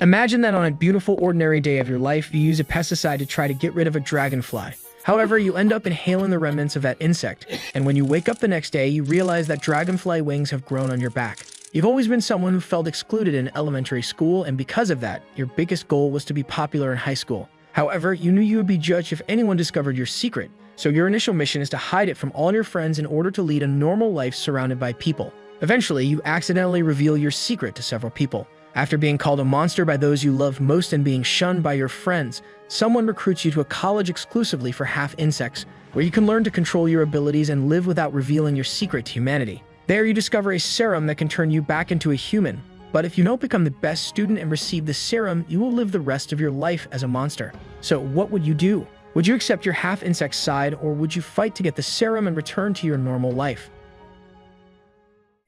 Imagine that on a beautiful ordinary day of your life, you use a pesticide to try to get rid of a dragonfly. However, you end up inhaling the remnants of that insect, and when you wake up the next day, you realize that dragonfly wings have grown on your back. You've always been someone who felt excluded in elementary school, and because of that, your biggest goal was to be popular in high school. However, you knew you would be judged if anyone discovered your secret, so your initial mission is to hide it from all your friends in order to lead a normal life surrounded by people. Eventually, you accidentally reveal your secret to several people. After being called a monster by those you loved most and being shunned by your friends, someone recruits you to a college exclusively for half-insects, where you can learn to control your abilities and live without revealing your secret to humanity. There you discover a serum that can turn you back into a human, but if you don't become the best student and receive the serum, you will live the rest of your life as a monster. So what would you do? Would you accept your half-insect side, or would you fight to get the serum and return to your normal life?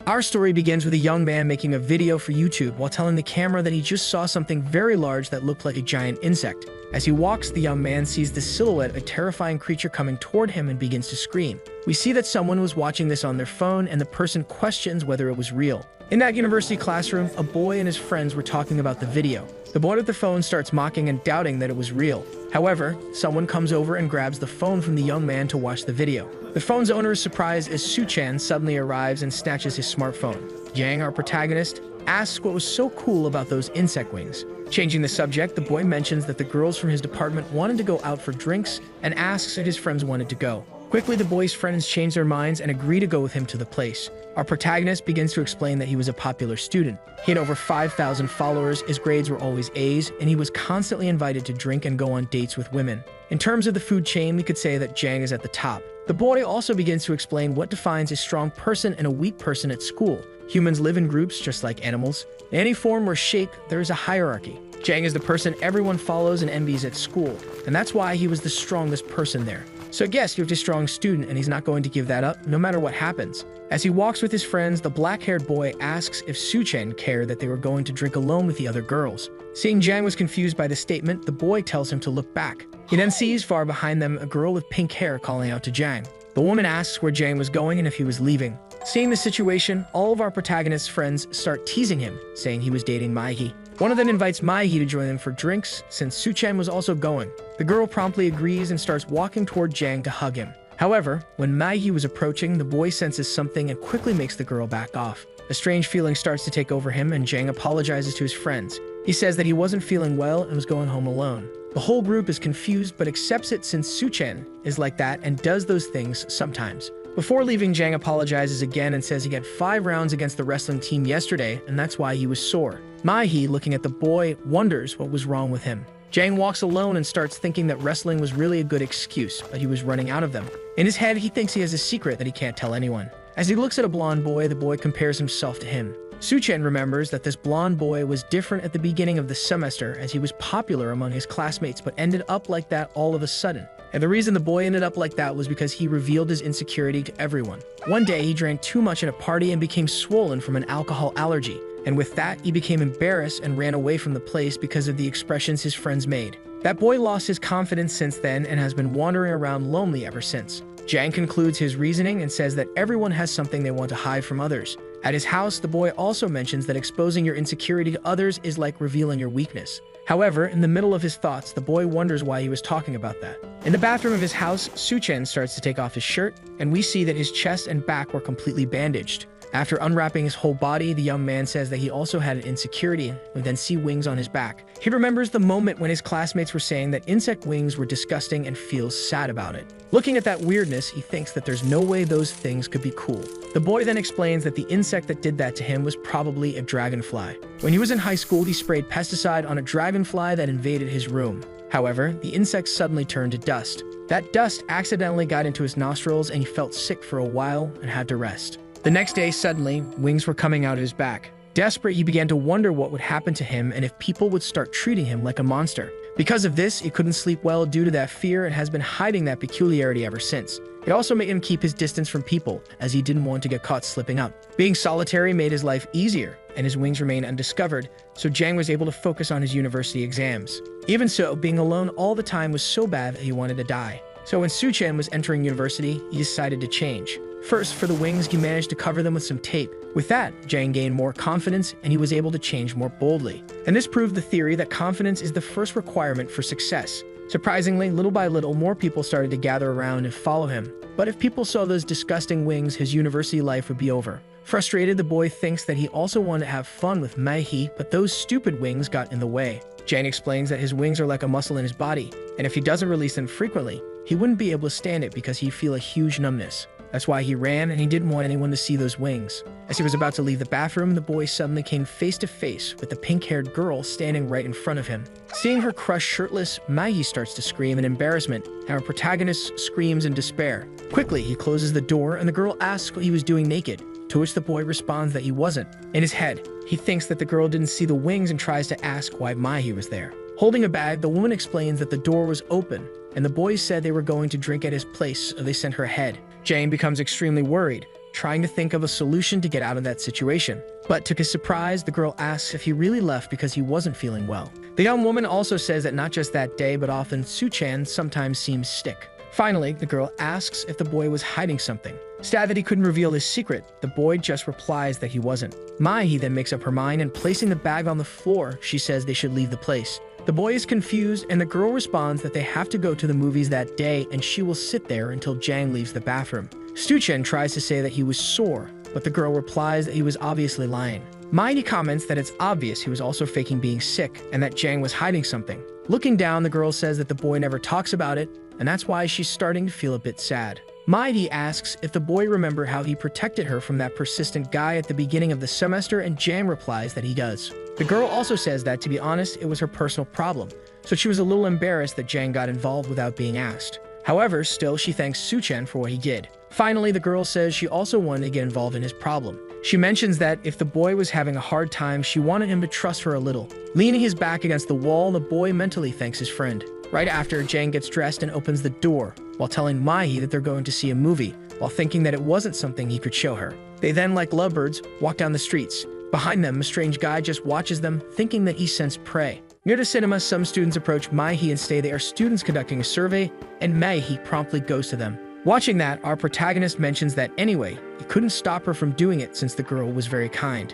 Our story begins with a young man making a video for YouTube while telling the camera that he just saw something very large that looked like a giant insect. As he walks, the young man sees the silhouette of a terrifying creature coming toward him and begins to scream. We see that someone was watching this on their phone, and the person questions whether it was real. In that university classroom, a boy and his friends were talking about the video. The boy with the phone starts mocking and doubting that it was real. However, someone comes over and grabs the phone from the young man to watch the video. The phone's owner is surprised as Su-chan suddenly arrives and snatches his smartphone. Jang, our protagonist, asks what was so cool about those insect wings. Changing the subject, the boy mentions that the girls from his department wanted to go out for drinks and asks if his friends wanted to go. Quickly, the boy's friends change their minds and agree to go with him to the place. Our protagonist begins to explain that he was a popular student. He had over 5,000 followers, his grades were always A's, and he was constantly invited to drink and go on dates with women. In terms of the food chain, we could say that Jang is at the top. The boy also begins to explain what defines a strong person and a weak person at school. Humans live in groups just like animals. In any form or shape, there is a hierarchy. Jang is the person everyone follows and envies at school, and that's why he was the strongest person there. So yes, you're a strong student, and he's not going to give that up, no matter what happens. As he walks with his friends, the black-haired boy asks if Su-chan cared that they were going to drink alone with the other girls. Seeing Jang was confused by the statement, the boy tells him to look back. He then sees far behind them a girl with pink hair calling out to Jang. The woman asks where Jang was going and if he was leaving. Seeing the situation, all of our protagonist's friends start teasing him, saying he was dating Mai-hee. One of them invites Mai-hee to join them for drinks, since Su-chan was also going. The girl promptly agrees and starts walking toward Jang to hug him. However, when Mai-hee was approaching, the boy senses something and quickly makes the girl back off. A strange feeling starts to take over him, and Jang apologizes to his friends. He says that he wasn't feeling well and was going home alone. The whole group is confused but accepts it since Su-chan is like that and does those things sometimes. Before leaving, Jang apologizes again and says he had 5 rounds against the wrestling team yesterday and that's why he was sore. Mai-hee, looking at the boy, wonders what was wrong with him. Jang walks alone and starts thinking that wrestling was really a good excuse, but he was running out of them. In his head, he thinks he has a secret that he can't tell anyone. As he looks at a blonde boy, the boy compares himself to him. Su-chan remembers that this blonde boy was different at the beginning of the semester as he was popular among his classmates but ended up like that all of a sudden. And the reason the boy ended up like that was because he revealed his insecurity to everyone. One day, he drank too much at a party and became swollen from an alcohol allergy. And with that, he became embarrassed and ran away from the place because of the expressions his friends made. That boy lost his confidence since then and has been wandering around lonely ever since. Jang concludes his reasoning and says that everyone has something they want to hide from others. At his house, the boy also mentions that exposing your insecurity to others is like revealing your weakness. However, in the middle of his thoughts, the boy wonders why he was talking about that. In the bathroom of his house, Su-chan starts to take off his shirt, and we see that his chest and back were completely bandaged. After unwrapping his whole body, the young man says that he also had an insecurity. We then see wings on his back. He remembers the moment when his classmates were saying that insect wings were disgusting and feels sad about it. Looking at that weirdness, he thinks that there's no way those things could be cool. The boy then explains that the insect that did that to him was probably a dragonfly. When he was in high school, he sprayed pesticide on a dragonfly that invaded his room. However, the insect suddenly turned to dust. That dust accidentally got into his nostrils and he felt sick for a while and had to rest. The next day, suddenly, wings were coming out of his back. Desperate, he began to wonder what would happen to him and if people would start treating him like a monster. Because of this, he couldn't sleep well due to that fear and has been hiding that peculiarity ever since. It also made him keep his distance from people, as he didn't want to get caught slipping up. Being solitary made his life easier, and his wings remained undiscovered, so Jang was able to focus on his university exams. Even so, being alone all the time was so bad that he wanted to die. So when Su-chan was entering university, he decided to change. First, for the wings, he managed to cover them with some tape. With that, Jang gained more confidence and he was able to change more boldly. And this proved the theory that confidence is the first requirement for success. Surprisingly, little by little, more people started to gather around and follow him. But if people saw those disgusting wings, his university life would be over. Frustrated, the boy thinks that he also wanted to have fun with Mai, but those stupid wings got in the way. Jang explains that his wings are like a muscle in his body, and if he doesn't release them frequently, he wouldn't be able to stand it because he'd feel a huge numbness. That's why he ran, and he didn't want anyone to see those wings. As he was about to leave the bathroom, the boy suddenly came face to face with the pink-haired girl standing right in front of him. Seeing her crushed shirtless, Mai starts to scream in embarrassment, and our protagonist screams in despair. Quickly, he closes the door, and the girl asks what he was doing naked, to which the boy responds that he wasn't. In his head, he thinks that the girl didn't see the wings and tries to ask why Mai was there. Holding a bag, the woman explains that the door was open, and the boys said they were going to drink at his place, so they sent her ahead. Jane becomes extremely worried, trying to think of a solution to get out of that situation. But to his surprise, the girl asks if he really left because he wasn't feeling well. The young woman also says that not just that day, but often Su-chan sometimes seems sick. Finally, the girl asks if the boy was hiding something. Sad that he couldn't reveal his secret, the boy just replies that he wasn't. Mai then makes up her mind, and placing the bag on the floor, she says they should leave the place. The boy is confused, and the girl responds that they have to go to the movies that day and she will sit there until Jang leaves the bathroom. Stu-chen tries to say that he was sore, but the girl replies that he was obviously lying. Mai comments that it's obvious he was also faking being sick and that Jang was hiding something. Looking down, the girl says that the boy never talks about it, and that's why she's starting to feel a bit sad. Mai asks if the boy remembered how he protected her from that persistent guy at the beginning of the semester, and Jang replies that he does. The girl also says that, to be honest, it was her personal problem, so she was a little embarrassed that Jang got involved without being asked. However, still, she thanks Su-chen for what he did. Finally, the girl says she also wanted to get involved in his problem. She mentions that if the boy was having a hard time, she wanted him to trust her a little. Leaning his back against the wall, the boy mentally thanks his friend. Right after, Jang gets dressed and opens the door, while telling Mai that they're going to see a movie, while thinking that it wasn't something he could show her. They then, like lovebirds, walk down the streets. Behind them, a strange guy just watches them, thinking that he sensed prey. Near the cinema, some students approach Mai and say they are students conducting a survey, and Mai promptly goes to them. Watching that, our protagonist mentions that anyway, he couldn't stop her from doing it since the girl was very kind.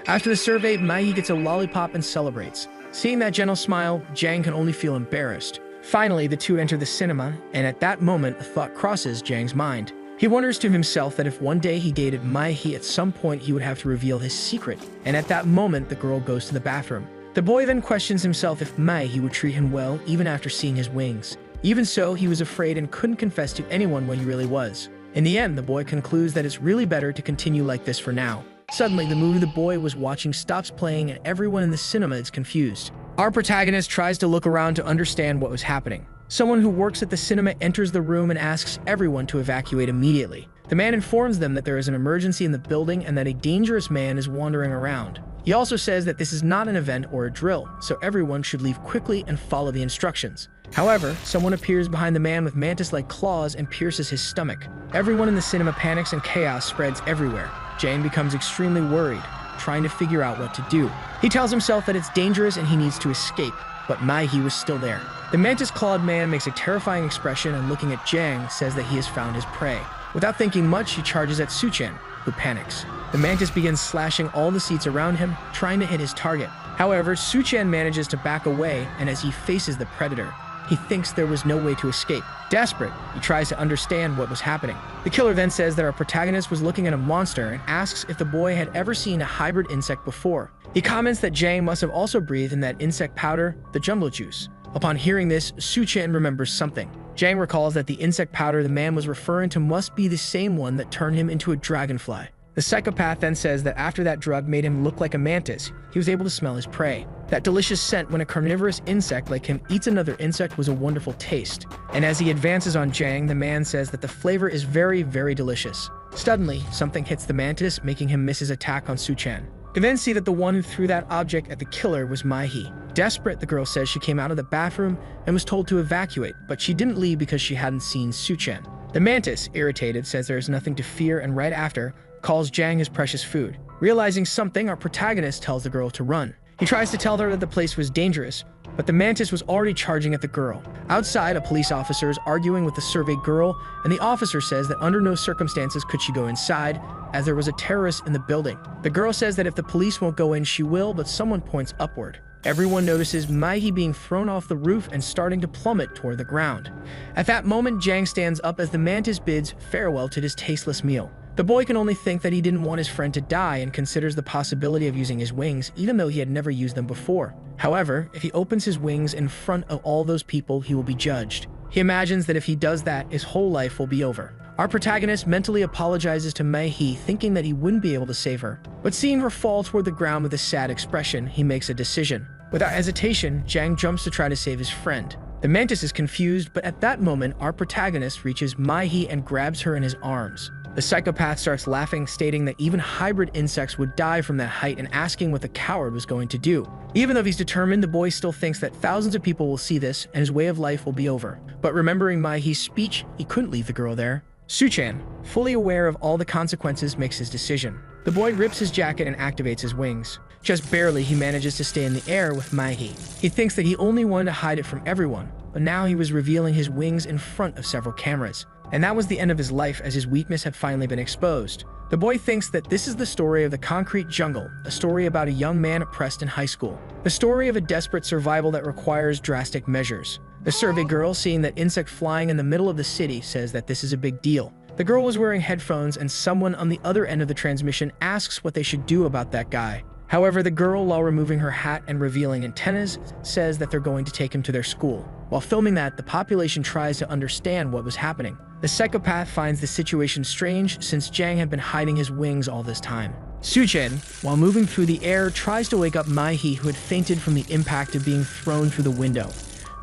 After the survey, Mai gets a lollipop and celebrates. Seeing that gentle smile, Jang can only feel embarrassed. Finally, the two enter the cinema, and at that moment, a thought crosses Jang's mind. He wonders to himself that if one day he dated Mai, at some point he would have to reveal his secret, and at that moment, the girl goes to the bathroom. The boy then questions himself if Mai would treat him well even after seeing his wings. Even so, he was afraid and couldn't confess to anyone what he really was. In the end, the boy concludes that it's really better to continue like this for now. Suddenly, the movie the boy was watching stops playing and everyone in the cinema is confused. Our protagonist tries to look around to understand what was happening. Someone who works at the cinema enters the room and asks everyone to evacuate immediately. The man informs them that there is an emergency in the building and that a dangerous man is wandering around. He also says that this is not an event or a drill, so everyone should leave quickly and follow the instructions. However, someone appears behind the man with mantis-like claws and pierces his stomach. Everyone in the cinema panics and chaos spreads everywhere. Jane becomes extremely worried, trying to figure out what to do. He tells himself that it's dangerous and he needs to escape, but Mai was still there. The mantis-clawed man makes a terrifying expression and looking at Jang says that he has found his prey. Without thinking much, he charges at Su-chen, who panics. The mantis begins slashing all the seats around him, trying to hit his target. However, Su-chen manages to back away, and as he faces the predator, he thinks there was no way to escape. Desperate, he tries to understand what was happening. The killer then says that our protagonist was looking at a monster and asks if the boy had ever seen a hybrid insect before. He comments that Jang must have also breathed in that insect powder, the jumbo juice. Upon hearing this, Su-chen remembers something. Jang recalls that the insect powder the man was referring to must be the same one that turned him into a dragonfly. The psychopath then says that after that drug made him look like a mantis, he was able to smell his prey. That delicious scent when a carnivorous insect like him eats another insect was a wonderful taste. And as he advances on Jang, the man says that the flavor is very, very delicious. Suddenly, something hits the mantis, making him miss his attack on Su-chen. You then see that the one who threw that object at the killer was Mai. Desperate, the girl says she came out of the bathroom and was told to evacuate, but she didn't leave because she hadn't seen Su-chen. The mantis, irritated, says there is nothing to fear, and right after, calls Jang his precious food. Realizing something, our protagonist tells the girl to run. He tries to tell her that the place was dangerous, but the mantis was already charging at the girl. Outside, a police officer is arguing with the surveyed girl, and the officer says that under no circumstances could she go inside, as there was a terrorist in the building. The girl says that if the police won't go in, she will, but someone points upward. Everyone notices Mai-hee being thrown off the roof and starting to plummet toward the ground. At that moment, Jang stands up as the mantis bids farewell to his tasteless meal. The boy can only think that he didn't want his friend to die and considers the possibility of using his wings, even though he had never used them before. However, if he opens his wings in front of all those people, he will be judged. He imagines that if he does that, his whole life will be over. Our protagonist mentally apologizes to Mai-hee, thinking that he wouldn't be able to save her. But seeing her fall toward the ground with a sad expression, he makes a decision. Without hesitation, Jang jumps to try to save his friend. The mantis is confused, but at that moment, our protagonist reaches Mai-hee and grabs her in his arms. The psychopath starts laughing, stating that even hybrid insects would die from that height and asking what the coward was going to do. Even though he's determined, the boy still thinks that thousands of people will see this and his way of life will be over. But remembering Mai-hee's speech, he couldn't leave the girl there. Su-chan, fully aware of all the consequences, makes his decision. The boy rips his jacket and activates his wings. Just barely, he manages to stay in the air with Mai-hee. He thinks that he only wanted to hide it from everyone, but now he was revealing his wings in front of several cameras. And that was the end of his life, as his weakness had finally been exposed. The boy thinks that this is the story of the concrete jungle, a story about a young man oppressed in high school. The story of a desperate survival that requires drastic measures. The survey girl, seeing that insect flying in the middle of the city, says that this is a big deal. The girl was wearing headphones, and someone on the other end of the transmission asks what they should do about that guy. However, the girl, while removing her hat and revealing antennas, says that they're going to take him to their school. While filming that, the population tries to understand what was happening. The psychopath finds the situation strange, since Jang had been hiding his wings all this time. Su-chan, while moving through the air, tries to wake up Mai-hee, who had fainted from the impact of being thrown through the window.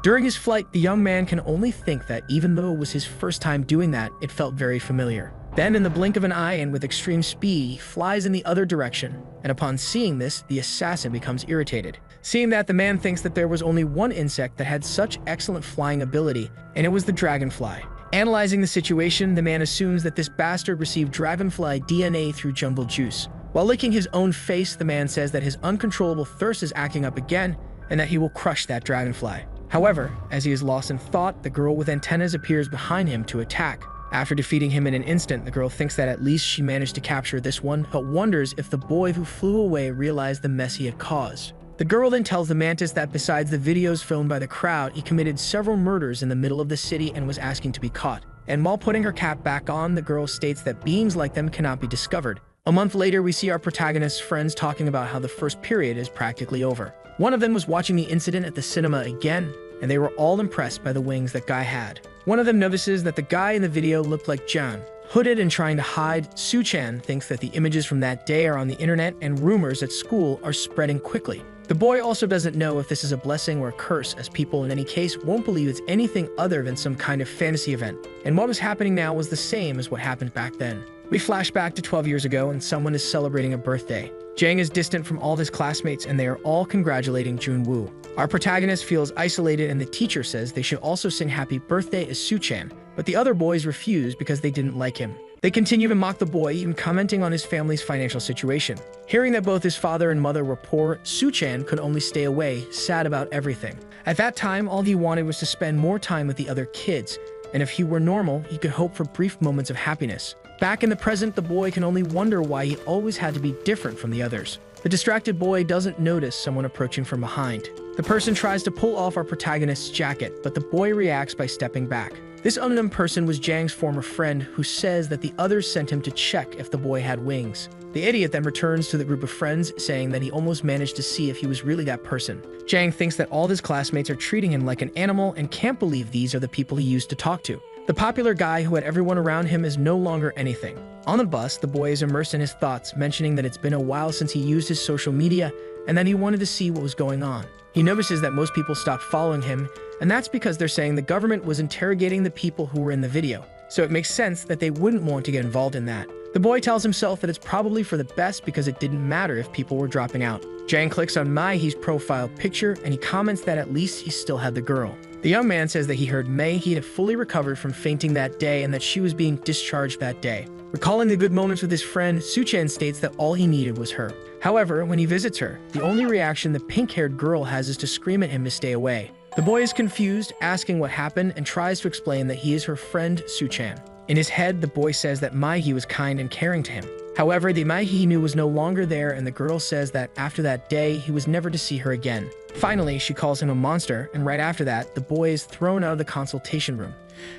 During his flight, the young man can only think that even though it was his first time doing that, it felt very familiar. Then, in the blink of an eye and with extreme speed, he flies in the other direction, and upon seeing this, the assassin becomes irritated. Seeing that, the man thinks that there was only one insect that had such excellent flying ability, and it was the dragonfly. Analyzing the situation, the man assumes that this bastard received dragonfly DNA through jungle juice. While licking his own face, the man says that his uncontrollable thirst is acting up again, and that he will crush that dragonfly. However, as he is lost in thought, the girl with antennas appears behind him to attack. After defeating him in an instant, the girl thinks that at least she managed to capture this one, but wonders if the boy who flew away realized the mess he had caused. The girl then tells the mantis that besides the videos filmed by the crowd, he committed several murders in the middle of the city and was asking to be caught. And while putting her cap back on, the girl states that beings like them cannot be discovered. A month later, we see our protagonist's friends talking about how the first period is practically over. One of them was watching the incident at the cinema again, and they were all impressed by the wings that Guy had. One of them notices that the guy in the video looked like John. Hooded and trying to hide, Su-chan thinks that the images from that day are on the internet and rumors at school are spreading quickly. The boy also doesn't know if this is a blessing or a curse, as people in any case won't believe it's anything other than some kind of fantasy event. And what was happening now was the same as what happened back then. We flash back to 12 years ago and someone is celebrating a birthday. Jang is distant from all of his classmates and they are all congratulating Junwoo. Our protagonist feels isolated and the teacher says they should also sing happy birthday as Su-chan, but the other boys refuse because they didn't like him. They continue to mock the boy, even commenting on his family's financial situation. Hearing that both his father and mother were poor, Su-chan could only stay away, sad about everything. At that time, all he wanted was to spend more time with the other kids, and if he were normal, he could hope for brief moments of happiness. Back in the present, the boy can only wonder why he always had to be different from the others. The distracted boy doesn't notice someone approaching from behind. The person tries to pull off our protagonist's jacket, but the boy reacts by stepping back. This unknown person was Jang's former friend, who says that the others sent him to check if the boy had wings. The idiot then returns to the group of friends, saying that he almost managed to see if he was really that person. Jang thinks that all his classmates are treating him like an animal and can't believe these are the people he used to talk to. The popular guy who had everyone around him is no longer anything. On the bus, the boy is immersed in his thoughts, mentioning that it's been a while since he used his social media and that he wanted to see what was going on. He notices that most people stopped following him, and that's because they're saying the government was interrogating the people who were in the video. So it makes sense that they wouldn't want to get involved in that. The boy tells himself that it's probably for the best because it didn't matter if people were dropping out. Jang clicks on Maihee's profile picture and he comments that at least he still had the girl. The young man says that he heard Maihee had fully recovered from fainting that day and that she was being discharged that day. Recalling the good moments with his friend, Suchan states that all he needed was her. However, when he visits her, the only reaction the pink-haired girl has is to scream at him to stay away. The boy is confused, asking what happened, and tries to explain that he is her friend, Suchan. In his head, the boy says that Maihee was kind and caring to him. However, the Maihee he knew was no longer there, and the girl says that after that day, he was never to see her again. Finally, she calls him a monster, and right after that, the boy is thrown out of the consultation room.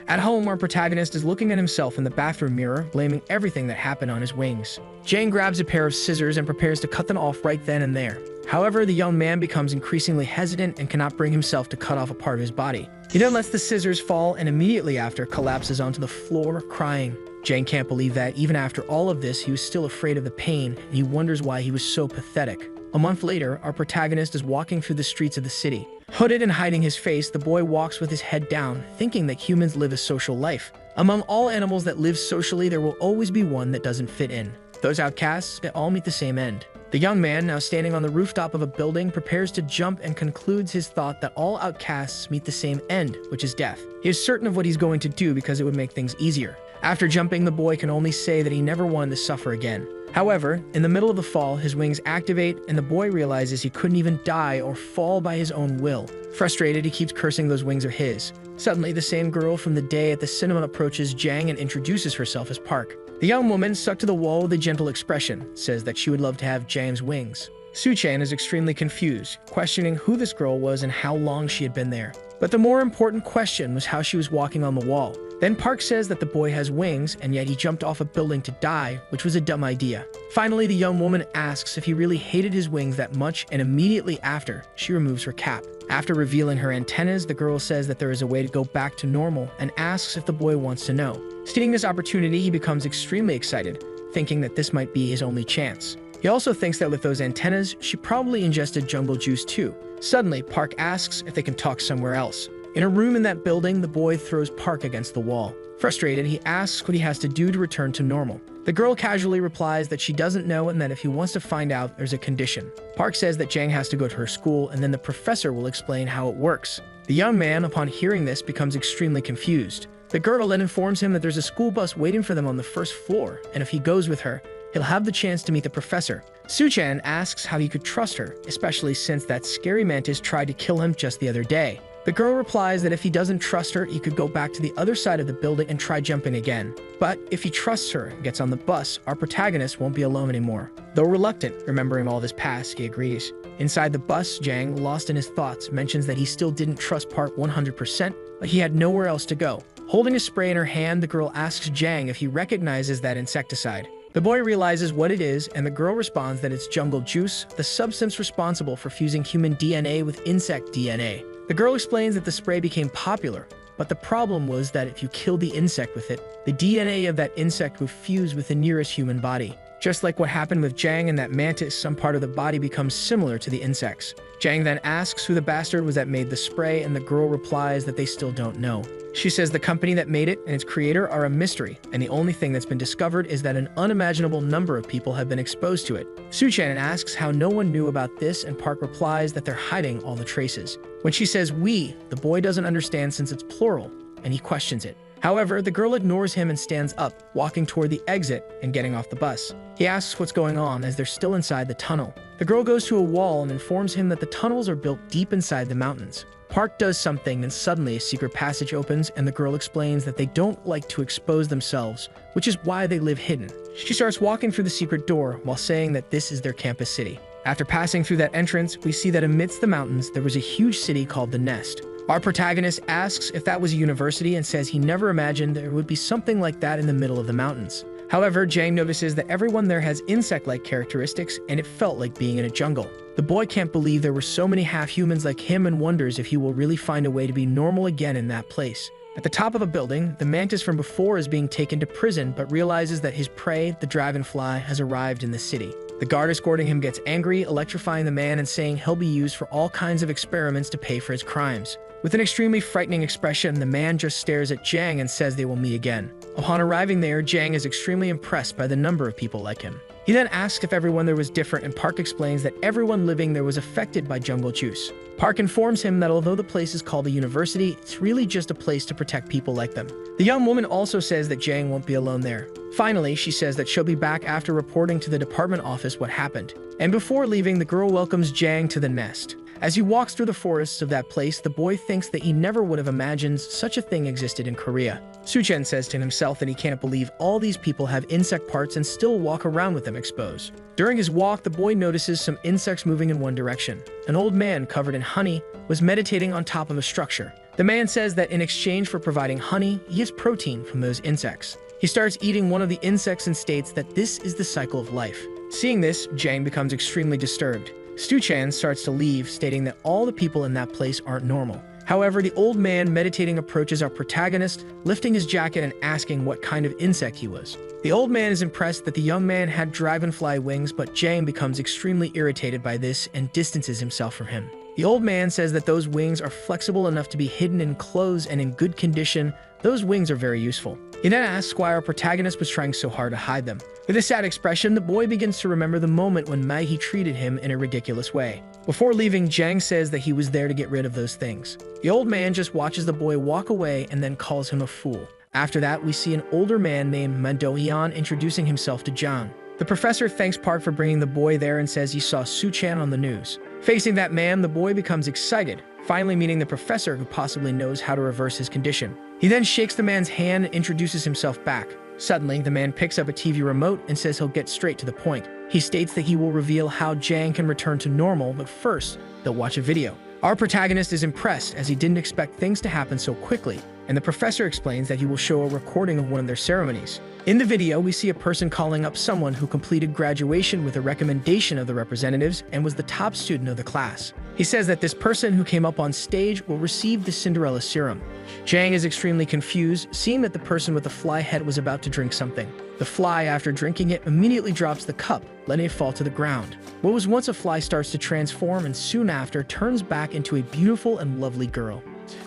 At home, our protagonist is looking at himself in the bathroom mirror, blaming everything that happened on his wings. Jang grabs a pair of scissors and prepares to cut them off right then and there. However, the young man becomes increasingly hesitant and cannot bring himself to cut off a part of his body. He then lets the scissors fall and immediately after collapses onto the floor, crying. Jang can't believe that even after all of this, he was still afraid of the pain, and he wonders why he was so pathetic. A month later, our protagonist is walking through the streets of the city. Hooded and hiding his face, the boy walks with his head down, thinking that humans live a social life. Among all animals that live socially, there will always be one that doesn't fit in. Those outcasts, they all meet the same end. The young man, now standing on the rooftop of a building, prepares to jump and concludes his thought that all outcasts meet the same end, which is death. He is certain of what he's going to do because it would make things easier. After jumping, the boy can only say that he never wanted to suffer again. However, in the middle of the fall, his wings activate and the boy realizes he couldn't even die or fall by his own will. Frustrated, he keeps cursing those wings are his. Suddenly, the same girl from the day at the cinema approaches Jang and introduces herself as Park. The young woman, stuck to the wall with a gentle expression, says that she would love to have Jang's wings. Suchan is extremely confused, questioning who this girl was and how long she had been there. But the more important question was how she was walking on the wall. Then Park says that the boy has wings, and yet he jumped off a building to die, which was a dumb idea. Finally, the young woman asks if he really hated his wings that much, and immediately after, she removes her cap. After revealing her antennas, the girl says that there is a way to go back to normal, and asks if the boy wants to know. Seeing this opportunity, he becomes extremely excited, thinking that this might be his only chance. He also thinks that with those antennas, she probably ingested jungle juice too. Suddenly, Park asks if they can talk somewhere else. In a room in that building, the boy throws Park against the wall. Frustrated, he asks what he has to do to return to normal. The girl casually replies that she doesn't know and that if he wants to find out, there's a condition. Park says that Jang has to go to her school and then the professor will explain how it works. The young man, upon hearing this, becomes extremely confused. The girl then informs him that there's a school bus waiting for them on the first floor, and if he goes with her, he'll have the chance to meet the professor. Suchan asks how he could trust her, especially since that scary mantis tried to kill him just the other day. The girl replies that if he doesn't trust her, he could go back to the other side of the building and try jumping again. But if he trusts her and gets on the bus, our protagonist won't be alone anymore. Though reluctant, remembering all of his past, he agrees. Inside the bus, Jang, lost in his thoughts, mentions that he still didn't trust Park 100%, but he had nowhere else to go. Holding a spray in her hand, the girl asks Jang if he recognizes that insecticide. The boy realizes what it is, and the girl responds that it's jungle juice, the substance responsible for fusing human DNA with insect DNA. The girl explains that the spray became popular, but the problem was that if you killed the insect with it, the DNA of that insect would fuse with the nearest human body. Just like what happened with Jang and that mantis, some part of the body becomes similar to the insects. Jang then asks who the bastard was that made the spray, and the girl replies that they still don't know. She says the company that made it and its creator are a mystery, and the only thing that's been discovered is that an unimaginable number of people have been exposed to it. Suchan asks how no one knew about this, and Park replies that they're hiding all the traces. When she says we, the boy doesn't understand since it's plural, and he questions it. However, the girl ignores him and stands up, walking toward the exit and getting off the bus. He asks what's going on as they're still inside the tunnel. The girl goes to a wall and informs him that the tunnels are built deep inside the mountains. Park does something and suddenly a secret passage opens and the girl explains that they don't like to expose themselves, which is why they live hidden. She starts walking through the secret door while saying that this is their campus city. After passing through that entrance, we see that amidst the mountains there was a huge city called the Nest. Our protagonist asks if that was a university and says he never imagined there would be something like that in the middle of the mountains. However, Jang notices that everyone there has insect-like characteristics and it felt like being in a jungle. The boy can't believe there were so many half-humans like him and wonders if he will really find a way to be normal again in that place. At the top of a building, the mantis from before is being taken to prison but realizes that his prey, the dragonfly, has arrived in the city. The guard escorting him gets angry, electrifying the man and saying he'll be used for all kinds of experiments to pay for his crimes. With an extremely frightening expression, the man just stares at Jang and says they will meet again. Upon arriving there, Jang is extremely impressed by the number of people like him. He then asks if everyone there was different, and Park explains that everyone living there was affected by jungle juice. Park informs him that although the place is called a university, it's really just a place to protect people like them. The young woman also says that Jang won't be alone there. Finally, she says that she'll be back after reporting to the department office what happened. And before leaving, the girl welcomes Jang to the nest. As he walks through the forests of that place, the boy thinks that he never would have imagined such a thing existed in Korea. Suchen says to himself that he can't believe all these people have insect parts and still walk around with them exposed. During his walk, the boy notices some insects moving in one direction. An old man covered in honey was meditating on top of a structure. The man says that in exchange for providing honey, he gets protein from those insects. He starts eating one of the insects and states that this is the cycle of life. Seeing this, Jang becomes extremely disturbed. Stu-chan starts to leave, stating that all the people in that place aren't normal. However, the old man meditating approaches our protagonist, lifting his jacket and asking what kind of insect he was. The old man is impressed that the young man had dragonfly wings, but Jang becomes extremely irritated by this and distances himself from him. The old man says that those wings are flexible enough to be hidden in clothes, and in good condition, those wings are very useful. He then asks why our protagonist was trying so hard to hide them. With a sad expression, the boy begins to remember the moment when Maggie treated him in a ridiculous way. Before leaving, Jang says that he was there to get rid of those things. The old man just watches the boy walk away and then calls him a fool. After that, we see an older man named Mandohyun introducing himself to Jang. The professor thanks Park for bringing the boy there and says he saw Su-chan on the news. Facing that man, the boy becomes excited, finally meeting the professor who possibly knows how to reverse his condition. He then shakes the man's hand and introduces himself back. Suddenly, the man picks up a TV remote and says he'll get straight to the point. He states that he will reveal how Jang can return to normal, but first, they'll watch a video. Our protagonist is impressed as he didn't expect things to happen so quickly, and the professor explains that he will show a recording of one of their ceremonies. In the video, we see a person calling up someone who completed graduation with a recommendation of the representatives and was the top student of the class. He says that this person who came up on stage will receive the Cinderella serum. Jang is extremely confused, seeing that the person with the fly head was about to drink something. The fly, after drinking it, immediately drops the cup, letting it fall to the ground. What was once a fly starts to transform and soon after turns back into a beautiful and lovely girl.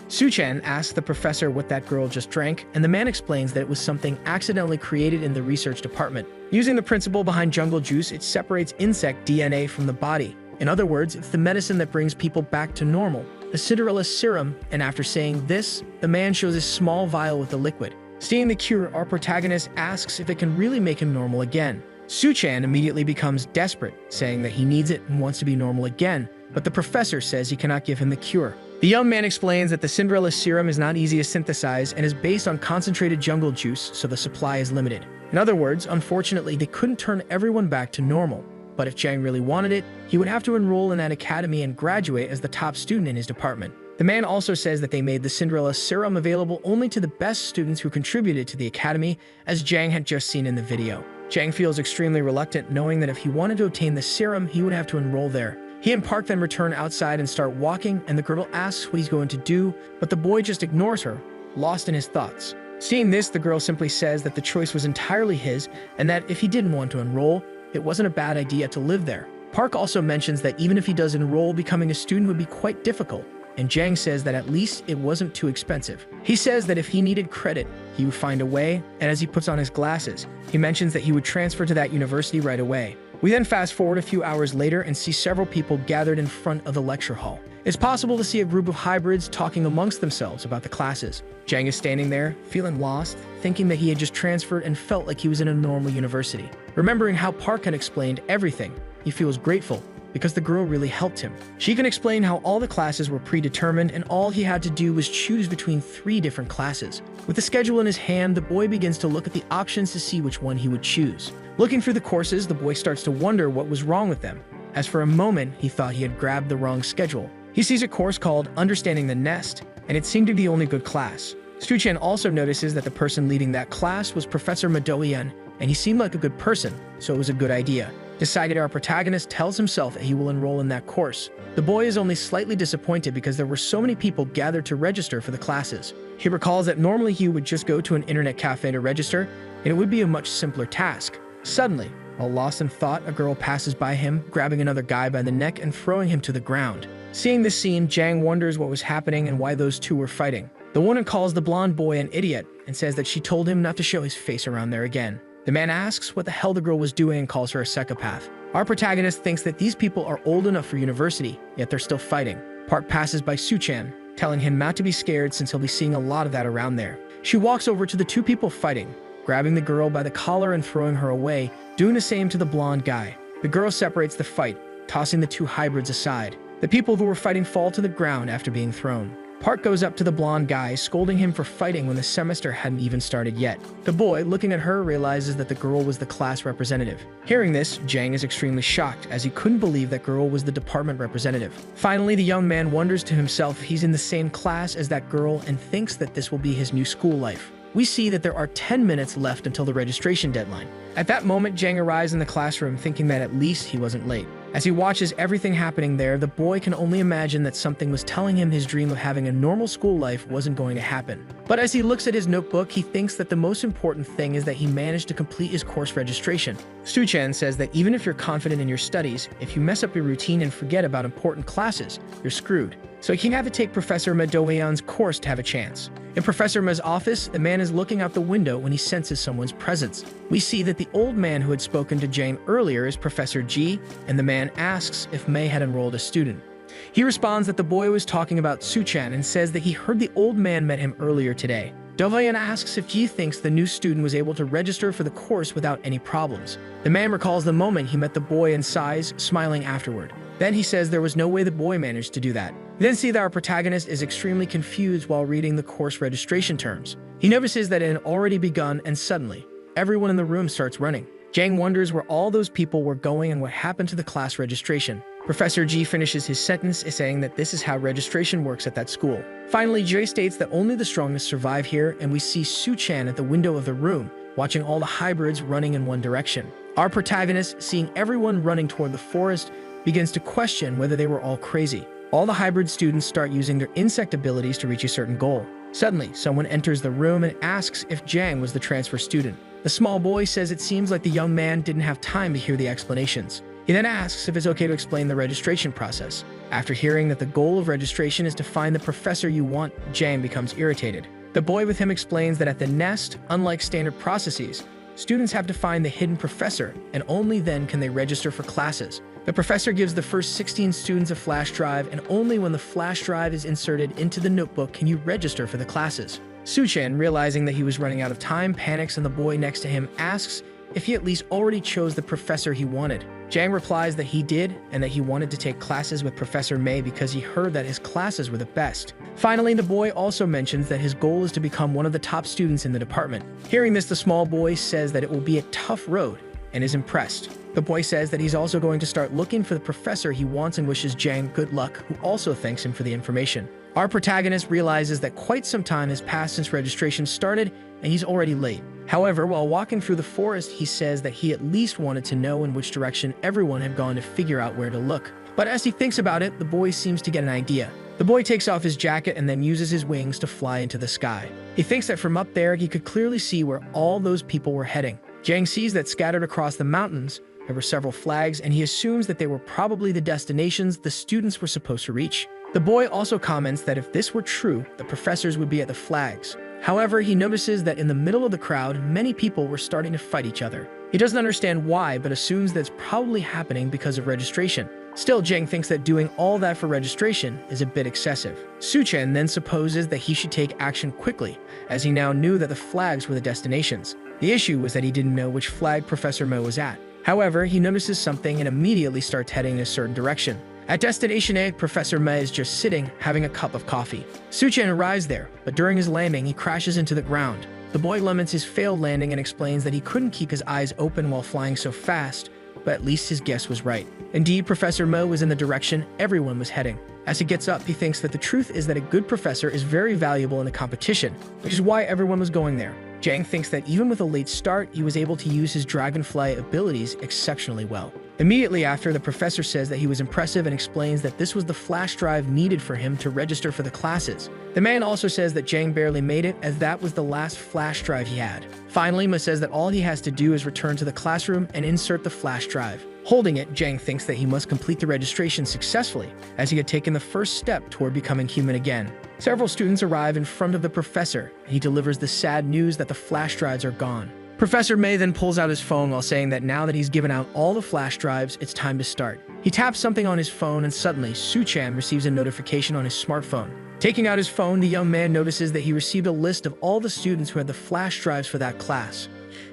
Su-chan asks the professor what that girl just drank, and the man explains that it was something accidentally created in the research department. Using the principle behind jungle juice, it separates insect DNA from the body. In other words, it's the medicine that brings people back to normal, the Cinderella serum, and after saying this, the man shows a small vial with the liquid. Seeing the cure, our protagonist asks if it can really make him normal again. Su-chan immediately becomes desperate, saying that he needs it and wants to be normal again, but the professor says he cannot give him the cure. The young man explains that the Cinderella serum is not easy to synthesize and is based on concentrated jungle juice, so the supply is limited. In other words, unfortunately, they couldn't turn everyone back to normal. But if Jang really wanted it, he would have to enroll in an academy and graduate as the top student in his department. The man also says that they made the Cinderella serum available only to the best students who contributed to the academy, as Jang had just seen in the video. Jang feels extremely reluctant, knowing that if he wanted to obtain the serum, he would have to enroll there. He and Park then return outside and start walking, and the girl asks what he's going to do, but the boy just ignores her, lost in his thoughts. Seeing this, the girl simply says that the choice was entirely his, and that if he didn't want to enroll, it wasn't a bad idea to live there. Park also mentions that even if he does enroll, becoming a student would be quite difficult, and Jang says that at least it wasn't too expensive. He says that if he needed credit, he would find a way, and as he puts on his glasses, he mentions that he would transfer to that university right away. We then fast forward a few hours later and see several people gathered in front of the lecture hall. It's possible to see a group of hybrids talking amongst themselves about the classes. Jang is standing there, feeling lost, thinking that he had just transferred and felt like he was in a normal university. Remembering how Park had explained everything, he feels grateful because the girl really helped him. She can explain how all the classes were predetermined and all he had to do was choose between 3 different classes. With the schedule in his hand, the boy begins to look at the options to see which one he would choose. Looking through the courses, the boy starts to wonder what was wrong with them, as for a moment he thought he had grabbed the wrong schedule. He sees a course called Understanding the Nest, and it seemed to be the only good class. Stu-chan also notices that the person leading that class was Professor Madoyan, and he seemed like a good person, so it was a good idea. Decided, our protagonist tells himself that he will enroll in that course. The boy is only slightly disappointed because there were so many people gathered to register for the classes. He recalls that normally he would just go to an internet cafe to register, and it would be a much simpler task. Suddenly, While lost in thought, a girl passes by him, grabbing another guy by the neck and throwing him to the ground. Seeing this scene, Jang wonders what was happening and why those two were fighting. The woman calls the blonde boy an idiot and says that she told him not to show his face around there again. The man asks what the hell the girl was doing and calls her a psychopath. Our protagonist thinks that these people are old enough for university, yet they're still fighting. Park passes by Su-chan, telling him not to be scared since he'll be seeing a lot of that around there. She walks over to the two people fighting, grabbing the girl by the collar and throwing her away, doing the same to the blonde guy. The girl separates the fight, tossing the two hybrids aside. The people who were fighting fall to the ground after being thrown. Park goes up to the blonde guy, scolding him for fighting when the semester hadn't even started yet. The boy, looking at her, realizes that the girl was the class representative. Hearing this, Jang is extremely shocked, as he couldn't believe that girl was the department representative. Finally, the young man wonders to himself if he's in the same class as that girl and thinks that this will be his new school life. We see that there are 10 minutes left until the registration deadline. At that moment, Jang arrives in the classroom thinking that at least he wasn't late. As he watches everything happening there, the boy can only imagine that something was telling him his dream of having a normal school life wasn't going to happen. But as he looks at his notebook, he thinks that the most important thing is that he managed to complete his course registration. Su-chan says that even if you're confident in your studies, if you mess up your routine and forget about important classes, you're screwed. So he had to take Professor Ma Do-hyeon's course to have a chance. In Professor Ma's office, the man is looking out the window when he senses someone's presence. We see that the old man who had spoken to Jang earlier is Professor Ji, and the man asks if May had enrolled a student. He responds that the boy was talking about Su-chan and says that he heard the old man met him earlier today. Do-hyeon asks if Ji thinks the new student was able to register for the course without any problems. The man recalls the moment he met the boy and sighs, smiling afterward. Then he says there was no way the boy managed to do that. We then see that our protagonist is extremely confused while reading the course registration terms. He notices that it had already begun, and suddenly, everyone in the room starts running. Jang wonders where all those people were going and what happened to the class registration. Professor Ji finishes his sentence saying that this is how registration works at that school. Finally, Jay states that only the strongest survive here, and we see Su-chan at the window of the room, watching all the hybrids running in one direction. Our protagonist, seeing everyone running toward the forest, begins to question whether they were all crazy. All the hybrid students start using their insect abilities to reach a certain goal. Suddenly, someone enters the room and asks if Jang was the transfer student. The small boy says it seems like the young man didn't have time to hear the explanations. He then asks if it's okay to explain the registration process. After hearing that the goal of registration is to find the professor you want, Jang becomes irritated. The boy with him explains that at the nest, unlike standard processes, students have to find the hidden professor, and only then can they register for classes. The professor gives the first 16 students a flash drive, and only when the flash drive is inserted into the notebook can you register for the classes. Su-chan, realizing that he was running out of time, panics, and the boy next to him asks if he at least already chose the professor he wanted. Jang replies that he did, and that he wanted to take classes with Professor May because he heard that his classes were the best. Finally, the boy also mentions that his goal is to become one of the top students in the department. Hearing this, the small boy says that it will be a tough road, and is impressed. The boy says that he's also going to start looking for the professor he wants and wishes Jang good luck, who also thanks him for the information. Our protagonist realizes that quite some time has passed since registration started, and he's already late. However, while walking through the forest, he says that he at least wanted to know in which direction everyone had gone to figure out where to look. But as he thinks about it, the boy seems to get an idea. The boy takes off his jacket and then uses his wings to fly into the sky. He thinks that from up there, he could clearly see where all those people were heading. Jang sees that scattered across the mountains, there were several flags, and he assumes that they were probably the destinations the students were supposed to reach. The boy also comments that if this were true, the professors would be at the flags. However, he notices that in the middle of the crowd, many people were starting to fight each other. He doesn't understand why, but assumes that it's probably happening because of registration. Still, Jang thinks that doing all that for registration is a bit excessive. Su-chan then supposes that he should take action quickly, as he now knew that the flags were the destinations. The issue was that he didn't know which flag Professor Mo was at. However, he notices something and immediately starts heading in a certain direction. At Destination A, Professor May is just sitting, having a cup of coffee. Su-chan arrives there, but during his landing, he crashes into the ground. The boy laments his failed landing and explains that he couldn't keep his eyes open while flying so fast, but at least his guess was right. Indeed, Professor Mo was in the direction everyone was heading. As he gets up, he thinks that the truth is that a good professor is very valuable in a competition, which is why everyone was going there. Jang thinks that even with a late start, he was able to use his dragonfly abilities exceptionally well. Immediately after, the professor says that he was impressive and explains that this was the flash drive needed for him to register for the classes. The man also says that Jang barely made it, as that was the last flash drive he had. Finally, Ma says that all he has to do is return to the classroom and insert the flash drive. Holding it, Jang thinks that he must complete the registration successfully, as he had taken the first step toward becoming human again. Several students arrive in front of the professor, and he delivers the sad news that the flash drives are gone. Professor May then pulls out his phone while saying that now that he's given out all the flash drives, it's time to start. He taps something on his phone, and suddenly, Su-chan receives a notification on his smartphone. Taking out his phone, the young man notices that he received a list of all the students who had the flash drives for that class.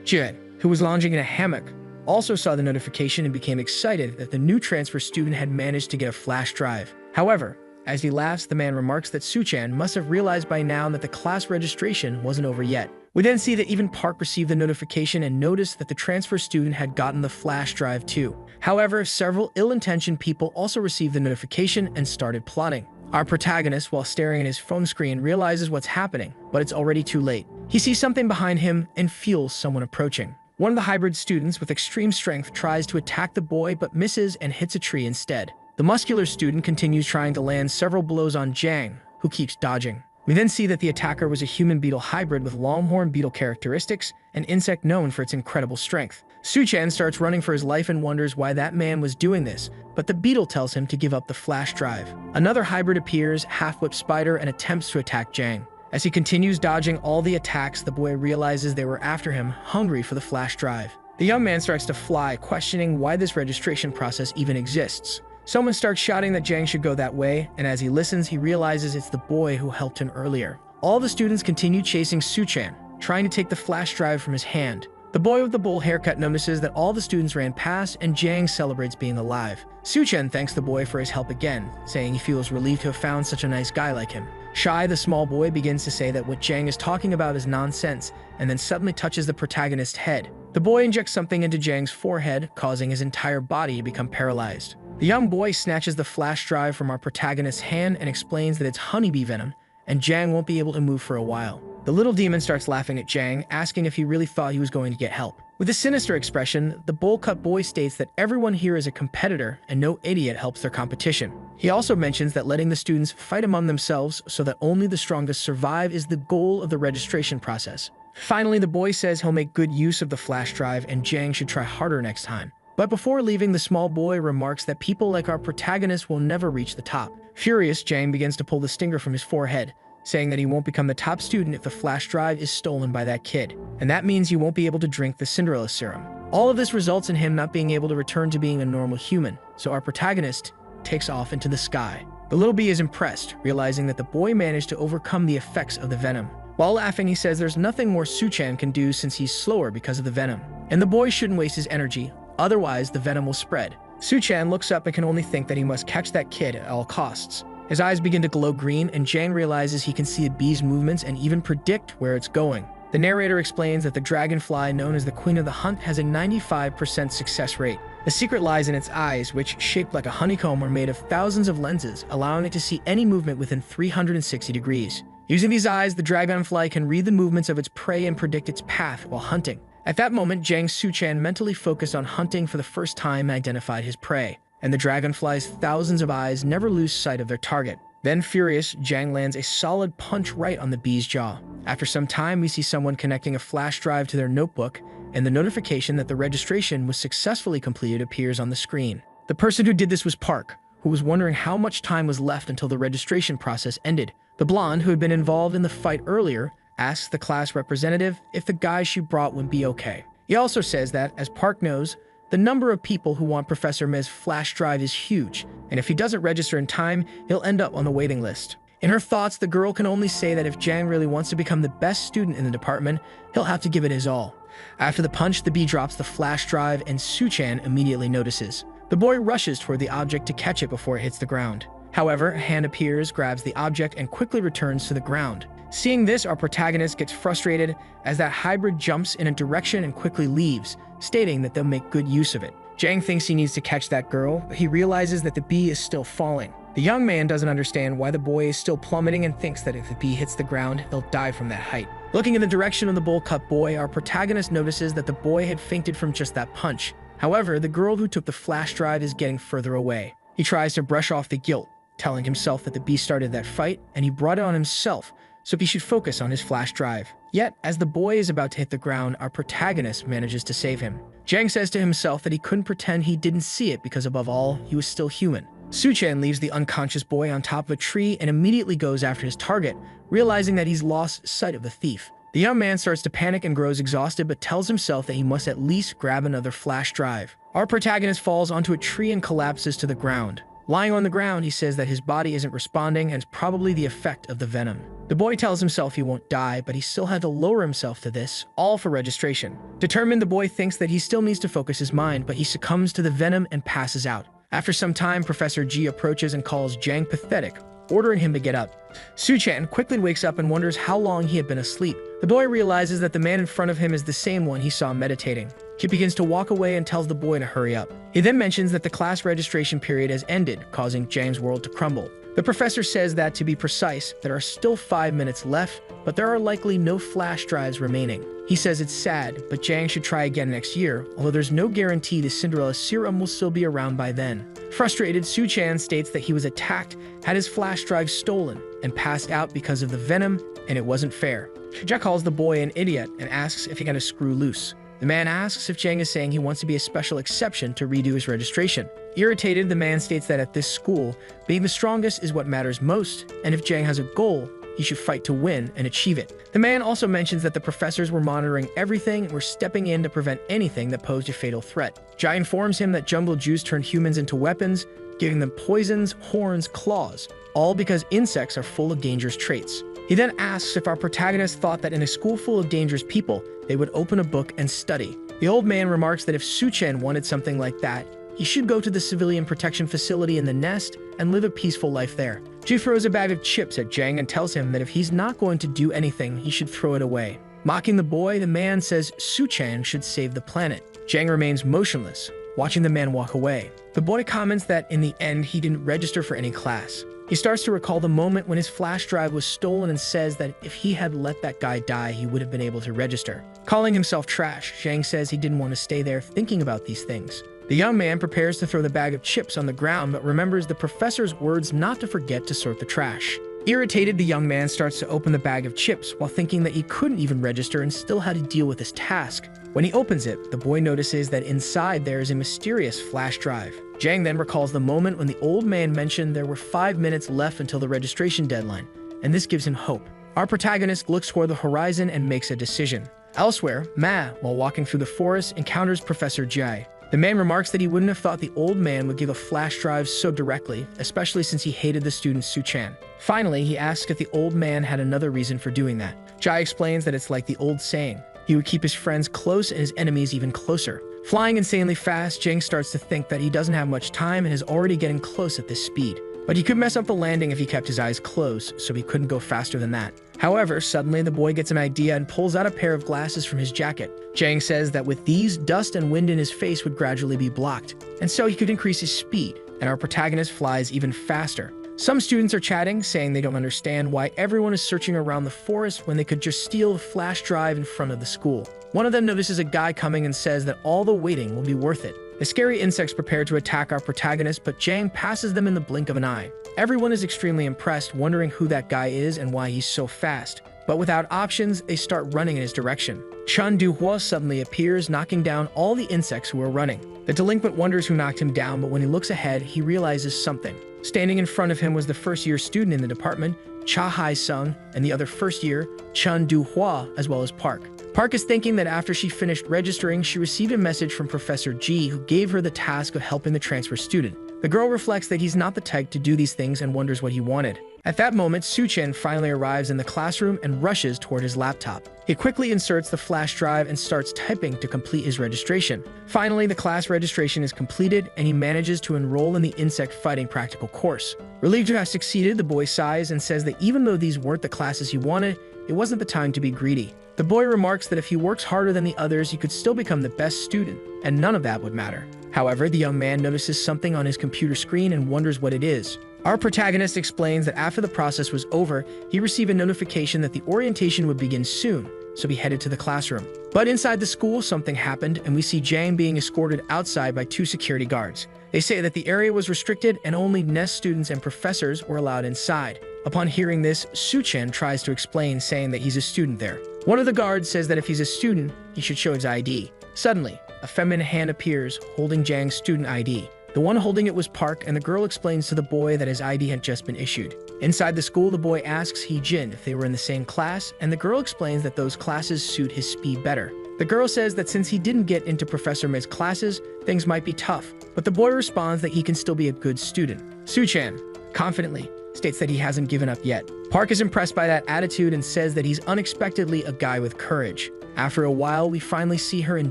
Jin, who was lounging in a hammock, also saw the notification and became excited that the new transfer student had managed to get a flash drive. However, as he laughs, the man remarks that Su-chan must have realized by now that the class registration wasn't over yet. We then see that even Park received the notification and noticed that the transfer student had gotten the flash drive too. However, several ill-intentioned people also received the notification and started plotting. Our protagonist, while staring at his phone screen, realizes what's happening, but it's already too late. He sees something behind him and feels someone approaching. One of the hybrid students with extreme strength tries to attack the boy but misses and hits a tree instead. The muscular student continues trying to land several blows on Jang, who keeps dodging. We then see that the attacker was a human-beetle hybrid with longhorn beetle characteristics, an insect known for its incredible strength. Su-chan starts running for his life and wonders why that man was doing this, but the beetle tells him to give up the flash drive. Another hybrid appears, half-whip spider, and attempts to attack Jang. As he continues dodging all the attacks, the boy realizes they were after him, hungry for the flash drive. The young man starts to fly, questioning why this registration process even exists. Someone starts shouting that Jang should go that way, and as he listens, he realizes it's the boy who helped him earlier. All the students continue chasing Su-chan, trying to take the flash drive from his hand. The boy with the bowl haircut notices that all the students ran past, and Jang celebrates being alive. Su-chan thanks the boy for his help again, saying he feels relieved to have found such a nice guy like him. Shai, the small boy, begins to say that what Jang is talking about is nonsense, and then suddenly touches the protagonist's head. The boy injects something into Jang's forehead, causing his entire body to become paralyzed. The young boy snatches the flash drive from our protagonist's hand and explains that it's honeybee venom, and Jang won't be able to move for a while. The little demon starts laughing at Jang, asking if he really thought he was going to get help. With a sinister expression, the bowl-cut boy states that everyone here is a competitor and no idiot helps their competition. He also mentions that letting the students fight among themselves so that only the strongest survive is the goal of the registration process. Finally, the boy says he'll make good use of the flash drive and Jang should try harder next time. But before leaving, the small boy remarks that people like our protagonist will never reach the top. Furious, Jang begins to pull the stinger from his forehead, saying that he won't become the top student if the flash drive is stolen by that kid, and that means he won't be able to drink the Cinderella serum. All of this results in him not being able to return to being a normal human, so our protagonist takes off into the sky. The little bee is impressed, realizing that the boy managed to overcome the effects of the venom. While laughing, he says there's nothing more Su-chan can do since he's slower because of the venom, and the boy shouldn't waste his energy, otherwise the venom will spread. Su-chan looks up and can only think that he must catch that kid at all costs. His eyes begin to glow green, and Jang realizes he can see a bee's movements and even predict where it's going. The narrator explains that the dragonfly, known as the Queen of the Hunt, has a 95% success rate. The secret lies in its eyes, which, shaped like a honeycomb, are made of thousands of lenses, allowing it to see any movement within 360 degrees. Using these eyes, the dragonfly can read the movements of its prey and predict its path while hunting. At that moment, Jang Su-chan mentally focused on hunting for the first time and identified his prey, and the dragonfly's thousands of eyes never lose sight of their target. Then, furious, Jang lands a solid punch right on the bee's jaw. After some time, we see someone connecting a flash drive to their notebook, and the notification that the registration was successfully completed appears on the screen. The person who did this was Park, who was wondering how much time was left until the registration process ended. The blonde, who had been involved in the fight earlier, asks the class representative if the guy she brought would be okay. He also says that, as Park knows, the number of people who want Professor Mez's flash drive is huge, and if he doesn't register in time, he'll end up on the waiting list. In her thoughts, the girl can only say that if Jang really wants to become the best student in the department, he'll have to give it his all. After the punch, the bee drops the flash drive, and Su-chan immediately notices. The boy rushes toward the object to catch it before it hits the ground. However, a hand appears, grabs the object, and quickly returns to the ground. Seeing this, our protagonist gets frustrated as that hybrid jumps in a direction and quickly leaves, stating that they'll make good use of it. Jang thinks he needs to catch that girl, but he realizes that the bee is still falling. The young man doesn't understand why the boy is still plummeting and thinks that if the bee hits the ground, they'll die from that height. Looking in the direction of the bowl-cut boy, our protagonist notices that the boy had fainted from just that punch. However, the girl who took the flash drive is getting further away. He tries to brush off the guilt, telling himself that the beast started that fight and he brought it on himself, so he should focus on his flash drive. Yet, as the boy is about to hit the ground, our protagonist manages to save him. Jang says to himself that he couldn't pretend he didn't see it because above all, he was still human. Su-chan leaves the unconscious boy on top of a tree and immediately goes after his target, realizing that he's lost sight of the thief. The young man starts to panic and grows exhausted, but tells himself that he must at least grab another flash drive. Our protagonist falls onto a tree and collapses to the ground. Lying on the ground, he says that his body isn't responding and it's probably the effect of the venom. The boy tells himself he won't die, but he still had to lower himself to this, all for registration. Determined, the boy thinks that he still needs to focus his mind, but he succumbs to the venom and passes out. After some time, Professor G approaches and calls Jang pathetic, ordering him to get up. Su-chan quickly wakes up and wonders how long he had been asleep. The boy realizes that the man in front of him is the same one he saw meditating. He begins to walk away and tells the boy to hurry up. He then mentions that the class registration period has ended, causing Jang's world to crumble. The professor says that, to be precise, there are still 5 minutes left, but there are likely no flash drives remaining. He says it's sad, but Jang should try again next year, although there's no guarantee the Cinderella serum will still be around by then. Frustrated, Su-chan states that he was attacked, had his flash drive stolen, and passed out because of the venom, and it wasn't fair. Jack calls the boy an idiot and asks if he got a screw loose. The man asks if Jang is saying he wants to be a special exception to redo his registration. Irritated, the man states that at this school, being the strongest is what matters most, and if Jang has a goal, he should fight to win and achieve it. The man also mentions that the professors were monitoring everything and were stepping in to prevent anything that posed a fatal threat. Jai informs him that jungle juice turned humans into weapons, giving them poisons, horns, claws, all because insects are full of dangerous traits. He then asks if our protagonist thought that in a school full of dangerous people, they would open a book and study. The old man remarks that if Su-chan wanted something like that, he should go to the civilian protection facility in the nest and live a peaceful life there. Ji throws a bag of chips at Jang and tells him that if he's not going to do anything, he should throw it away. Mocking the boy, the man says Su-chan should save the planet. Jang remains motionless, watching the man walk away. The boy comments that in the end, he didn't register for any class. He starts to recall the moment when his flash drive was stolen and says that if he had let that guy die, he would have been able to register. Calling himself trash, Jang says he didn't want to stay there thinking about these things. The young man prepares to throw the bag of chips on the ground, but remembers the professor's words not to forget to sort the trash. Irritated, the young man starts to open the bag of chips while thinking that he couldn't even register and still had to deal with this task. When he opens it, the boy notices that inside there is a mysterious flash drive. Jang then recalls the moment when the old man mentioned there were 5 minutes left until the registration deadline, and this gives him hope. Our protagonist looks toward the horizon and makes a decision. Elsewhere, Ma, while walking through the forest, encounters Professor Jai. The man remarks that he wouldn't have thought the old man would give a flash drive so directly, especially since he hated the student Su-chan. Finally, he asks if the old man had another reason for doing that. Jai explains that it's like the old saying, he would keep his friends close and his enemies even closer. Flying insanely fast, Jang starts to think that he doesn't have much time and is already getting close at this speed. But he could mess up the landing if he kept his eyes closed, so he couldn't go faster than that. However, suddenly the boy gets an idea and pulls out a pair of glasses from his jacket. Jang says that with these, dust and wind in his face would gradually be blocked, and so he could increase his speed, and our protagonist flies even faster. Some students are chatting, saying they don't understand why everyone is searching around the forest when they could just steal the flash drive in front of the school. One of them notices a guy coming and says that all the waiting will be worth it. The scary insects prepare to attack our protagonist, but Jang passes them in the blink of an eye. Everyone is extremely impressed, wondering who that guy is and why he's so fast. But without options, they start running in his direction. Chun Du-hua suddenly appears, knocking down all the insects who are running. The delinquent wonders who knocked him down, but when he looks ahead, he realizes something. Standing in front of him was the first-year student in the department, Cha Hai-sung, and the other first-year, Chun Du-hua, as well as Park. Park is thinking that after she finished registering, she received a message from Professor G, who gave her the task of helping the transfer student. The girl reflects that he's not the type to do these things and wonders what he wanted. At that moment, Su-chan finally arrives in the classroom and rushes toward his laptop. He quickly inserts the flash drive and starts typing to complete his registration. Finally, the class registration is completed, and he manages to enroll in the insect fighting practical course. Relieved to have succeeded, the boy sighs and says that even though these weren't the classes he wanted, it wasn't the time to be greedy. The boy remarks that if he works harder than the others, he could still become the best student, and none of that would matter. However, the young man notices something on his computer screen and wonders what it is. Our protagonist explains that after the process was over, he received a notification that the orientation would begin soon, so he headed to the classroom. But inside the school, something happened, and we see Jang being escorted outside by 2 security guards. They say that the area was restricted and only NES students and professors were allowed inside. Upon hearing this, Suchan tries to explain, saying that he's a student there. One of the guards says that if he's a student, he should show his ID. Suddenly, a feminine hand appears, holding Jang's student ID. The one holding it was Park, and the girl explains to the boy that his ID had just been issued. Inside the school, the boy asks Hee-jin if they were in the same class, and the girl explains that those classes suit his speed better. The girl says that since he didn't get into Professor Mid's classes, things might be tough, but the boy responds that he can still be a good student. Suchan confidently states that he hasn't given up yet. Park is impressed by that attitude and says that he's unexpectedly a guy with courage. After a while, we finally see her and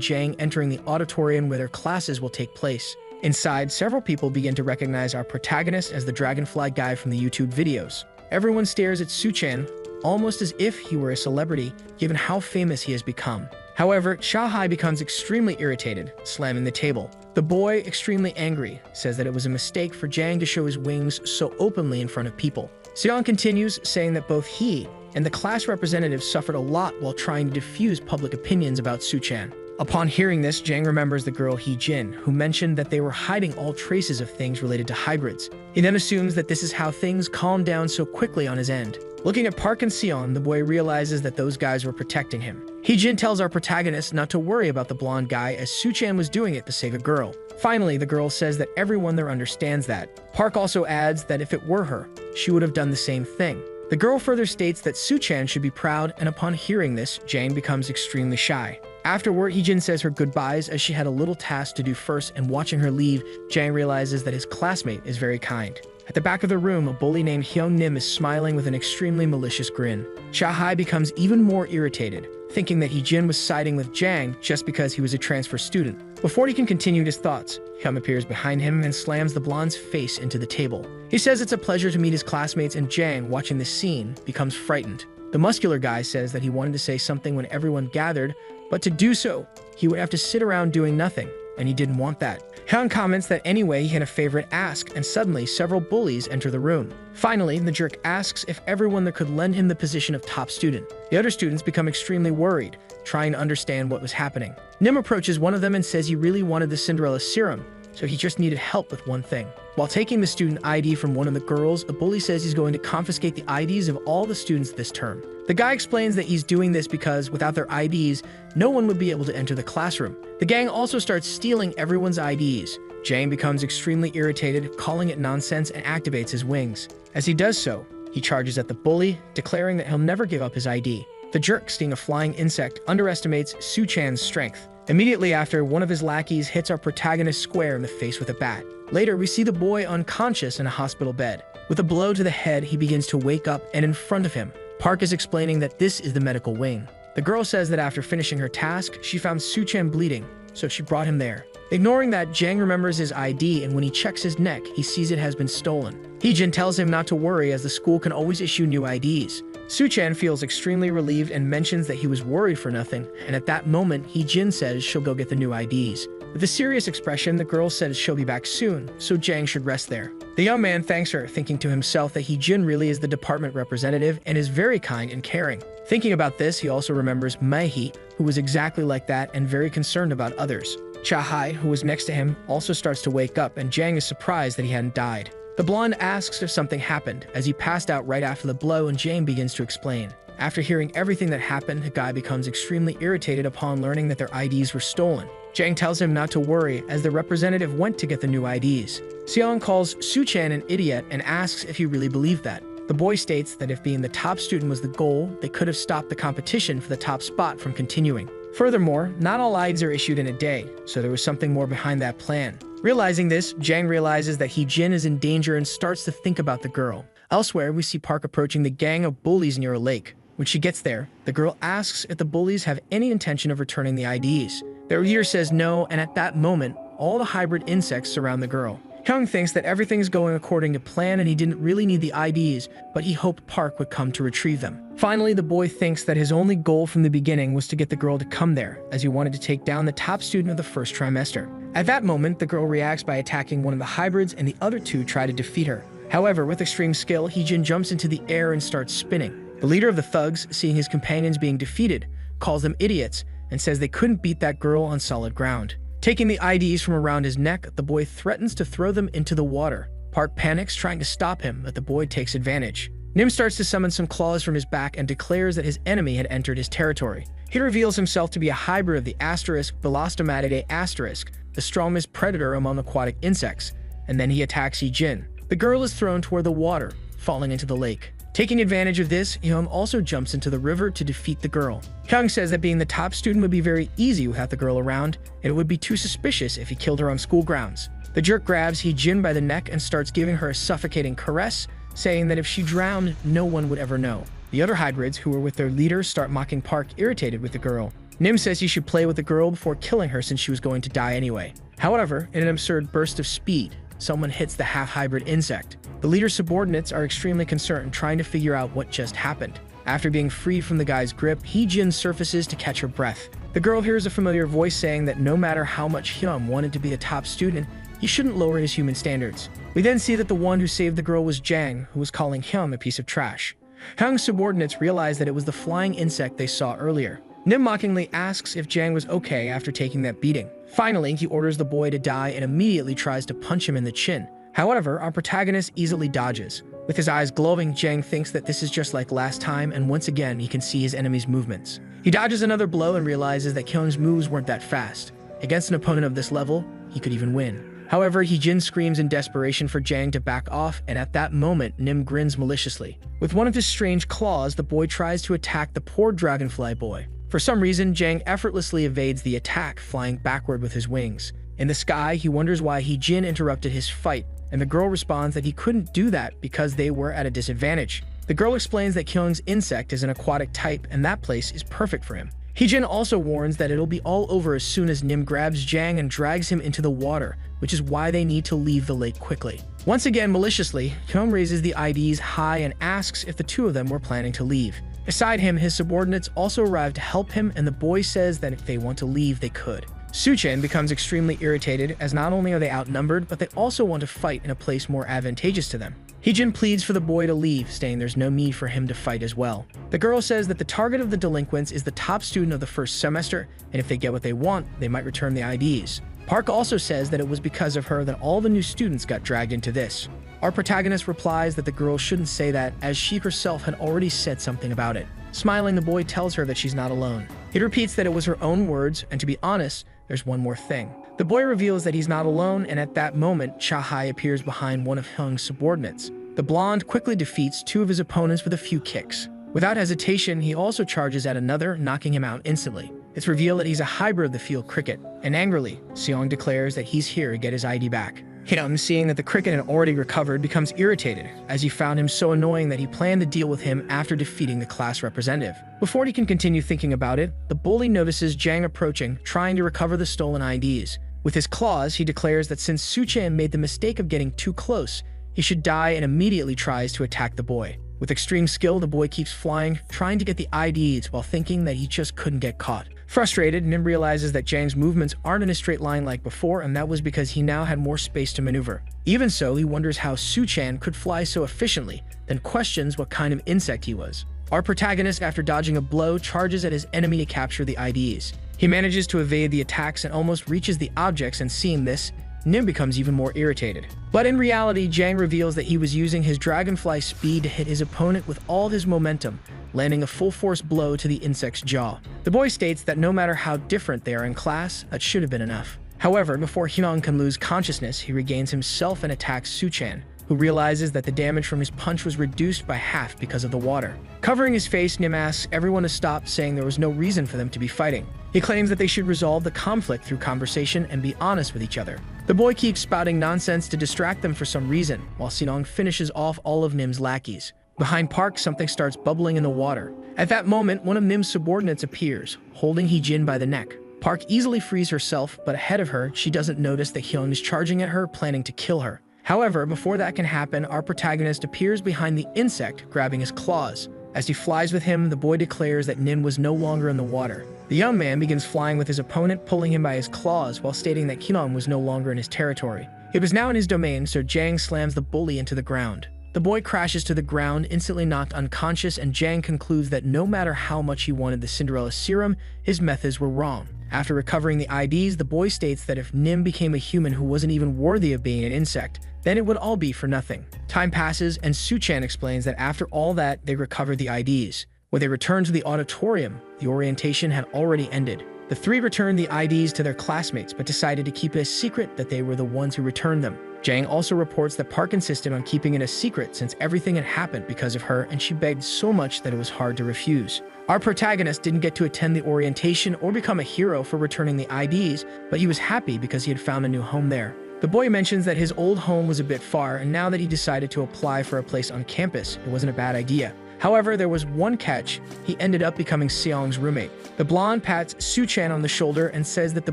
Jang entering the auditorium where their classes will take place. Inside, several people begin to recognize our protagonist as the dragonfly guy from the YouTube videos. Everyone stares at Suchan, almost as if he were a celebrity, given how famous he has become. However, Cha-hai becomes extremely irritated, slamming the table. The boy, extremely angry, says that it was a mistake for Jang to show his wings so openly in front of people. Seong continues, saying that both he and the class representative suffered a lot while trying to diffuse public opinions about Suchan. Upon hearing this, Jang remembers the girl Hee-jin, who mentioned that they were hiding all traces of things related to hybrids. He then assumes that this is how things calmed down so quickly on his end. Looking at Park and Seon, the boy realizes that those guys were protecting him. Hee-jin tells our protagonist not to worry about the blonde guy, as Suchan was doing it to save a girl. Finally, the girl says that everyone there understands that. Park also adds that if it were her, she would have done the same thing. The girl further states that Suchan should be proud, and upon hearing this, Jang becomes extremely shy. Afterward, Hee-jin says her goodbyes as she had a little task to do first, and watching her leave, Jang realizes that his classmate is very kind. At the back of the room, a bully named Hyung Nim is smiling with an extremely malicious grin. Cha-hai becomes even more irritated, thinking that Hee-jin was siding with Jang just because he was a transfer student. Before he can continue his thoughts, Hyun appears behind him and slams the blonde's face into the table. He says it's a pleasure to meet his classmates, and Jang, watching this scene, becomes frightened. The muscular guy says that he wanted to say something when everyone gathered, but to do so, he would have to sit around doing nothing, and he didn't want that. Hyun comments that anyway he had a favorite ask, and suddenly several bullies enter the room. Finally, the jerk asks if everyone there could lend him the position of top student. The other students become extremely worried, trying to understand what was happening. Nim approaches one of them and says he really wanted the Cinderella serum, so he just needed help with one thing. While taking the student ID from one of the girls, the bully says he's going to confiscate the IDs of all the students this term. The guy explains that he's doing this because without their IDs, no one would be able to enter the classroom. The gang also starts stealing everyone's IDs. Jang becomes extremely irritated, calling it nonsense, and activates his wings. As he does so, he charges at the bully, declaring that he'll never give up his ID. The jerk, seeing a flying insect, underestimates Suchan's strength. Immediately after, one of his lackeys hits our protagonist square in the face with a bat. Later, we see the boy unconscious in a hospital bed. With a blow to the head, he begins to wake up, and in front of him, Park is explaining that this is the medical wing. The girl says that after finishing her task, she found Suchan bleeding, so she brought him there. Ignoring that, Jang remembers his ID, and when he checks his neck, he sees it has been stolen. Hee-jin tells him not to worry, as the school can always issue new IDs. Suchan feels extremely relieved and mentions that he was worried for nothing, and at that moment, Hee-jin says she'll go get the new IDs. With a serious expression, the girl says she'll be back soon, so Jang should rest there. The young man thanks her, thinking to himself that Hee-jin really is the department representative and is very kind and caring. Thinking about this, he also remembers Mai-hee, who was exactly like that and very concerned about others. Cha-hai, who was next to him, also starts to wake up, and Jang is surprised that he hadn't died. The blonde asks if something happened, as he passed out right after the blow, and Jang begins to explain. After hearing everything that happened, the guy becomes extremely irritated upon learning that their IDs were stolen. Jang tells him not to worry, as the representative went to get the new IDs. Seong calls Suchan an idiot and asks if he really believed that. The boy states that if being the top student was the goal, they could have stopped the competition for the top spot from continuing. Furthermore, not all IDs are issued in a day, so there was something more behind that plan. Realizing this, Jang realizes that Hee-jin is in danger and starts to think about the girl. Elsewhere, we see Park approaching the gang of bullies near a lake. When she gets there, the girl asks if the bullies have any intention of returning the IDs. Their leader says no, and at that moment, all the hybrid insects surround the girl. Hyung thinks that everything's going according to plan and he didn't really need the IDs, but he hoped Park would come to retrieve them. Finally, the boy thinks that his only goal from the beginning was to get the girl to come there, as he wanted to take down the top student of the first trimester. At that moment, the girl reacts by attacking one of the hybrids, and the other two try to defeat her. However, with extreme skill, Hee-jin jumps into the air and starts spinning. The leader of the thugs, seeing his companions being defeated, calls them idiots, and says they couldn't beat that girl on solid ground. Taking the IDs from around his neck, the boy threatens to throw them into the water. Park panics, trying to stop him, but the boy takes advantage. Nim starts to summon some claws from his back and declares that his enemy had entered his territory. He reveals himself to be a hybrid of the Velociraptor, the strongest predator among aquatic insects, and then he attacks Jin. The girl is thrown toward the water, falling into the lake. Taking advantage of this, Hyung also jumps into the river to defeat the girl. Hyung says that being the top student would be very easy without the girl around, and it would be too suspicious if he killed her on school grounds. The jerk grabs Jin by the neck and starts giving her a suffocating caress, saying that if she drowned, no one would ever know. The other hybrids, who were with their leader, start mocking Park, irritated with the girl. Nim says he should play with the girl before killing her since she was going to die anyway. However, in an absurd burst of speed, someone hits the half-hybrid insect. The leader's subordinates are extremely concerned, trying to figure out what just happened. After being freed from the guy's grip, Jin surfaces to catch her breath. The girl hears a familiar voice saying that no matter how much Hyung wanted to be a top student, he shouldn't lower his human standards. We then see that the one who saved the girl was Jang, who was calling Hyung a piece of trash. Hyung's subordinates realize that it was the flying insect they saw earlier. Nim mockingly asks if Jang was okay after taking that beating. Finally, he orders the boy to die and immediately tries to punch him in the chin. However, our protagonist easily dodges. With his eyes glowing, Jang thinks that this is just like last time, and once again he can see his enemy's movements. He dodges another blow and realizes that Hyung's moves weren't that fast. Against an opponent of this level, he could even win. However, Jin screams in desperation for Jang to back off, and at that moment, Nim grins maliciously. With one of his strange claws, the boy tries to attack the poor dragonfly boy. For some reason, Jang effortlessly evades the attack, flying backward with his wings. In the sky, he wonders why Jin interrupted his fight, and the girl responds that he couldn't do that because they were at a disadvantage. The girl explains that Hyung's insect is an aquatic type, and that place is perfect for him. Jin also warns that it'll be all over as soon as Nim grabs Jang and drags him into the water, which is why they need to leave the lake quickly. Once again, maliciously, Hyung raises the IDs high and asks if the two of them were planning to leave. Beside him, his subordinates also arrive to help him, and the boy says that if they want to leave, they could. Suchen becomes extremely irritated, as not only are they outnumbered, but they also want to fight in a place more advantageous to them. Jin pleads for the boy to leave, saying there's no need for him to fight as well. The girl says that the target of the delinquents is the top student of the first semester, and if they get what they want, they might return the IDs. Park also says that it was because of her that all the new students got dragged into this. Our protagonist replies that the girl shouldn't say that, as she herself had already said something about it. Smiling, the boy tells her that she's not alone. He repeats that it was her own words, and to be honest, there's one more thing. The boy reveals that he's not alone, and at that moment, Cha-hai appears behind one of Hyung's subordinates. The blonde quickly defeats two of his opponents with a few kicks. Without hesitation, he also charges at another, knocking him out instantly. It's revealed that he's a hybrid of the field cricket, and angrily, Seong declares that he's here to get his ID back. Hyung, seeing that the cricket had already recovered, becomes irritated, as he found him so annoying that he planned to deal with him after defeating the class representative. Before he can continue thinking about it, the bully notices Jang approaching, trying to recover the stolen IDs. With his claws, he declares that since Suchan made the mistake of getting too close, he should die, and immediately tries to attack the boy. With extreme skill, the boy keeps flying, trying to get the IDs while thinking that he just couldn't get caught. Frustrated, Nim realizes that Jang's movements aren't in a straight line like before, and that was because he now had more space to maneuver. Even so, he wonders how Suchan could fly so efficiently, then questions what kind of insect he was. Our protagonist, after dodging a blow, charges at his enemy to capture the IDs. He manages to evade the attacks and almost reaches the objects, and seeing this, Nim becomes even more irritated. But in reality, Jang reveals that he was using his dragonfly speed to hit his opponent with all his momentum, landing a full-force blow to the insect's jaw. The boy states that no matter how different they are in class, that should have been enough. However, before Hyung can lose consciousness, he regains himself and attacks Suchan, who realizes that the damage from his punch was reduced by half because of the water. Covering his face, Nim asks everyone to stop, saying there was no reason for them to be fighting. He claims that they should resolve the conflict through conversation and be honest with each other. The boy keeps spouting nonsense to distract them for some reason, while Sinong finishes off all of Nim's lackeys. Behind Park, something starts bubbling in the water. At that moment, one of Nim's subordinates appears, holding Jin by the neck. Park easily frees herself, but ahead of her, she doesn't notice that Hyung is charging at her, planning to kill her. However, before that can happen, our protagonist appears behind the insect, grabbing his claws. As he flies with him, the boy declares that Nim was no longer in the water. The young man begins flying with his opponent, pulling him by his claws, while stating that Hyung was no longer in his territory. It was now in his domain, so Jang slams the bully into the ground. The The boy crashes to the ground, instantly knocked unconscious, and Jang concludes that no matter how much he wanted the Cinderella serum, his methods were wrong. After recovering the IDs, the boy states that if Nim became a human who wasn't even worthy of being an insect, then it would all be for nothing. Time passes, and Su-chan explains that after all that, they recovered the IDs. When they returned to the auditorium, the orientation had already ended. The three returned the IDs to their classmates, but decided to keep it a secret that they were the ones who returned them. Jang also reports that Park insisted on keeping it a secret since everything had happened because of her, and she begged so much that it was hard to refuse. Our protagonist didn't get to attend the orientation or become a hero for returning the IDs, but he was happy because he had found a new home there. The boy mentions that his old home was a bit far, and now that he decided to apply for a place on campus, it wasn't a bad idea. However, there was one catch: he ended up becoming Seong's roommate. The blonde pats Su-chan on the shoulder and says that the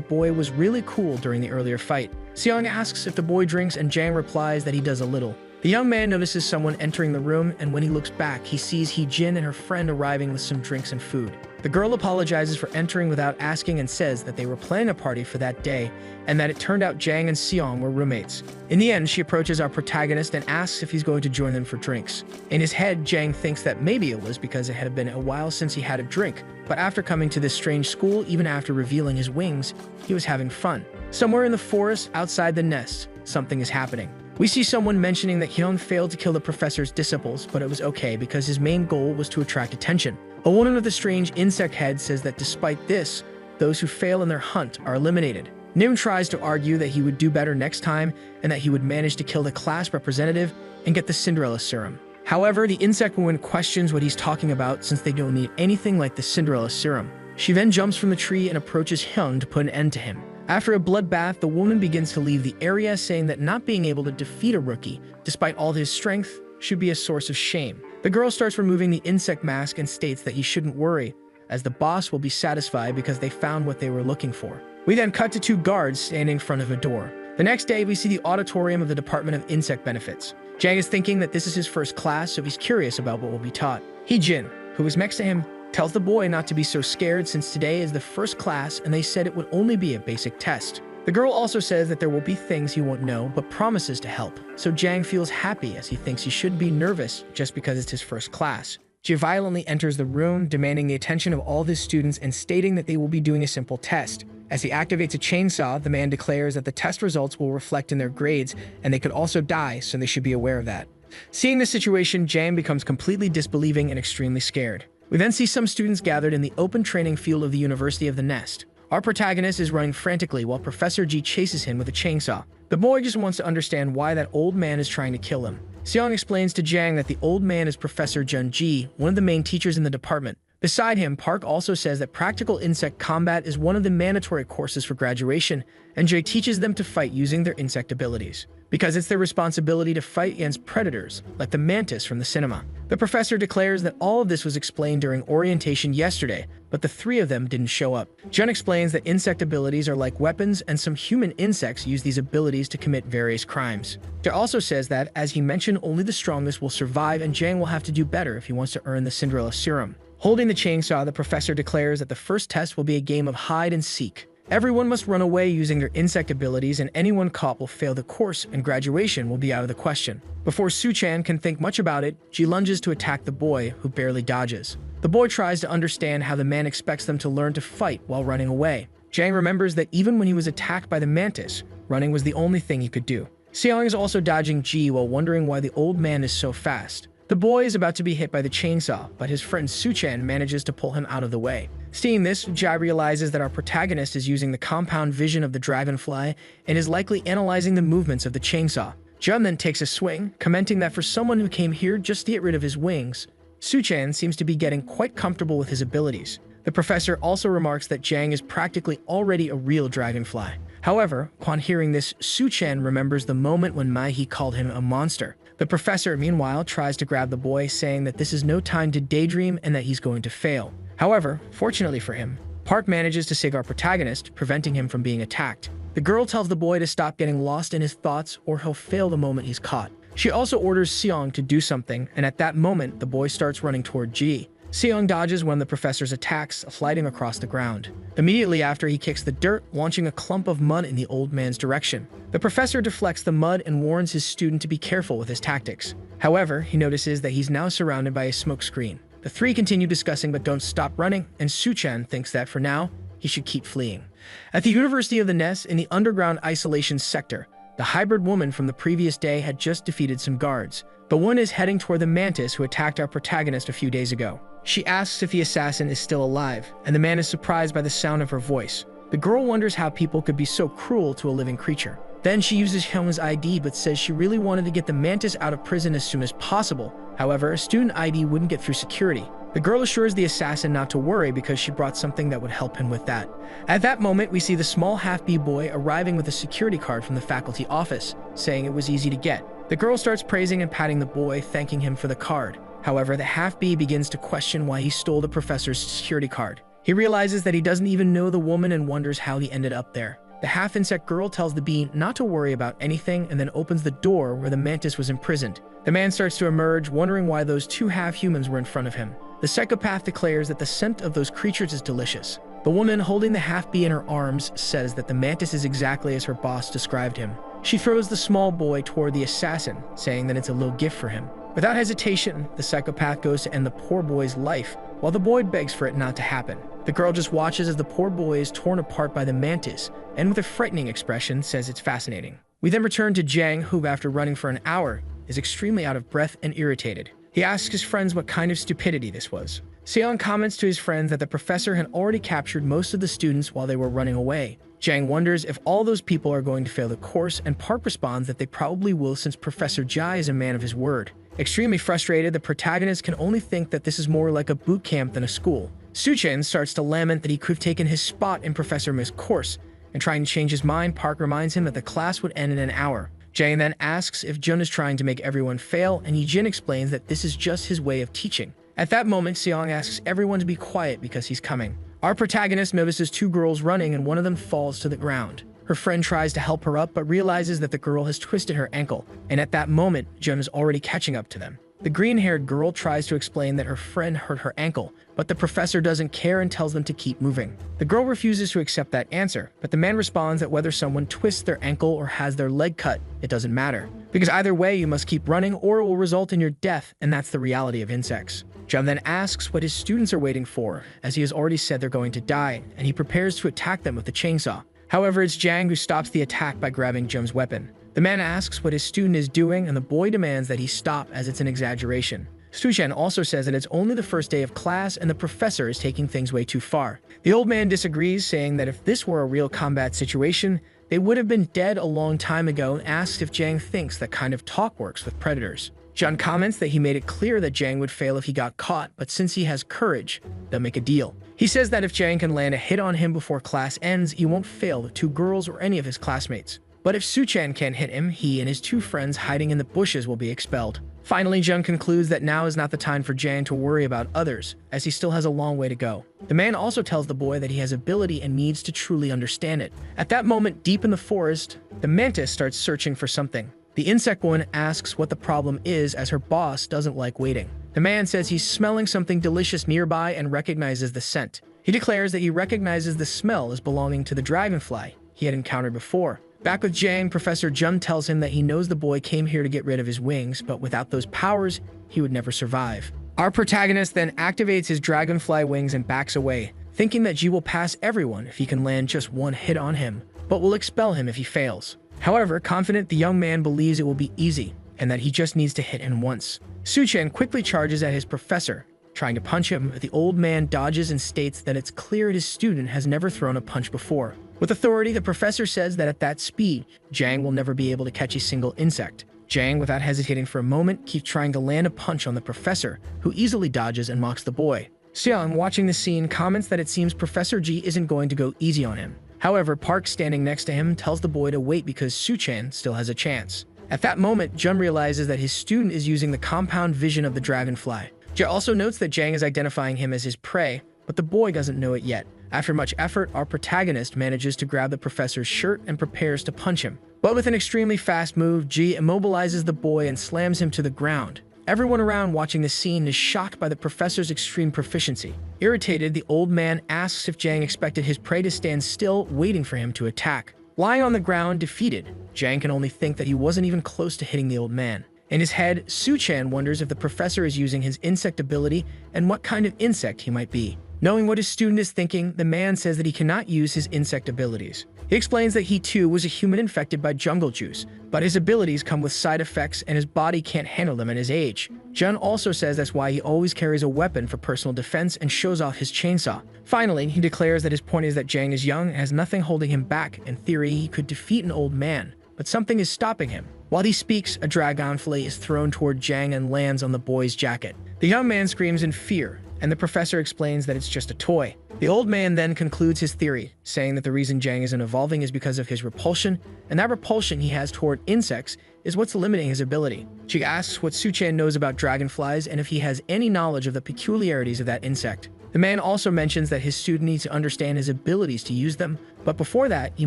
boy was really cool during the earlier fight. Seong asks if the boy drinks, and Jang replies that he does a little. The young man notices someone entering the room, and when he looks back, he sees Hee-jin and her friend arriving with some drinks and food. The girl apologizes for entering without asking and says that they were planning a party for that day, and that it turned out Jang and Seong were roommates. In the end, she approaches our protagonist and asks if he's going to join them for drinks. In his head, Jang thinks that maybe it was because it had been a while since he had a drink, but after coming to this strange school, even after revealing his wings, he was having fun. Somewhere in the forest, outside the nest, something is happening. We see someone mentioning that Hyun failed to kill the professor's disciples, but it was okay because his main goal was to attract attention. A woman with a strange insect head says that despite this, those who fail in their hunt are eliminated. Nim tries to argue that he would do better next time and that he would manage to kill the class representative and get the Cinderella serum. However, the insect woman questions what he's talking about since they don't need anything like the Cinderella serum. She then jumps from the tree and approaches Hyun to put an end to him. After a bloodbath, the woman begins to leave the area, saying that not being able to defeat a rookie, despite all his strength, should be a source of shame. The girl starts removing the insect mask and states that he shouldn't worry, as the boss will be satisfied because they found what they were looking for. We then cut to two guards standing in front of a door. The next day, we see the auditorium of the Department of Insect Benefits. Jang is thinking that this is his first class, so he's curious about what will be taught. Hee-jin, who is next to him, tells the boy not to be so scared since today is the first class and they said it would only be a basic test. The girl also says that there will be things he won't know, but promises to help. So Jang feels happy as he thinks he shouldn't be nervous just because it's his first class. She violently enters the room, demanding the attention of all his students and stating that they will be doing a simple test. As he activates a chainsaw, the man declares that the test results will reflect in their grades and they could also die, so they should be aware of that. Seeing the situation, Jang becomes completely disbelieving and extremely scared. We then see some students gathered in the open training field of the University of the Nest. Our protagonist is running frantically while Professor G chases him with a chainsaw. The boy just wants to understand why that old man is trying to kill him. Seong explains to Jang that the old man is Professor Jun Ji, one of the main teachers in the department. Beside him, Park also says that practical insect combat is one of the mandatory courses for graduation, and Jay teaches them to fight using their insect abilities, because it's their responsibility to fight against predators, like the mantis from the cinema. The professor declares that all of this was explained during orientation yesterday, but the three of them didn't show up. Jun explains that insect abilities are like weapons, and some human insects use these abilities to commit various crimes. Jay also says that, as he mentioned, only the strongest will survive, and Jang will have to do better if he wants to earn the Cinderella serum. Holding the chainsaw, the professor declares that the first test will be a game of hide and seek. Everyone must run away using their insect abilities, and anyone caught will fail the course, and graduation will be out of the question. Before Su-chan can think much about it, she lunges to attack the boy, who barely dodges. The boy tries to understand how the man expects them to learn to fight while running away. Jang remembers that even when he was attacked by the mantis, running was the only thing he could do. Seong is also dodging Ji while wondering why the old man is so fast. The boy is about to be hit by the chainsaw, but his friend Su-chan manages to pull him out of the way. Seeing this, Jai realizes that our protagonist is using the compound vision of the dragonfly and is likely analyzing the movements of the chainsaw. Jun then takes a swing, commenting that for someone who came here just to get rid of his wings, Su-chan seems to be getting quite comfortable with his abilities. The professor also remarks that Jang is practically already a real dragonfly. However, upon hearing this, Su-chan remembers the moment when Mai-hee called him a monster. The professor, meanwhile, tries to grab the boy, saying that this is no time to daydream and that he's going to fail. However, fortunately for him, Park manages to save our protagonist, preventing him from being attacked. The girl tells the boy to stop getting lost in his thoughts or he'll fail the moment he's caught. She also orders Seong to do something, and at that moment, the boy starts running toward Ji. Seong dodges one of the professor's attacks, sliding across the ground. Immediately after, he kicks the dirt, launching a clump of mud in the old man's direction. The professor deflects the mud and warns his student to be careful with his tactics. However, he notices that he's now surrounded by a smoke screen. The three continue discussing but don't stop running, and Su-chan thinks that for now, he should keep fleeing. At the University of the Nest in the underground isolation sector, the hybrid woman from the previous day had just defeated some guards. The one is heading toward the mantis who attacked our protagonist a few days ago. She asks if the assassin is still alive, and the man is surprised by the sound of her voice. The girl wonders how people could be so cruel to a living creature. Then she uses Hyung's ID but says she really wanted to get the mantis out of prison as soon as possible. However, a student ID wouldn't get through security. The girl assures the assassin not to worry because she brought something that would help him with that. At that moment, we see the small half-B boy arriving with a security card from the faculty office, saying it was easy to get. The girl starts praising and patting the boy, thanking him for the card. However, the half-B begins to question why he stole the professor's security card. He realizes that he doesn't even know the woman and wonders how he ended up there. The half-insect girl tells the bee not to worry about anything and then opens the door where the mantis was imprisoned. The man starts to emerge, wondering why those two half-humans were in front of him. The psychopath declares that the scent of those creatures is delicious. The woman holding the half-bee in her arms says that the mantis is exactly as her boss described him. She throws the small boy toward the assassin, saying that it's a little gift for him. Without hesitation, the psychopath goes to end the poor boy's life, while the boy begs for it not to happen. The girl just watches as the poor boy is torn apart by the mantis, and with a frightening expression says it's fascinating. We then return to Jang, who after running for an hour, is extremely out of breath and irritated. He asks his friends what kind of stupidity this was. Seong comments to his friends that the professor had already captured most of the students while they were running away. Jang wonders if all those people are going to fail the course, and Park responds that they probably will since Professor Jai is a man of his word. Extremely frustrated, the protagonist can only think that this is more like a boot camp than a school. Su-chan starts to lament that he could have taken his spot in Professor Mi's course, and trying to change his mind, Park reminds him that the class would end in an hour. Jang then asks if Jun is trying to make everyone fail, and Yijin explains that this is just his way of teaching. At that moment, Seong asks everyone to be quiet because he's coming. Our protagonist notices two girls running and one of them falls to the ground. Her friend tries to help her up but realizes that the girl has twisted her ankle, and at that moment, Jun is already catching up to them. The green-haired girl tries to explain that her friend hurt her ankle, but the professor doesn't care and tells them to keep moving. The girl refuses to accept that answer, but the man responds that whether someone twists their ankle or has their leg cut, it doesn't matter. Because either way, you must keep running or it will result in your death, and that's the reality of insects. Jun then asks what his students are waiting for, as he has already said they're going to die, and he prepares to attack them with a chainsaw. However, it's Jang who stops the attack by grabbing Jun's weapon. The man asks what his student is doing, and the boy demands that he stop as it's an exaggeration. Su-chan also says that it's only the first day of class and the professor is taking things way too far. The old man disagrees, saying that if this were a real combat situation, they would have been dead a long time ago, and asks if Jang thinks that kind of talk works with predators. Jun comments that he made it clear that Jang would fail if he got caught, but since he has courage, they'll make a deal. He says that if Jang can land a hit on him before class ends, he won't fail the two girls or any of his classmates. But if Su-chan can't hit him, he and his two friends hiding in the bushes will be expelled. Finally, Jun concludes that now is not the time for Jang to worry about others, as he still has a long way to go. The man also tells the boy that he has ability and needs to truly understand it. At that moment, deep in the forest, the mantis starts searching for something. The insect woman asks what the problem is, as her boss doesn't like waiting. The man says he's smelling something delicious nearby and recognizes the scent. He declares that he recognizes the smell as belonging to the dragonfly he had encountered before. Back with Jang, Professor Jun tells him that he knows the boy came here to get rid of his wings, but without those powers, he would never survive. Our protagonist then activates his dragonfly wings and backs away, thinking that Ji will pass everyone if he can land just one hit on him, but will expel him if he fails. However, confident, the young man believes it will be easy, and that he just needs to hit him once. Su-chan quickly charges at his professor, trying to punch him, but the old man dodges and states that it's clear his student has never thrown a punch before. With authority, the professor says that at that speed, Jang will never be able to catch a single insect. Jang, without hesitating for a moment, keeps trying to land a punch on the professor, who easily dodges and mocks the boy. Seong, watching the scene, comments that it seems Professor Ji isn't going to go easy on him. However, Park, standing next to him, tells the boy to wait because Su-chan still has a chance. At that moment, Jun realizes that his student is using the compound vision of the dragonfly. Jia also notes that Jang is identifying him as his prey, but the boy doesn't know it yet. After much effort, our protagonist manages to grab the professor's shirt and prepares to punch him. But with an extremely fast move, Ji immobilizes the boy and slams him to the ground. Everyone around watching the scene is shocked by the professor's extreme proficiency. Irritated, the old man asks if Jang expected his prey to stand still, waiting for him to attack. Lying on the ground, defeated, Jang can only think that he wasn't even close to hitting the old man. In his head, Su-chan wonders if the professor is using his insect ability and what kind of insect he might be. Knowing what his student is thinking, the man says that he cannot use his insect abilities. He explains that he too was a human infected by jungle juice, but his abilities come with side effects and his body can't handle them at his age. Jun also says that's why he always carries a weapon for personal defense and shows off his chainsaw. Finally, he declares that his point is that Jang is young and has nothing holding him back. In theory, he could defeat an old man, but something is stopping him. While he speaks, a dragonfly is thrown toward Jang and lands on the boy's jacket. The young man screams in fear, and the professor explains that it's just a toy. The old man then concludes his theory, saying that the reason Jang isn't evolving is because of his repulsion, and that repulsion he has toward insects is what's limiting his ability. She asks what Su-chan knows about dragonflies and if he has any knowledge of the peculiarities of that insect. The man also mentions that his student needs to understand his abilities to use them, but before that, he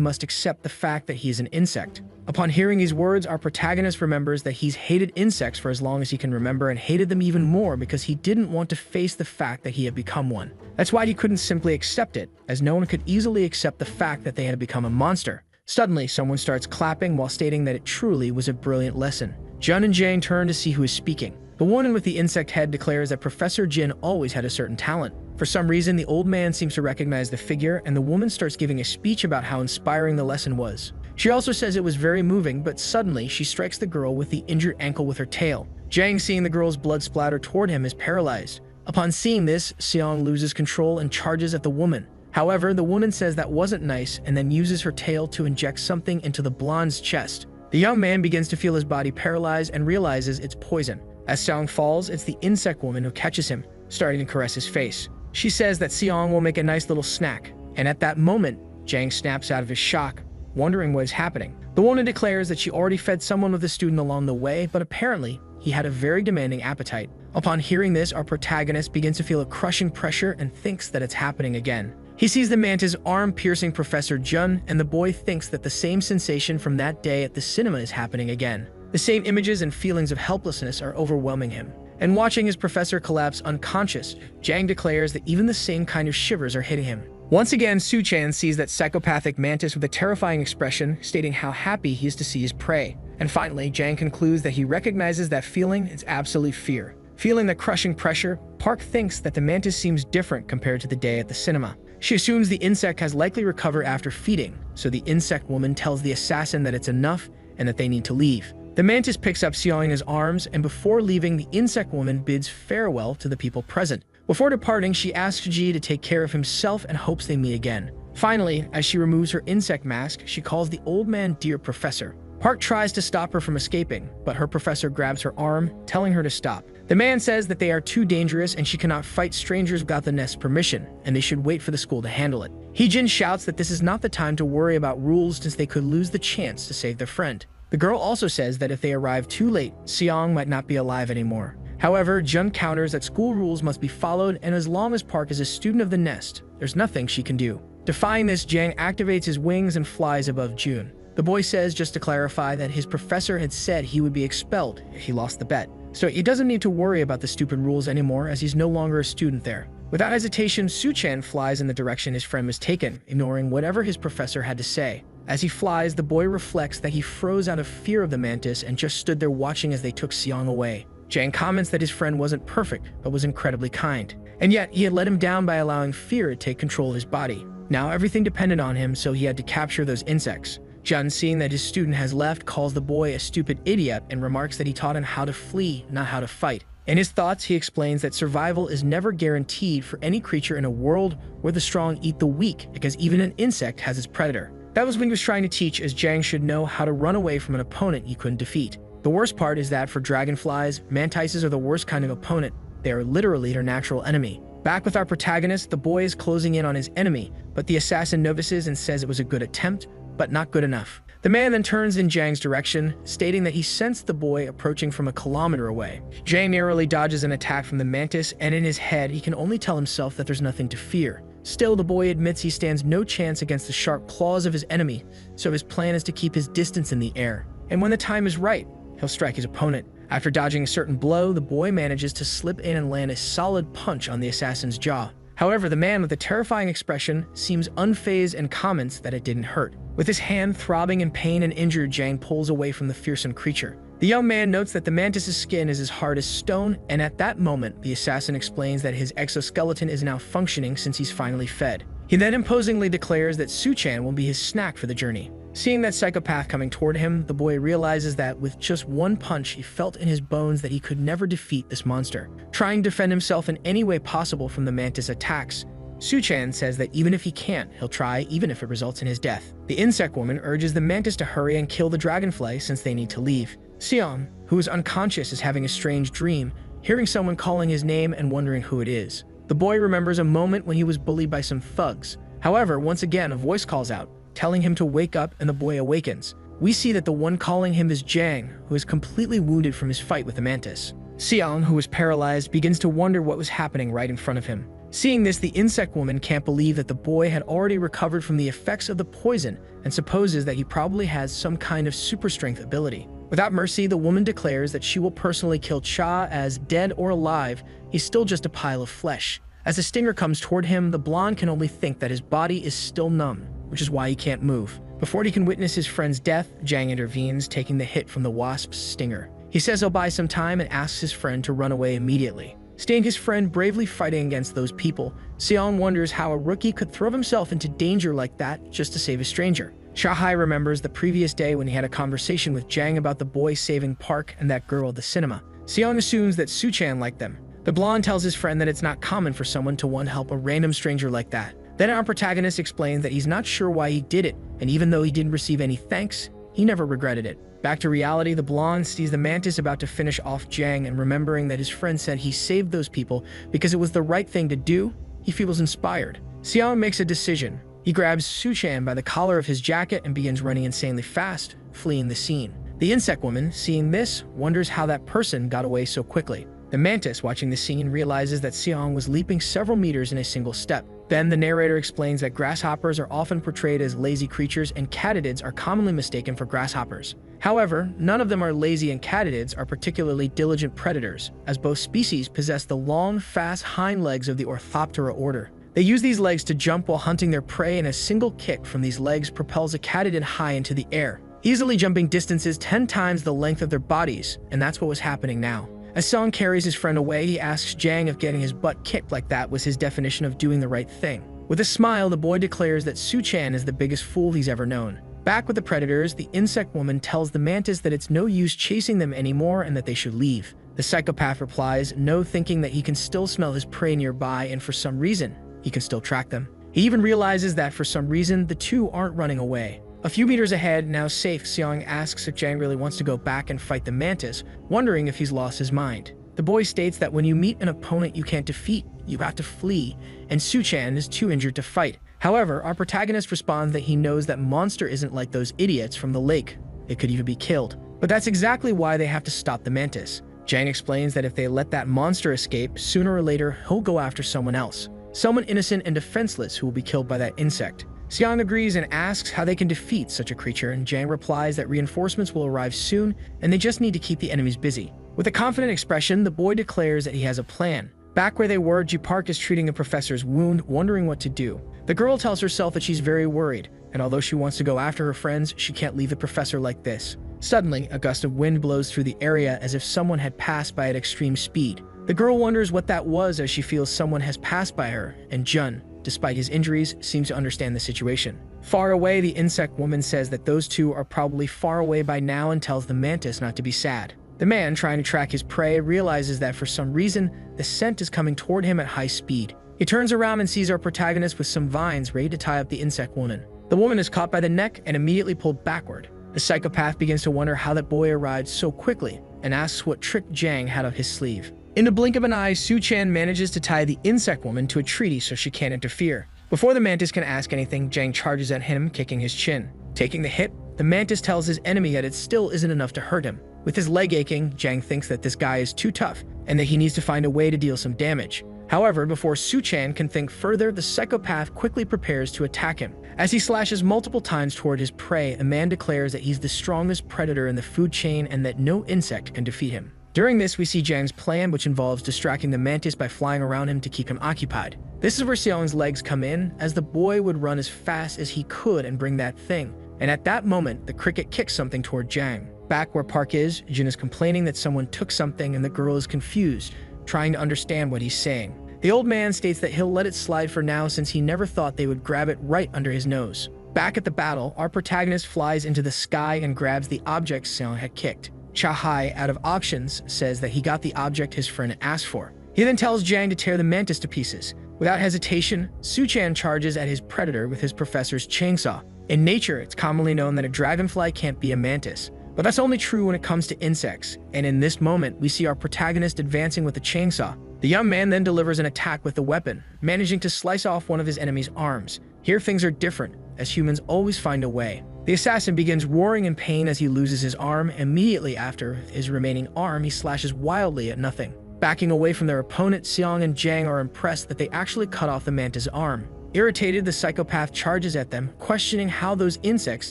must accept the fact that he is an insect. Upon hearing these words, our protagonist remembers that he's hated insects for as long as he can remember and hated them even more because he didn't want to face the fact that he had become one. That's why he couldn't simply accept it, as no one could easily accept the fact that they had become a monster. Suddenly, someone starts clapping while stating that it truly was a brilliant lesson. Jun and Jang turn to see who is speaking. The woman with the insect head declares that Professor Jin always had a certain talent. For some reason, the old man seems to recognize the figure, and the woman starts giving a speech about how inspiring the lesson was. She also says it was very moving, but suddenly she strikes the girl with the injured ankle with her tail. Jang, seeing the girl's blood splatter toward him, is paralyzed. Upon seeing this, Seong loses control and charges at the woman. However, the woman says that wasn't nice and then uses her tail to inject something into the blonde's chest. The young man begins to feel his body paralyzed and realizes it's poison. As Seong falls, it's the insect woman who catches him, starting to caress his face. She says that Seong will make a nice little snack, and at that moment, Jang snaps out of his shock, wondering what is happening. The woman declares that she already fed someone with the student along the way, but apparently, he had a very demanding appetite. Upon hearing this, our protagonist begins to feel a crushing pressure and thinks that it's happening again. He sees the mantis arm piercing Professor Jun, and the boy thinks that the same sensation from that day at the cinema is happening again. The same images and feelings of helplessness are overwhelming him. And watching his professor collapse unconscious, Jang declares that even the same kind of shivers are hitting him. Once again, Su-chan sees that psychopathic mantis with a terrifying expression, stating how happy he is to see his prey. And finally, Jang concludes that he recognizes that feeling is absolute fear. Feeling the crushing pressure, Park thinks that the mantis seems different compared to the day at the cinema. She assumes the insect has likely recovered after feeding, so the insect woman tells the assassin that it's enough and that they need to leave. The mantis picks up Seong in his arms, and before leaving, the insect woman bids farewell to the people present. Before departing, she asks Ji to take care of himself and hopes they meet again. Finally, as she removes her insect mask, she calls the old man "Dear Professor." Park tries to stop her from escaping, but her professor grabs her arm, telling her to stop. The man says that they are too dangerous and she cannot fight strangers without the nest's permission, and they should wait for the school to handle it. Heejin shouts that this is not the time to worry about rules since they could lose the chance to save their friend. The girl also says that if they arrive too late, Seong might not be alive anymore. However, Jun counters that school rules must be followed, and as long as Park is a student of the nest, there's nothing she can do. Defying this, Jang activates his wings and flies above Jun. The boy says, just to clarify, that his professor had said he would be expelled if he lost the bet. So he doesn't need to worry about the stupid rules anymore, as he's no longer a student there. Without hesitation, Su-chan flies in the direction his friend was taken, ignoring whatever his professor had to say. As he flies, the boy reflects that he froze out of fear of the mantis and just stood there watching as they took Seong away. Jang comments that his friend wasn't perfect, but was incredibly kind. And yet, he had let him down by allowing fear to take control of his body. Now everything depended on him, so he had to capture those insects. Jun, seeing that his student has left, calls the boy a stupid idiot and remarks that he taught him how to flee, not how to fight. In his thoughts, he explains that survival is never guaranteed for any creature in a world where the strong eat the weak, because even an insect has its predator. That was what he was trying to teach, as Jang should know how to run away from an opponent he couldn't defeat. The worst part is that for dragonflies, mantises are the worst kind of opponent. They are literally their natural enemy. Back with our protagonist, the boy is closing in on his enemy, but the assassin notices and says it was a good attempt, but not good enough. The man then turns in Jang's direction, stating that he sensed the boy approaching from a kilometer away. Jang narrowly dodges an attack from the mantis, and in his head, he can only tell himself that there's nothing to fear. Still, the boy admits he stands no chance against the sharp claws of his enemy, so his plan is to keep his distance in the air. And when the time is right, he'll strike his opponent. After dodging a certain blow, the boy manages to slip in and land a solid punch on the assassin's jaw. However, the man with a terrifying expression seems unfazed and comments that it didn't hurt. With his hand throbbing in pain and injured, Jang pulls away from the fearsome creature. The young man notes that the mantis's skin is as hard as stone, and at that moment, the assassin explains that his exoskeleton is now functioning since he's finally fed. He then imposingly declares that Su-chan will be his snack for the journey. Seeing that psychopath coming toward him, the boy realizes that with just one punch, he felt in his bones that he could never defeat this monster. Trying to defend himself in any way possible from the mantis attacks, Su-chan says that even if he can't, he'll try even if it results in his death. The insect woman urges the mantis to hurry and kill the dragonfly since they need to leave. Seong, who is unconscious, is having a strange dream, hearing someone calling his name and wondering who it is. The boy remembers a moment when he was bullied by some thugs. However, once again, a voice calls out, telling him to wake up, and the boy awakens. We see that the one calling him is Jang, who is completely wounded from his fight with the mantis. Seong, who is paralyzed, begins to wonder what was happening right in front of him. Seeing this, the insect woman can't believe that the boy had already recovered from the effects of the poison and supposes that he probably has some kind of super strength ability. Without mercy, the woman declares that she will personally kill Cha, as dead or alive, he's still just a pile of flesh. As the stinger comes toward him, the blonde can only think that his body is still numb, which is why he can't move. Before he can witness his friend's death, Jang intervenes, taking the hit from the wasp's stinger. He says he'll buy some time and asks his friend to run away immediately. Seeing his friend bravely fighting against those people, Seong wonders how a rookie could throw himself into danger like that just to save a stranger. Shahai remembers the previous day when he had a conversation with Jang about the boy saving Park and that girl at the cinema. Seong assumes that Su-chan liked them. The blonde tells his friend that it's not common for someone to help a random stranger like that. Then our protagonist explains that he's not sure why he did it, and even though he didn't receive any thanks, he never regretted it. Back to reality, the blonde sees the mantis about to finish off Jang, and remembering that his friend said he saved those people because it was the right thing to do, he feels inspired. Seong makes a decision. He grabs Su-chan by the collar of his jacket and begins running insanely fast, fleeing the scene. The insect woman, seeing this, wonders how that person got away so quickly. The mantis, watching the scene, realizes that Seong was leaping several meters in a single step. Then the narrator explains that grasshoppers are often portrayed as lazy creatures and katydids are commonly mistaken for grasshoppers. However, none of them are lazy, and katydids are particularly diligent predators, as both species possess the long, fast hind legs of the Orthoptera order. They use these legs to jump while hunting their prey, and a single kick from these legs propels a katydid high into the air, easily jumping distances 10 times the length of their bodies, and that's what was happening now. As Seong carries his friend away, he asks Jang if getting his butt kicked like that was his definition of doing the right thing. With a smile, the boy declares that Su-chan is the biggest fool he's ever known. Back with the predators, the insect woman tells the mantis that it's no use chasing them anymore and that they should leave. The psychopath replies, no, thinking that he can still smell his prey nearby and for some reason, he can still track them. He even realizes that for some reason, the two aren't running away. A few meters ahead, now safe, Seong asks if Jang really wants to go back and fight the mantis, wondering if he's lost his mind. The boy states that when you meet an opponent you can't defeat, you have to flee, and Su-chan is too injured to fight. However, our protagonist responds that he knows that monster isn't like those idiots from the lake. It could even be killed. But that's exactly why they have to stop the mantis. Jang explains that if they let that monster escape, sooner or later he'll go after someone else. Someone innocent and defenseless who will be killed by that insect. Seong agrees and asks how they can defeat such a creature, and Jang replies that reinforcements will arrive soon and they just need to keep the enemies busy. With a confident expression, the boy declares that he has a plan. Back where they were, Ji-Park is treating a professor's wound, wondering what to do. The girl tells herself that she's very worried, and although she wants to go after her friends, she can't leave the professor like this. Suddenly, a gust of wind blows through the area as if someone had passed by at extreme speed. The girl wonders what that was as she feels someone has passed by her, and Jun, despite his injuries, seems to understand the situation. Far away, the insect woman says that those two are probably far away by now and tells the mantis not to be sad. The man, trying to track his prey, realizes that for some reason, the scent is coming toward him at high speed. He turns around and sees our protagonist with some vines ready to tie up the insect woman. The woman is caught by the neck and immediately pulled backward. The psychopath begins to wonder how that boy arrived so quickly and asks what trick Jang had up his sleeve. In the blink of an eye, Su-chan manages to tie the insect woman to a treaty so she can't interfere. Before the mantis can ask anything, Jang charges at him, kicking his chin. Taking the hit, the mantis tells his enemy that it still isn't enough to hurt him. With his leg aching, Jang thinks that this guy is too tough and that he needs to find a way to deal some damage. However, before Su-chan can think further, the psychopath quickly prepares to attack him. As he slashes multiple times toward his prey, a man declares that he's the strongest predator in the food chain and that no insect can defeat him. During this, we see Jang's plan, which involves distracting the mantis by flying around him to keep him occupied. This is where Seong's legs come in, as the boy would run as fast as he could and bring that thing. And at that moment, the cricket kicks something toward Jang. Back where Park is, Jin is complaining that someone took something and the girl is confused, trying to understand what he's saying. The old man states that he'll let it slide for now since he never thought they would grab it right under his nose. Back at the battle, our protagonist flies into the sky and grabs the object Seong had kicked. Cha-hai, out of options, says that he got the object his friend asked for. He then tells Jang to tear the mantis to pieces. Without hesitation, Su-chan charges at his predator with his professor's chainsaw. In nature, it's commonly known that a dragonfly can't be a mantis. But that's only true when it comes to insects, and in this moment, we see our protagonist advancing with a chainsaw. The young man then delivers an attack with the weapon, managing to slice off one of his enemy's arms. Here things are different, as humans always find a way. The assassin begins roaring in pain as he loses his arm. Immediately after his remaining arm, he slashes wildly at nothing. Backing away from their opponent, Seong and Jang are impressed that they actually cut off the mantis' arm. Irritated, the psychopath charges at them, questioning how those insects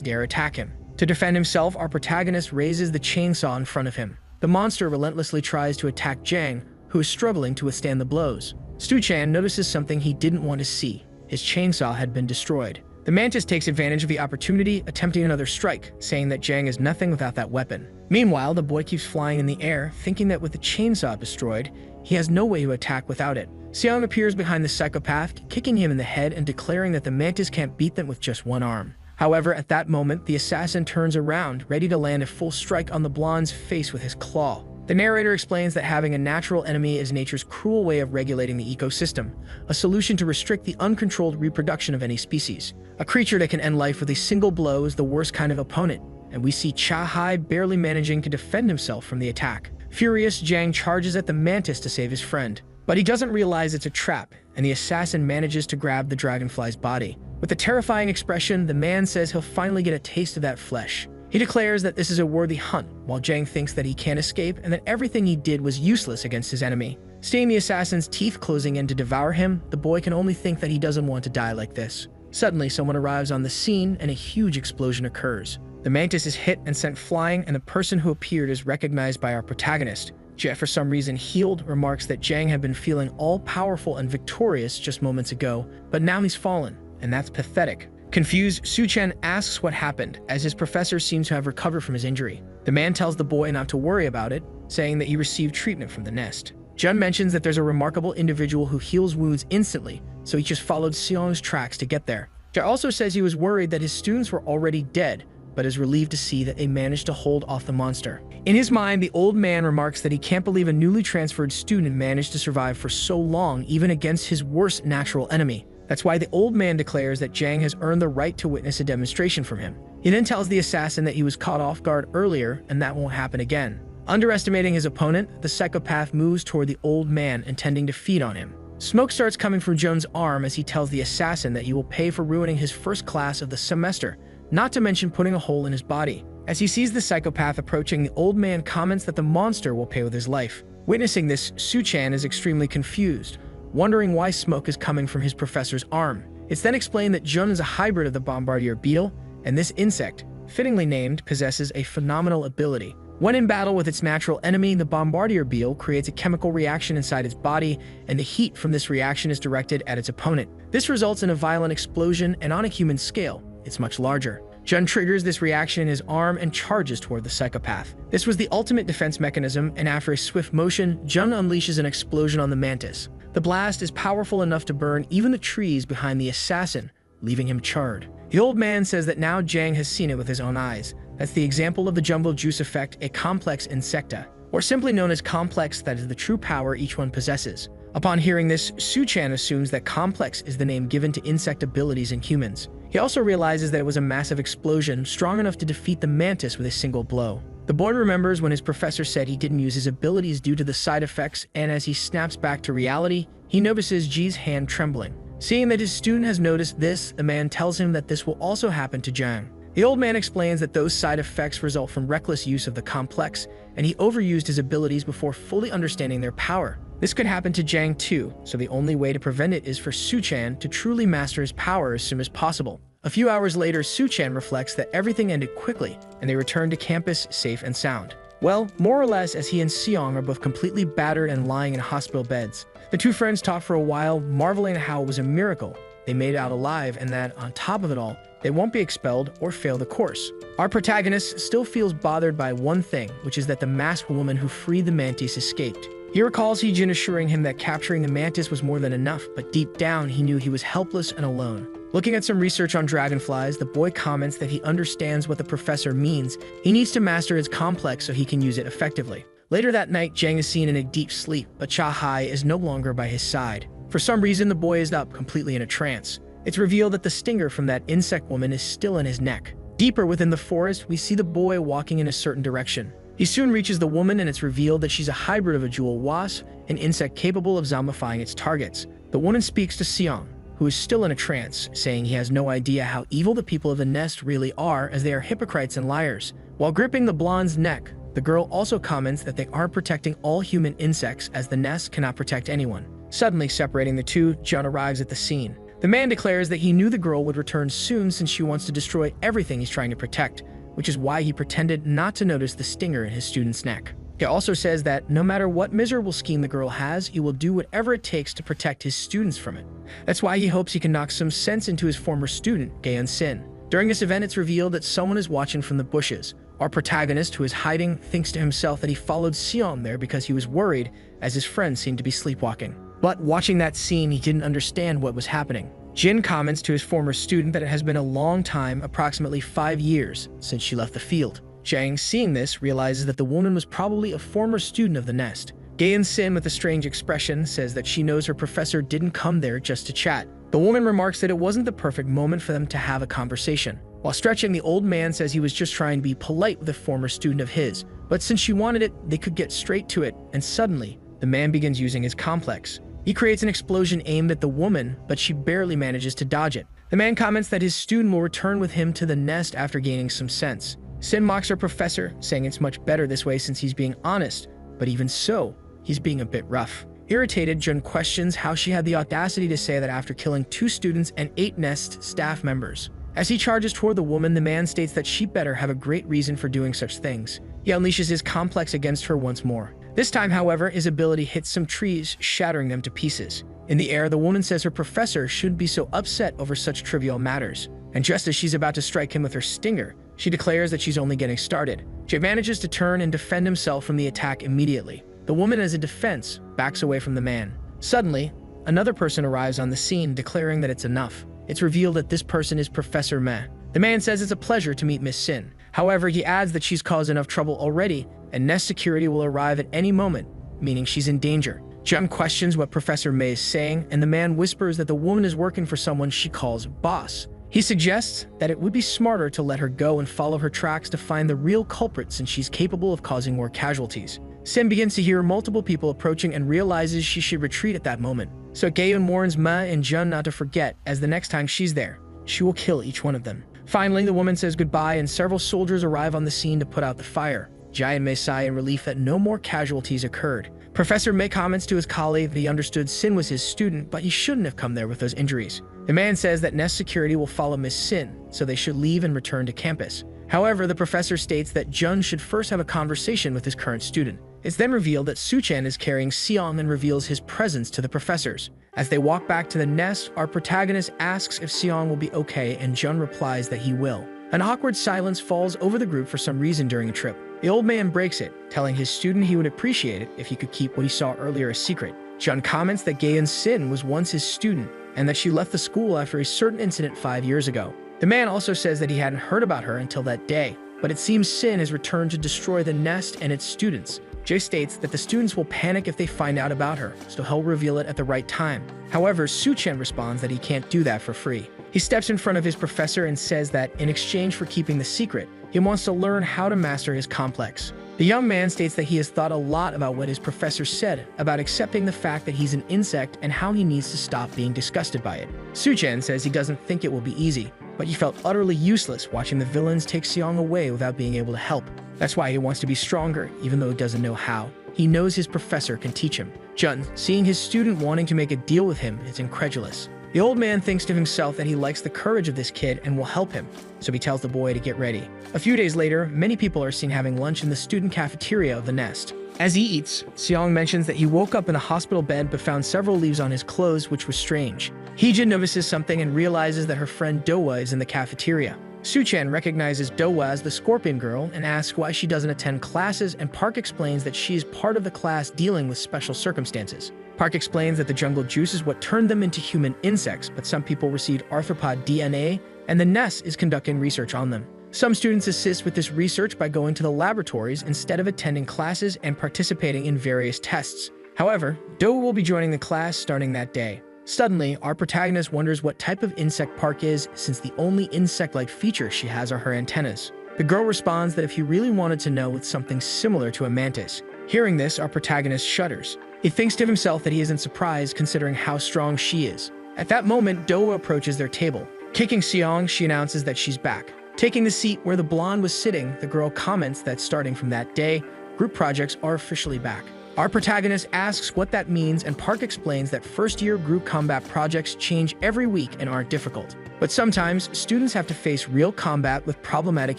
dare attack him. To defend himself, our protagonist raises the chainsaw in front of him. The monster relentlessly tries to attack Jang, who is struggling to withstand the blows. Stu-chan notices something he didn't want to see. His chainsaw had been destroyed. The mantis takes advantage of the opportunity, attempting another strike, saying that Jang is nothing without that weapon. Meanwhile, the boy keeps flying in the air, thinking that with the chainsaw destroyed, he has no way to attack without it. Seong appears behind the psychopath, kicking him in the head and declaring that the mantis can't beat them with just one arm. However, at that moment, the assassin turns around, ready to land a full strike on the blonde's face with his claw. The narrator explains that having a natural enemy is nature's cruel way of regulating the ecosystem, a solution to restrict the uncontrolled reproduction of any species. A creature that can end life with a single blow is the worst kind of opponent, and we see Cha-hai barely managing to defend himself from the attack. Furious, Jang charges at the mantis to save his friend, but he doesn't realize it's a trap, and the assassin manages to grab the dragonfly's body. With a terrifying expression, the man says he'll finally get a taste of that flesh. He declares that this is a worthy hunt, while Jang thinks that he can't escape and that everything he did was useless against his enemy. Seeing the assassin's teeth closing in to devour him, the boy can only think that he doesn't want to die like this. Suddenly, someone arrives on the scene and a huge explosion occurs. The mantis is hit and sent flying, and the person who appeared is recognized by our protagonist. Jet, for some reason healed, remarks that Jang had been feeling all-powerful and victorious just moments ago, but now he's fallen, and that's pathetic. Confused, Su-chan asks what happened, as his professor seems to have recovered from his injury. The man tells the boy not to worry about it, saying that he received treatment from the nest. Jun mentions that there's a remarkable individual who heals wounds instantly, so he just followed Seong's tracks to get there. Jun also says he was worried that his students were already dead, but is relieved to see that they managed to hold off the monster. In his mind, the old man remarks that he can't believe a newly transferred student managed to survive for so long, even against his worst natural enemy. That's why the old man declares that Jang has earned the right to witness a demonstration from him. He then tells the assassin that he was caught off guard earlier and that won't happen again. Underestimating his opponent, the psychopath moves toward the old man, intending to feed on him. Smoke starts coming from Jun's arm as he tells the assassin that he will pay for ruining his first class of the semester, not to mention putting a hole in his body. As he sees the psychopath approaching, the old man comments that the monster will pay with his life. Witnessing this, Su-chan is extremely confused, wondering why smoke is coming from his professor's arm. It's then explained that Jun is a hybrid of the bombardier beetle, and this insect, fittingly named, possesses a phenomenal ability. When in battle with its natural enemy, the bombardier beetle creates a chemical reaction inside its body, and the heat from this reaction is directed at its opponent. This results in a violent explosion, and on a human scale, it's much larger. Jun triggers this reaction in his arm and charges toward the psychopath. This was the ultimate defense mechanism, and after a swift motion, Jun unleashes an explosion on the mantis. The blast is powerful enough to burn even the trees behind the assassin, leaving him charred. The old man says that now Jang has seen it with his own eyes. That's the example of the jumbo juice effect, a complex insecta, or simply known as complex, that is the true power each one possesses. Upon hearing this, Su-chan assumes that complex is the name given to insect abilities in humans. He also realizes that it was a massive explosion, strong enough to defeat the mantis with a single blow. The boy remembers when his professor said he didn't use his abilities due to the side effects, and as he snaps back to reality, he notices Ji's hand trembling. Seeing that his student has noticed this, the man tells him that this will also happen to Jang. The old man explains that those side effects result from reckless use of the complex, and he overused his abilities before fully understanding their power. This could happen to Jang too, so the only way to prevent it is for Su-chan to truly master his power as soon as possible. A few hours later, Su-chan reflects that everything ended quickly, and they return to campus safe and sound. Well, more or less, as he and Seong are both completely battered and lying in hospital beds. The two friends talk for a while, marveling at how it was a miracle they made it out alive and that, on top of it all, they won't be expelled or fail the course. Our protagonist still feels bothered by one thing, which is that the masked woman who freed the mantis escaped. He recalls Heejin assuring him that capturing the mantis was more than enough, but deep down he knew he was helpless and alone. Looking at some research on dragonflies, the boy comments that he understands what the professor means. He needs to master his complex so he can use it effectively. Later that night, Jang is seen in a deep sleep, but Cha Hai is no longer by his side. For some reason, the boy is up, completely in a trance. It's revealed that the stinger from that insect woman is still in his neck. Deeper within the forest, we see the boy walking in a certain direction. He soon reaches the woman, and it's revealed that she's a hybrid of a jewel wasp, an insect capable of zombifying its targets. The woman speaks to Seong, who is still in a trance, saying he has no idea how evil the people of the nest really are, as they are hypocrites and liars. While gripping the blonde's neck, the girl also comments that they aren't protecting all human insects, as the nest cannot protect anyone. Suddenly separating the two, Jun arrives at the scene. The man declares that he knew the girl would return soon since she wants to destroy everything he's trying to protect, which is why he pretended not to notice the stinger in his student's neck. He also says that no matter what miserable scheme the girl has, he will do whatever it takes to protect his students from it. That's why he hopes he can knock some sense into his former student, Gaeun Sin. During this event, it's revealed that someone is watching from the bushes. Our protagonist, who is hiding, thinks to himself that he followed Seong there because he was worried, as his friends seemed to be sleepwalking. But watching that scene, he didn't understand what was happening. Jin comments to his former student that it has been a long time, approximately 5 years, since she left the field. Jang, seeing this, realizes that the woman was probably a former student of the nest. Gaeun Sin, with a strange expression, says that she knows her professor didn't come there just to chat. The woman remarks that it wasn't the perfect moment for them to have a conversation. While stretching, the old man says he was just trying to be polite with a former student of his, but since she wanted it, they could get straight to it, and suddenly, the man begins using his complex. He creates an explosion aimed at the woman, but she barely manages to dodge it. The man comments that his student will return with him to the nest after gaining some sense. Sin mocks her professor, saying it's much better this way since he's being honest, but even so, he's being a bit rough. Irritated, Jun questions how she had the audacity to say that after killing 2 students and 8 nest staff members. As he charges toward the woman, the man states that she better have a great reason for doing such things. He unleashes his complex against her once more. This time, however, his ability hits some trees, shattering them to pieces. In the air, the woman says her professor shouldn't be so upset over such trivial matters. And just as she's about to strike him with her stinger, she declares that she's only getting started. Jay manages to turn and defend himself from the attack immediately. The woman, as a defense, backs away from the man. Suddenly, another person arrives on the scene, declaring that it's enough. It's revealed that this person is Professor Meh. The man says it's a pleasure to meet Miss Sin. However, he adds that she's caused enough trouble already, and nest security will arrive at any moment, meaning she's in danger. Jun questions what Professor Mei is saying, and the man whispers that the woman is working for someone she calls boss. He suggests that it would be smarter to let her go and follow her tracks to find the real culprit, since she's capable of causing more casualties. Sin begins to hear multiple people approaching and realizes she should retreat at that moment. So Gaeun warns Ma and Jun not to forget, as the next time she's there, she will kill each one of them. Finally, the woman says goodbye and several soldiers arrive on the scene to put out the fire. Jai and Mei sigh in relief that no more casualties occurred. Professor Mei comments to his colleague that he understood Sin was his student, but he shouldn't have come there with those injuries. The man says that nest security will follow Miss Sin, so they should leave and return to campus. However, the professor states that Jun should first have a conversation with his current student. It's then revealed that Suchan is carrying Seong and reveals his presence to the professors. As they walk back to the nest, our protagonist asks if Seong will be okay, and Jun replies that he will. An awkward silence falls over the group for some reason during a trip. The old man breaks it, telling his student he would appreciate it if he could keep what he saw earlier a secret. Jun comments that Gaeun Sin was once his student, and that she left the school after a certain incident 5 years ago. The man also says that he hadn't heard about her until that day, but it seems Sin has returned to destroy the nest and its students. Jay states that the students will panic if they find out about her, so he'll reveal it at the right time. However, Suchan responds that he can't do that for free. He steps in front of his professor and says that, in exchange for keeping the secret, he wants to learn how to master his complex. The young man states that he has thought a lot about what his professor said about accepting the fact that he's an insect and how he needs to stop being disgusted by it. Suchan says he doesn't think it will be easy, but he felt utterly useless watching the villains take Seong away without being able to help. That's why he wants to be stronger, even though he doesn't know how. He knows his professor can teach him. Jun, seeing his student wanting to make a deal with him, is incredulous. The old man thinks to himself that he likes the courage of this kid and will help him, so he tells the boy to get ready. A few days later, many people are seen having lunch in the student cafeteria of the nest. As he eats, Seong mentions that he woke up in a hospital bed but found several leaves on his clothes, which was strange. Heejin notices something and realizes that her friend Dowa is in the cafeteria. Suchan recognizes Dowa as the Scorpion Girl and asks why she doesn't attend classes, and Park explains that she is part of the class dealing with special circumstances. Park explains that the jungle juice is what turned them into human insects, but some people received arthropod DNA, and the nest is conducting research on them. Some students assist with this research by going to the laboratories instead of attending classes and participating in various tests. However, Dowa will be joining the class starting that day. Suddenly, our protagonist wonders what type of insect Park is, since the only insect-like feature she has are her antennas. The girl responds that if he really wanted to know, it's something similar to a mantis. Hearing this, our protagonist shudders. He thinks to himself that he isn't surprised considering how strong she is. At that moment, Dowa approaches their table. Kicking Seong, she announces that she's back. Taking the seat where the blonde was sitting, the girl comments that starting from that day, group projects are officially back. Our protagonist asks what that means, and Park explains that first-year group combat projects change every week and aren't difficult. But sometimes, students have to face real combat with problematic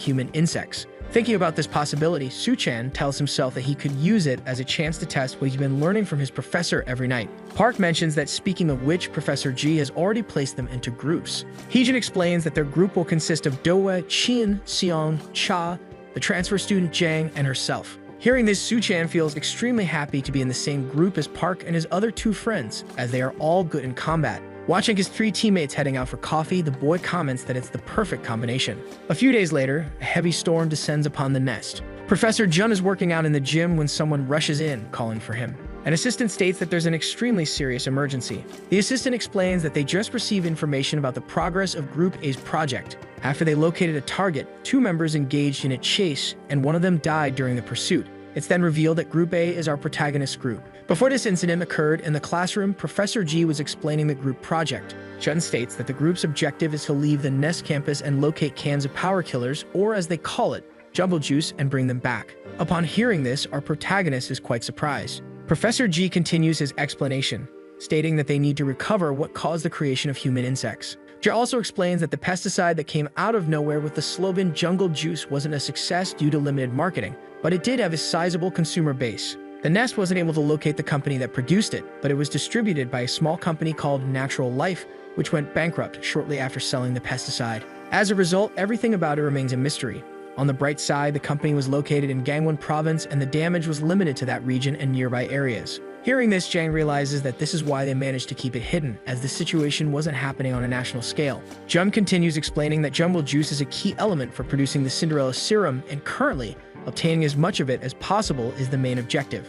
human insects. Thinking about this possibility, Suchan tells himself that he could use it as a chance to test what he's been learning from his professor every night. Park mentions that, speaking of which, Professor G has already placed them into groups. Heejin explains that their group will consist of Dowa, Chin, Seong, Cha, the transfer student Jang, and herself. Hearing this, Suchan feels extremely happy to be in the same group as Park and his other two friends, as they are all good in combat. Watching his three teammates heading out for coffee, the boy comments that it's the perfect combination. A few days later, a heavy storm descends upon the nest. Professor Jun is working out in the gym when someone rushes in, calling for him. An assistant states that there's an extremely serious emergency. The assistant explains that they just received information about the progress of Group A's project. After they located a target, two members engaged in a chase, and one of them died during the pursuit. It's then revealed that Group A is our protagonist group. Before this incident occurred in the classroom, Professor G was explaining the group project. Jun states that the group's objective is to leave the Nest campus and locate cans of power killers, or as they call it, jungle juice, and bring them back. Upon hearing this, our protagonist is quite surprised. Professor G continues his explanation, stating that they need to recover what caused the creation of human insects. J also explains that the pesticide that came out of nowhere with the slogan jungle juice wasn't a success due to limited marketing, but it did have a sizable consumer base. The Nest wasn't able to locate the company that produced it, but it was distributed by a small company called Natural Life, which went bankrupt shortly after selling the pesticide. As a result, everything about it remains a mystery. On the bright side, the company was located in Gangwon province, and the damage was limited to that region and nearby areas. Hearing this, Jang realizes that this is why they managed to keep it hidden, as the situation wasn't happening on a national scale. Jun continues explaining that jungle juice is a key element for producing the Cinderella serum, and currently, obtaining as much of it as possible is the main objective.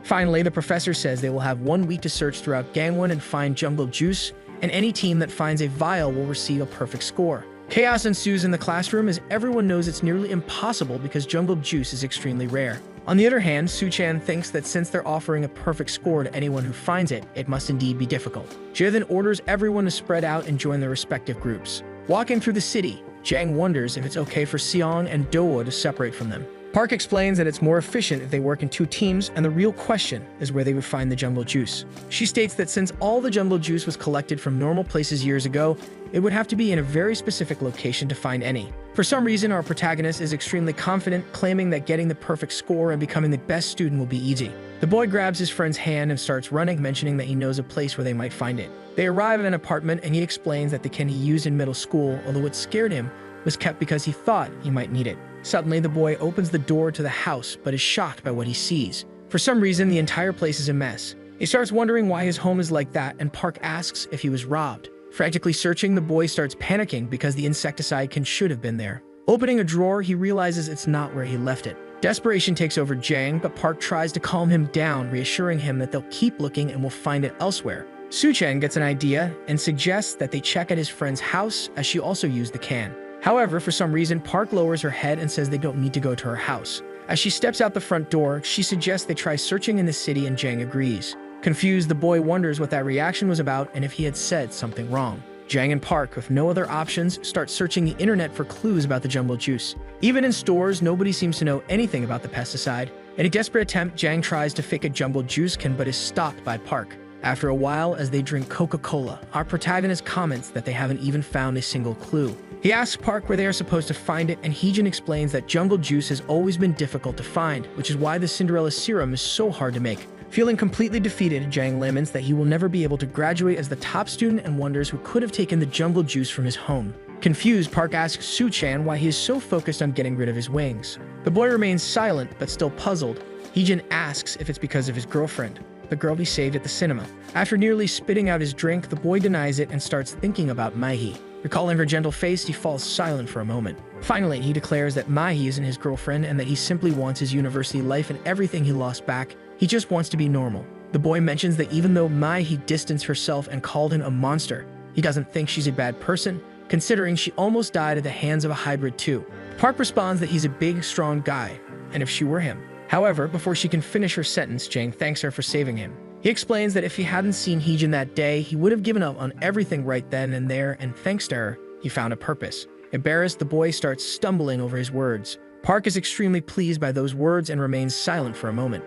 Finally, the professor says they will have 1 week to search throughout Gangwon and find jungle juice, and any team that finds a vial will receive a perfect score. Chaos ensues in the classroom as everyone knows it's nearly impossible because jungle juice is extremely rare. On the other hand, Suchan thinks that since they're offering a perfect score to anyone who finds it, it must indeed be difficult. Jia then orders everyone to spread out and join their respective groups. Walking through the city, Jang wonders if it's okay for Seong and Dowa to separate from them. Park explains that it's more efficient if they work in 2 teams, and the real question is where they would find the jungle juice. She states that since all the jungle juice was collected from normal places years ago, it would have to be in a very specific location to find any. For some reason, our protagonist is extremely confident, claiming that getting the perfect score and becoming the best student will be easy. The boy grabs his friend's hand and starts running, mentioning that he knows a place where they might find it. They arrive at an apartment, and he explains that the can he used in middle school, although what scared him, was kept because he thought he might need it. Suddenly, the boy opens the door to the house, but is shocked by what he sees. For some reason, the entire place is a mess. He starts wondering why his home is like that, and Park asks if he was robbed. Frantically searching, the boy starts panicking because the insecticide can should have been there. Opening a drawer, he realizes it's not where he left it. Desperation takes over Jang, but Park tries to calm him down, reassuring him that they'll keep looking and will find it elsewhere. Suchan gets an idea and suggests that they check at his friend's house, as she also used the can. However, for some reason, Park lowers her head and says they don't need to go to her house. As she steps out the front door, she suggests they try searching in the city, and Jang agrees. Confused, the boy wonders what that reaction was about and if he had said something wrong. Jang and Park, with no other options, start searching the internet for clues about the jungle juice. Even in stores, nobody seems to know anything about the pesticide. In a desperate attempt, Jang tries to fake a jungle juice can but is stopped by Park. After a while, as they drink Coca-Cola, our protagonist comments that they haven't even found a single clue. He asks Park where they are supposed to find it, and Heejin explains that jungle juice has always been difficult to find, which is why the Cinderella serum is so hard to make. Feeling completely defeated, Jang laments that he will never be able to graduate as the top student and wonders who could have taken the jungle juice from his home. Confused, Park asks Su-chan why he is so focused on getting rid of his wings. The boy remains silent, but still puzzled. Heejin asks if it's because of his girlfriend, the girl he saved at the cinema. After nearly spitting out his drink, the boy denies it and starts thinking about Maihee. Recalling her gentle face, he falls silent for a moment. Finally, he declares that Maihee isn't his girlfriend and that he simply wants his university life and everything he lost back. He just wants to be normal. The boy mentions that even though Maihee distanced herself and called him a monster, he doesn't think she's a bad person, considering she almost died at the hands of a hybrid too. Park responds that he's a big, strong guy, and if she were him. However, before she can finish her sentence, Jang thanks her for saving him. He explains that if he hadn't seen Heejin that day, he would have given up on everything right then and there, and thanks to her, he found a purpose. Embarrassed, the boy starts stumbling over his words. Park is extremely pleased by those words and remains silent for a moment.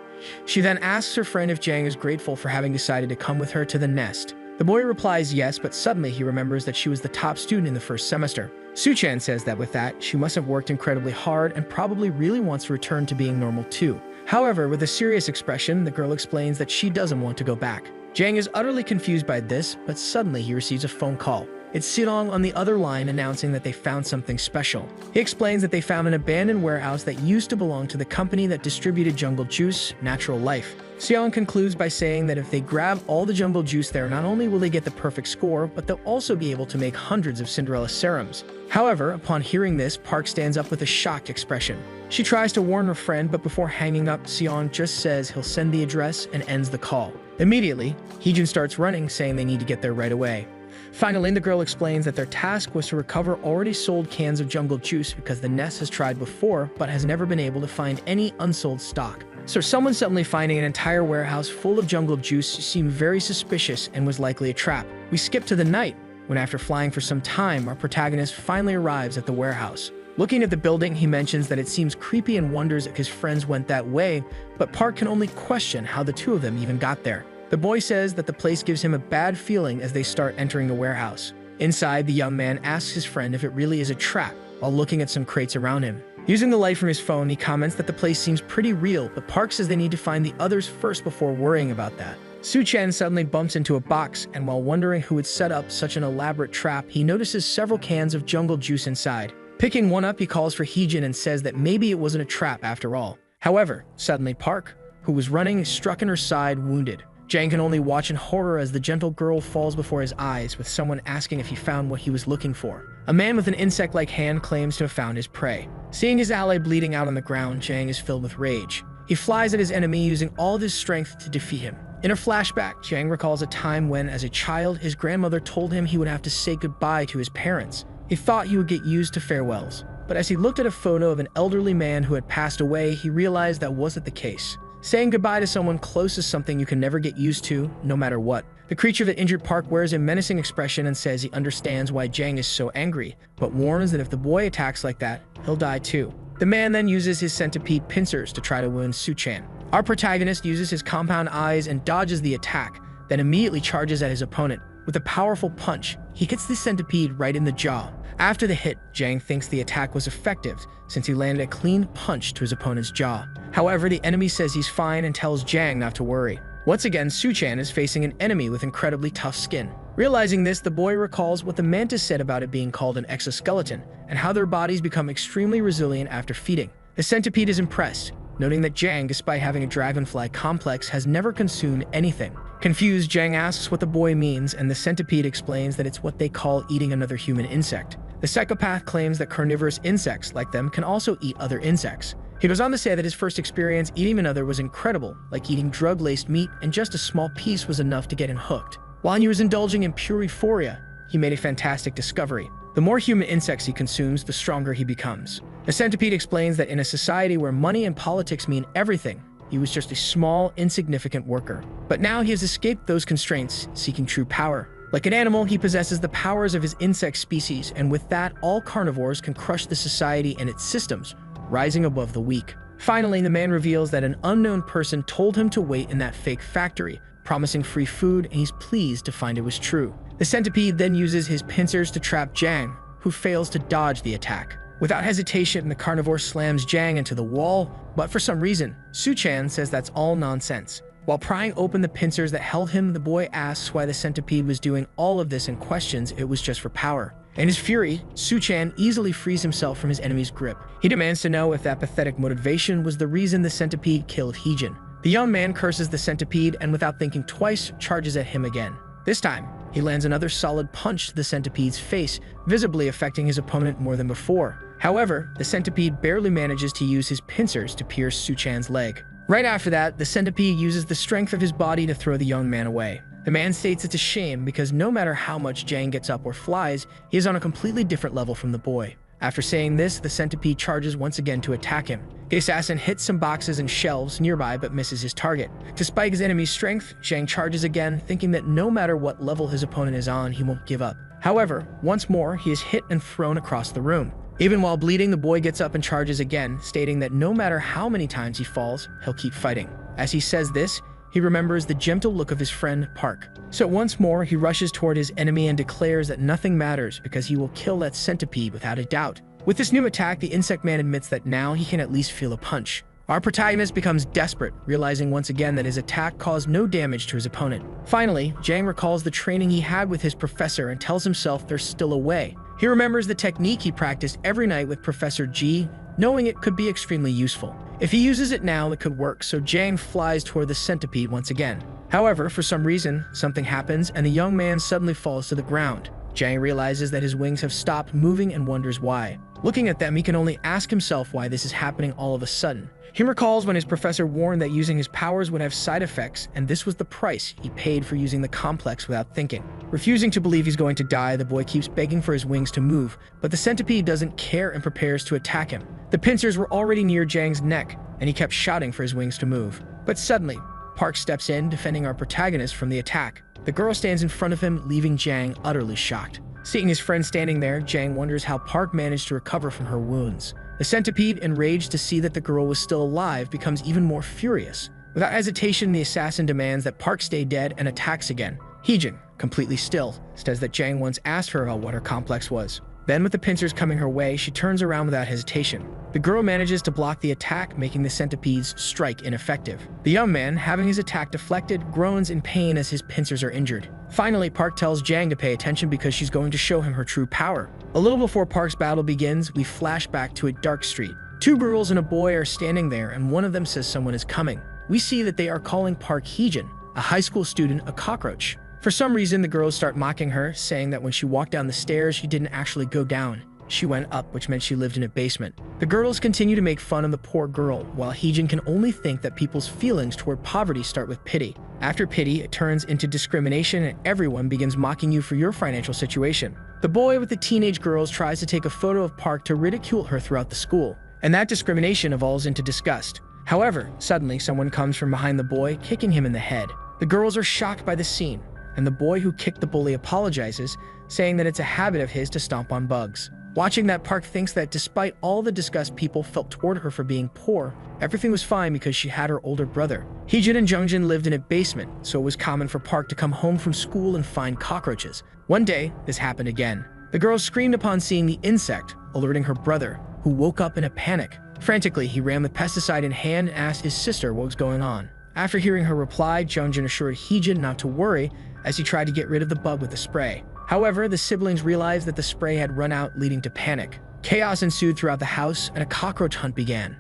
She then asks her friend if Jang is grateful for having decided to come with her to the nest. The boy replies yes, but suddenly he remembers that she was the top student in the first semester. Su-chan says that with that, she must have worked incredibly hard and probably really wants to return to being normal too. However, with a serious expression, the girl explains that she doesn't want to go back. Jang is utterly confused by this, but suddenly he receives a phone call. It's Sidong on the other line announcing that they found something special. He explains that they found an abandoned warehouse that used to belong to the company that distributed jungle juice, Natural Life. Seong concludes by saying that if they grab all the jungle juice there, not only will they get the perfect score, but they'll also be able to make hundreds of Cinderella serums. However, upon hearing this, Park stands up with a shocked expression. She tries to warn her friend, but before hanging up, Seong just says he'll send the address and ends the call. Immediately, Heejin starts running, saying they need to get there right away. Finally, the girl explains that their task was to recover already sold cans of jungle juice because the nest has tried before but has never been able to find any unsold stock. So someone suddenly finding an entire warehouse full of jungle juice seemed very suspicious and was likely a trap. We skip to the night, when after flying for some time, our protagonist finally arrives at the warehouse. Looking at the building, he mentions that it seems creepy and wonders if his friends went that way, but Park can only question how the two of them even got there. The boy says that the place gives him a bad feeling as they start entering the warehouse. Inside, the young man asks his friend if it really is a trap, while looking at some crates around him. Using the light from his phone, he comments that the place seems pretty real, but Park says they need to find the others first before worrying about that. Su-chan suddenly bumps into a box, and while wondering who would set up such an elaborate trap, he notices several cans of jungle juice inside. Picking one up, he calls for Heejin and says that maybe it wasn't a trap after all. However, suddenly Park, who was running, is struck in her side, wounded. Jang can only watch in horror as the gentle girl falls before his eyes, with someone asking if he found what he was looking for. A man with an insect-like hand claims to have found his prey. Seeing his ally bleeding out on the ground, Jang is filled with rage. He flies at his enemy using all of his strength to defeat him. In a flashback, Jang recalls a time when, as a child, his grandmother told him he would have to say goodbye to his parents. He thought he would get used to farewells, but as he looked at a photo of an elderly man who had passed away, he realized that wasn't the case. Saying goodbye to someone close is something you can never get used to, no matter what. The creature that injured Park wears a menacing expression and says he understands why Jang is so angry, but warns that if the boy attacks like that, he'll die too. The man then uses his centipede pincers to try to wound Su-chan. Our protagonist uses his compound eyes and dodges the attack, then immediately charges at his opponent. With a powerful punch, he hits the centipede right in the jaw. After the hit, Jang thinks the attack was effective, since he landed a clean punch to his opponent's jaw. However, the enemy says he's fine and tells Jang not to worry. Once again, Su-chan is facing an enemy with incredibly tough skin. Realizing this, the boy recalls what the mantis said about it being called an exoskeleton, and how their bodies become extremely resilient after feeding. The centipede is impressed, noting that Jang, despite having a dragonfly complex, has never consumed anything. Confused, Jang asks what the boy means, and the centipede explains that it's what they call eating another human insect. The psychopath claims that carnivorous insects, like them, can also eat other insects. He goes on to say that his first experience eating another was incredible, like eating drug-laced meat, and just a small piece was enough to get him hooked. While he was indulging in pure euphoria, he made a fantastic discovery. The more human insects he consumes, the stronger he becomes. The centipede explains that in a society where money and politics mean everything, he was just a small, insignificant worker. But now he has escaped those constraints, seeking true power. Like an animal, he possesses the powers of his insect species, and with that, all carnivores can crush the society and its systems, rising above the weak. Finally, the man reveals that an unknown person told him to wait in that fake factory, promising free food, and he's pleased to find it was true. The centipede then uses his pincers to trap Jang, who fails to dodge the attack. Without hesitation, the carnivore slams Jang into the wall, but for some reason, Su-chan says that's all nonsense. While prying open the pincers that held him, the boy asks why the centipede was doing all of this and questions it was just for power. In his fury, Su-chan easily frees himself from his enemy's grip. He demands to know if that pathetic motivation was the reason the centipede killed Heejin. The young man curses the centipede and without thinking twice, charges at him again. This time, he lands another solid punch to the centipede's face, visibly affecting his opponent more than before. However, the centipede barely manages to use his pincers to pierce Su-chan's leg. Right after that, the centipede uses the strength of his body to throw the young man away. The man states it's a shame because no matter how much Jang gets up or flies, he is on a completely different level from the boy. After saying this, the centipede charges once again to attack him. The assassin hits some boxes and shelves nearby but misses his target. Despite his enemy's strength, Jang charges again, thinking that no matter what level his opponent is on, he won't give up. However, once more, he is hit and thrown across the room. Even while bleeding, the boy gets up and charges again, stating that no matter how many times he falls, he'll keep fighting. As he says this, he remembers the gentle look of his friend, Park. So once more, he rushes toward his enemy and declares that nothing matters because he will kill that centipede without a doubt. With this new attack, the insect man admits that now he can at least feel a punch. Our protagonist becomes desperate, realizing once again that his attack caused no damage to his opponent. Finally, Jang recalls the training he had with his professor and tells himself there's still a way. He remembers the technique he practiced every night with Professor G, knowing it could be extremely useful. If he uses it now, it could work, so Jang flies toward the centipede once again. However, for some reason, something happens and the young man suddenly falls to the ground. Jang realizes that his wings have stopped moving and wonders why. Looking at them, he can only ask himself why this is happening all of a sudden. He recalls when his professor warned that using his powers would have side effects, and this was the price he paid for using the complex without thinking. Refusing to believe he's going to die, the boy keeps begging for his wings to move, but the centipede doesn't care and prepares to attack him. The pincers were already near Jang's neck, and he kept shouting for his wings to move. But suddenly, Park steps in, defending our protagonist from the attack. The girl stands in front of him, leaving Jang utterly shocked. Seeing his friend standing there, Jang wonders how Park managed to recover from her wounds. The centipede, enraged to see that the girl was still alive, becomes even more furious. Without hesitation, the assassin demands that Park stay dead and attacks again. Heejin, completely still, says that Jang once asked her about what her complex was. Then, with the pincers coming her way, she turns around without hesitation. The girl manages to block the attack, making the centipede's strike ineffective. The young man, having his attack deflected, groans in pain as his pincers are injured. Finally, Park tells Jang to pay attention because she's going to show him her true power. A little before Park's battle begins, we flash back to a dark street. Two girls and a boy are standing there, and one of them says someone is coming. We see that they are calling Park Heejin, a high school student, a cockroach. For some reason, the girls start mocking her, saying that when she walked down the stairs, she didn't actually go down. She went up, which meant she lived in a basement. The girls continue to make fun of the poor girl, while Heejin can only think that people's feelings toward poverty start with pity. After pity, it turns into discrimination and everyone begins mocking you for your financial situation. The boy with the teenage girls tries to take a photo of Park to ridicule her throughout the school, and that discrimination evolves into disgust. However, suddenly someone comes from behind the boy, kicking him in the head. The girls are shocked by the scene, and the boy who kicked the bully apologizes, saying that it's a habit of his to stomp on bugs. Watching that, Park thinks that despite all the disgust people felt toward her for being poor, everything was fine because she had her older brother. Heejin and Jungjin lived in a basement, so it was common for Park to come home from school and find cockroaches. One day, this happened again. The girl screamed upon seeing the insect, alerting her brother, who woke up in a panic. Frantically, he ran with pesticide in hand and asked his sister what was going on. After hearing her reply, Jungjin assured Heejin not to worry as he tried to get rid of the bug with the spray. However, the siblings realized that the spray had run out, leading to panic. Chaos ensued throughout the house, and a cockroach hunt began.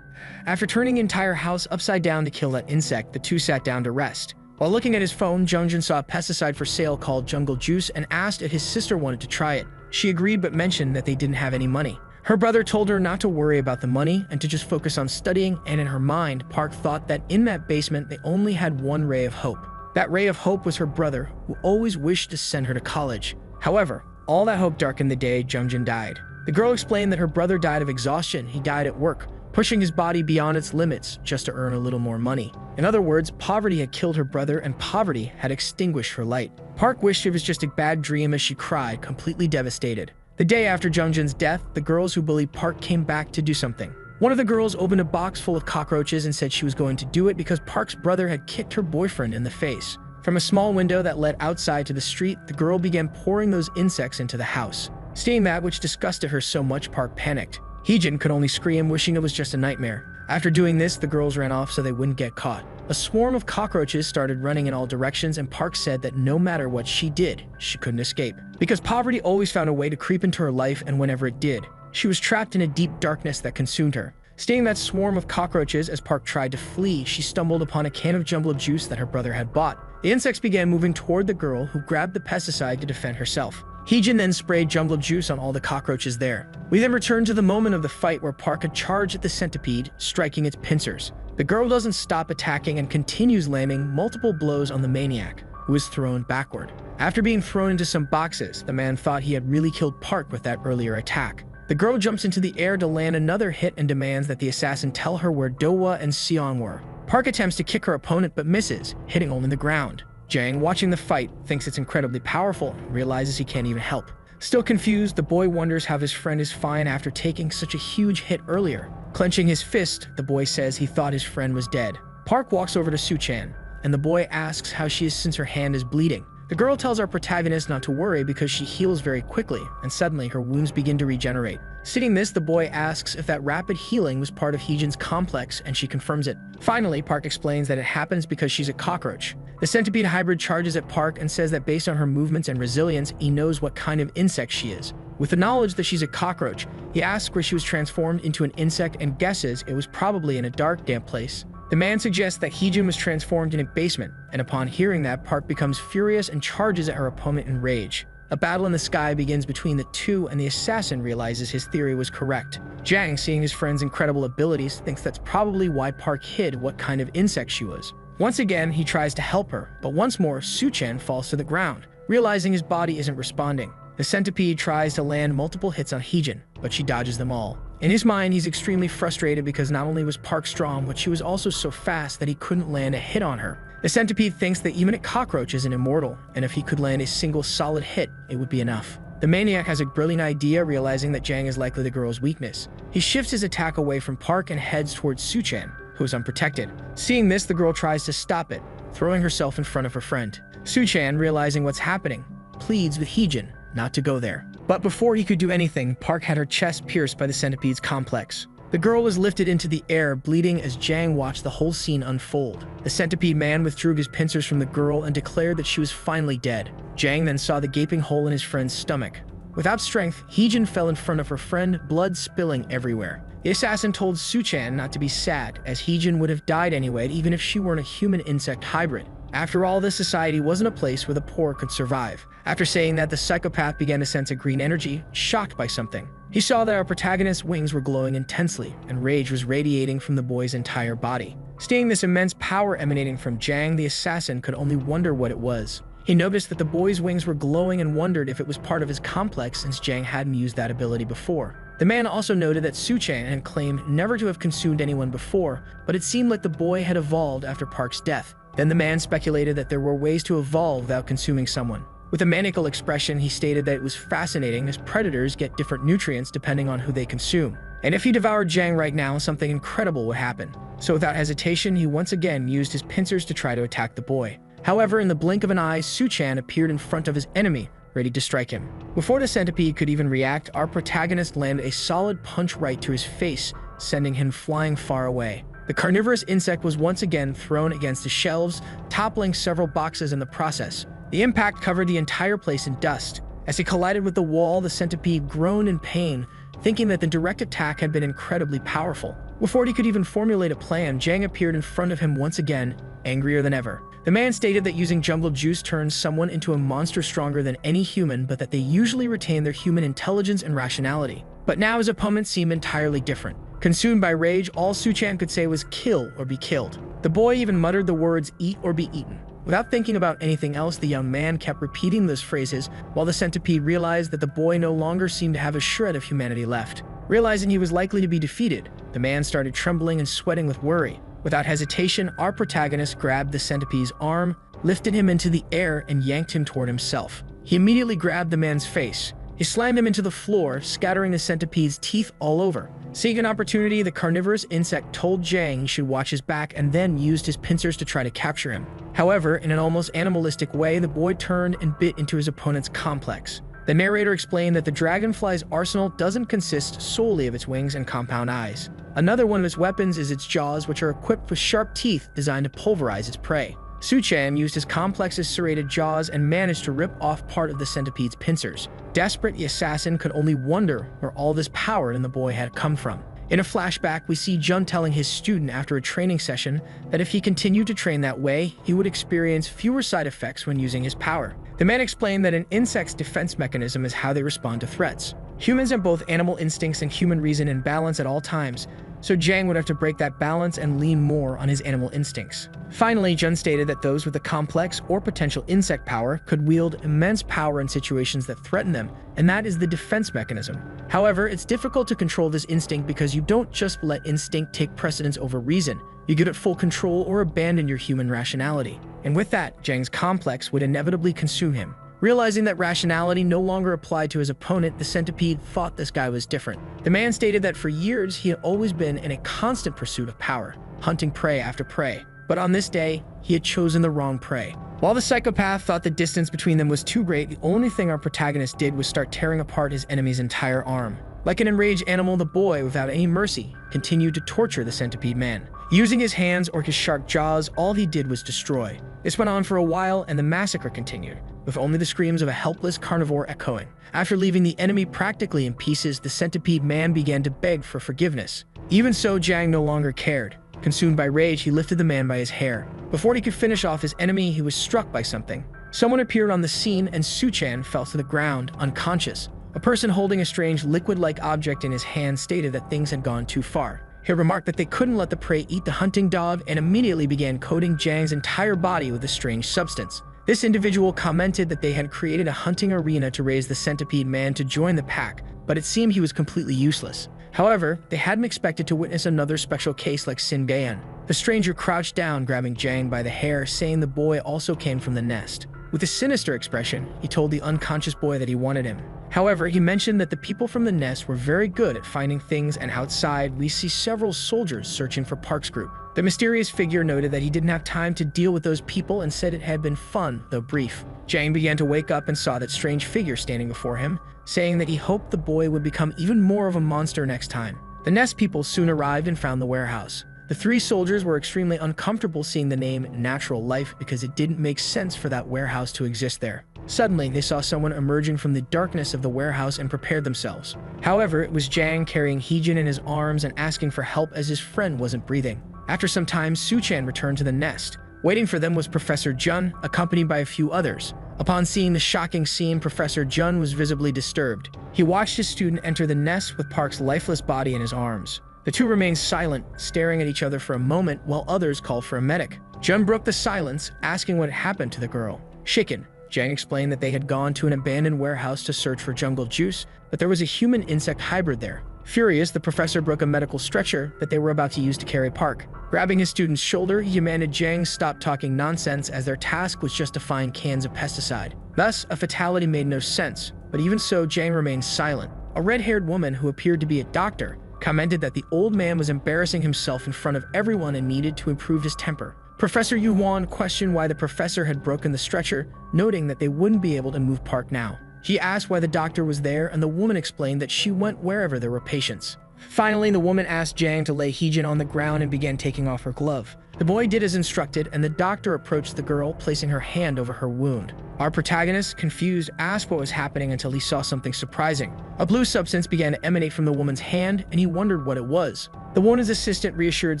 After turning the entire house upside down to kill that insect, the two sat down to rest. While looking at his phone, Jungjin saw a pesticide for sale called Jungle Juice and asked if his sister wanted to try it. She agreed but mentioned that they didn't have any money. Her brother told her not to worry about the money and to just focus on studying, and in her mind, Park thought that in that basement they only had one ray of hope. That ray of hope was her brother, who always wished to send her to college. However, all that hope darkened the day Jungjin died. The girl explained that her brother died of exhaustion. He died at work, pushing his body beyond its limits just to earn a little more money. In other words, poverty had killed her brother and poverty had extinguished her light. Park wished it was just a bad dream as she cried, completely devastated. The day after Jungjin's death, the girls who bullied Park came back to do something. One of the girls opened a box full of cockroaches and said she was going to do it because Park's brother had kicked her boyfriend in the face. From a small window that led outside to the street, the girl began pouring those insects into the house. Seeing that, which disgusted her so much, Park panicked. Heejin could only scream, wishing it was just a nightmare. After doing this, the girls ran off so they wouldn't get caught. A swarm of cockroaches started running in all directions, and Park said that no matter what she did, she couldn't escape. Because poverty always found a way to creep into her life, and whenever it did, she was trapped in a deep darkness that consumed her. Seeing that swarm of cockroaches, as Park tried to flee, she stumbled upon a can of jumbo juice that her brother had bought. The insects began moving toward the girl, who grabbed the pesticide to defend herself. Heejin then sprayed jumbo juice on all the cockroaches there. We then returned to the moment of the fight where Park had charged at the centipede, striking its pincers. The girl doesn't stop attacking and continues landing multiple blows on the maniac, who is thrown backward. After being thrown into some boxes, the man thought he had really killed Park with that earlier attack. The girl jumps into the air to land another hit and demands that the assassin tell her where Dowa and Seong were. Park attempts to kick her opponent but misses, hitting only the ground. Jang, watching the fight, thinks it's incredibly powerful and realizes he can't even help. Still confused, the boy wonders how his friend is fine after taking such a huge hit earlier. Clenching his fist, the boy says he thought his friend was dead. Park walks over to Suchan, and the boy asks how she is since her hand is bleeding. The girl tells our protagonist not to worry because she heals very quickly, and suddenly her wounds begin to regenerate. Seeing this, the boy asks if that rapid healing was part of Heejin's complex, and she confirms it. Finally, Park explains that it happens because she's a cockroach. The centipede hybrid charges at Park and says that based on her movements and resilience, he knows what kind of insect she is. With the knowledge that she's a cockroach, he asks where she was transformed into an insect and guesses it was probably in a dark, damp place. The man suggests that Heejin was transformed in a basement, and upon hearing that, Park becomes furious and charges at her opponent in rage. A battle in the sky begins between the two, and the assassin realizes his theory was correct. Jang, seeing his friend's incredible abilities, thinks that's probably why Park hid what kind of insect she was. Once again, he tries to help her, but once more, Suchan falls to the ground, realizing his body isn't responding. The centipede tries to land multiple hits on Heejin, but she dodges them all. In his mind, he's extremely frustrated because not only was Park strong, but she was also so fast that he couldn't land a hit on her. The centipede thinks that even a cockroach isn't immortal, and if he could land a single solid hit, it would be enough. The maniac has a brilliant idea, realizing that Jang is likely the girl's weakness. He shifts his attack away from Park and heads towards Suchan, who is unprotected. Seeing this, the girl tries to stop it, throwing herself in front of her friend. Suchan, realizing what's happening, pleads with Heejin not to go there. But before he could do anything, Park had her chest pierced by the centipede's complex. The girl was lifted into the air, bleeding as Jang watched the whole scene unfold. The centipede man withdrew his pincers from the girl and declared that she was finally dead. Jang then saw the gaping hole in his friend's stomach. Without strength, Heejin fell in front of her friend, blood spilling everywhere. The assassin told Suchan not to be sad, as Heejin would have died anyway, even if she weren't a human-insect hybrid. After all, this society wasn't a place where the poor could survive. After saying that, the psychopath began to sense a green energy, shocked by something. He saw that our protagonist's wings were glowing intensely, and rage was radiating from the boy's entire body. Seeing this immense power emanating from Jang, the assassin could only wonder what it was. He noticed that the boy's wings were glowing and wondered if it was part of his complex, since Jang hadn't used that ability before. The man also noted that Suchan had claimed never to have consumed anyone before, but it seemed like the boy had evolved after Park's death. Then the man speculated that there were ways to evolve without consuming someone. With a maniacal expression, he stated that it was fascinating as predators get different nutrients depending on who they consume. And if he devoured Jang right now, something incredible would happen. So without hesitation, he once again used his pincers to try to attack the boy. However, in the blink of an eye, Suchan appeared in front of his enemy, ready to strike him. Before the centipede could even react, our protagonist landed a solid punch right to his face, sending him flying far away. The carnivorous insect was once again thrown against the shelves, toppling several boxes in the process. The impact covered the entire place in dust. As he collided with the wall, the centipede groaned in pain, thinking that the direct attack had been incredibly powerful. Before he could even formulate a plan, Jang appeared in front of him once again, angrier than ever. The man stated that using jungle juice turns someone into a monster stronger than any human, but that they usually retain their human intelligence and rationality. But now his opponent seemed entirely different. Consumed by rage, all Suchan could say was kill or be killed. The boy even muttered the words eat or be eaten. Without thinking about anything else, the young man kept repeating those phrases while the centipede realized that the boy no longer seemed to have a shred of humanity left. Realizing he was likely to be defeated, the man started trembling and sweating with worry. Without hesitation, our protagonist grabbed the centipede's arm, lifted him into the air, and yanked him toward himself. He immediately grabbed the man's face. He slammed him into the floor, scattering the centipede's teeth all over. Seeing an opportunity, the carnivorous insect told Jang he should watch his back and then used his pincers to try to capture him. However, in an almost animalistic way, the boy turned and bit into his opponent's complex. The narrator explained that the dragonfly's arsenal doesn't consist solely of its wings and compound eyes. Another one of its weapons is its jaws, which are equipped with sharp teeth designed to pulverize its prey. Su-chan used his complex's serrated jaws and managed to rip off part of the centipede's pincers. Desperate, the assassin could only wonder where all this power in the boy had come from. In a flashback, we see Jun telling his student after a training session that if he continued to train that way, he would experience fewer side effects when using his power. The man explained that an insect's defense mechanism is how they respond to threats. Humans have both animal instincts and human reason in balance at all times, so Jang would have to break that balance and lean more on his animal instincts. Finally, Jun stated that those with a complex or potential insect power could wield immense power in situations that threaten them, and that is the defense mechanism. However, it's difficult to control this instinct because you don't just let instinct take precedence over reason. You give it full control or abandon your human rationality. And with that, Jang's complex would inevitably consume him. Realizing that rationality no longer applied to his opponent, the centipede thought this guy was different. The man stated that for years he had always been in a constant pursuit of power, hunting prey after prey. But on this day, he had chosen the wrong prey. While the psychopath thought the distance between them was too great, the only thing our protagonist did was start tearing apart his enemy's entire arm. Like an enraged animal, the boy, without any mercy, continued to torture the centipede man. Using his hands or his sharp jaws, all he did was destroy. This went on for a while, and the massacre continued, with only the screams of a helpless carnivore echoing. After leaving the enemy practically in pieces, the centipede man began to beg for forgiveness. Even so, Jang no longer cared. Consumed by rage, he lifted the man by his hair. Before he could finish off his enemy, he was struck by something. Someone appeared on the scene, and Su-chan fell to the ground, unconscious. A person holding a strange liquid-like object in his hand stated that things had gone too far. He remarked that they couldn't let the prey eat the hunting dog and immediately began coating Jang's entire body with a strange substance. This individual commented that they had created a hunting arena to raise the centipede man to join the pack, but it seemed he was completely useless. However, they hadn't expected to witness another special case like Sin Gayan. The stranger crouched down, grabbing Jang by the hair, saying the boy also came from the nest. With a sinister expression, he told the unconscious boy that he wanted him. However, he mentioned that the people from the nest were very good at finding things, and outside, we see several soldiers searching for Park's group. The mysterious figure noted that he didn't have time to deal with those people and said it had been fun, though brief. Jang began to wake up and saw that strange figure standing before him, saying that he hoped the boy would become even more of a monster next time. The nest people soon arrived and found the warehouse. The three soldiers were extremely uncomfortable seeing the name Natural Life because it didn't make sense for that warehouse to exist there. Suddenly, they saw someone emerging from the darkness of the warehouse and prepared themselves. However, it was Jang carrying Heejin in his arms and asking for help as his friend wasn't breathing. After some time, Su-chan returned to the nest. Waiting for them was Professor Jun, accompanied by a few others. Upon seeing the shocking scene, Professor Jun was visibly disturbed. He watched his student enter the nest with Park's lifeless body in his arms. The two remained silent, staring at each other for a moment while others called for a medic. Jun broke the silence, asking what had happened to the girl. Shaken, Jang explained that they had gone to an abandoned warehouse to search for jungle juice, but there was a human-insect hybrid there. Furious, the professor broke a medical stretcher that they were about to use to carry Park. Grabbing his student's shoulder, he demanded Jang stop talking nonsense as their task was just to find cans of pesticide. Thus, a fatality made no sense, but even so, Jang remained silent. A red-haired woman who appeared to be a doctor commented that the old man was embarrassing himself in front of everyone and needed to improve his temper. Professor Yuan questioned why the professor had broken the stretcher, noting that they wouldn't be able to move Park now. He asked why the doctor was there, and the woman explained that she went wherever there were patients. Finally, the woman asked Jang to lay Heejin on the ground and began taking off her glove. The boy did as instructed, and the doctor approached the girl, placing her hand over her wound. Our protagonist, confused, asked what was happening until he saw something surprising. A blue substance began to emanate from the woman's hand, and he wondered what it was. The woman's assistant reassured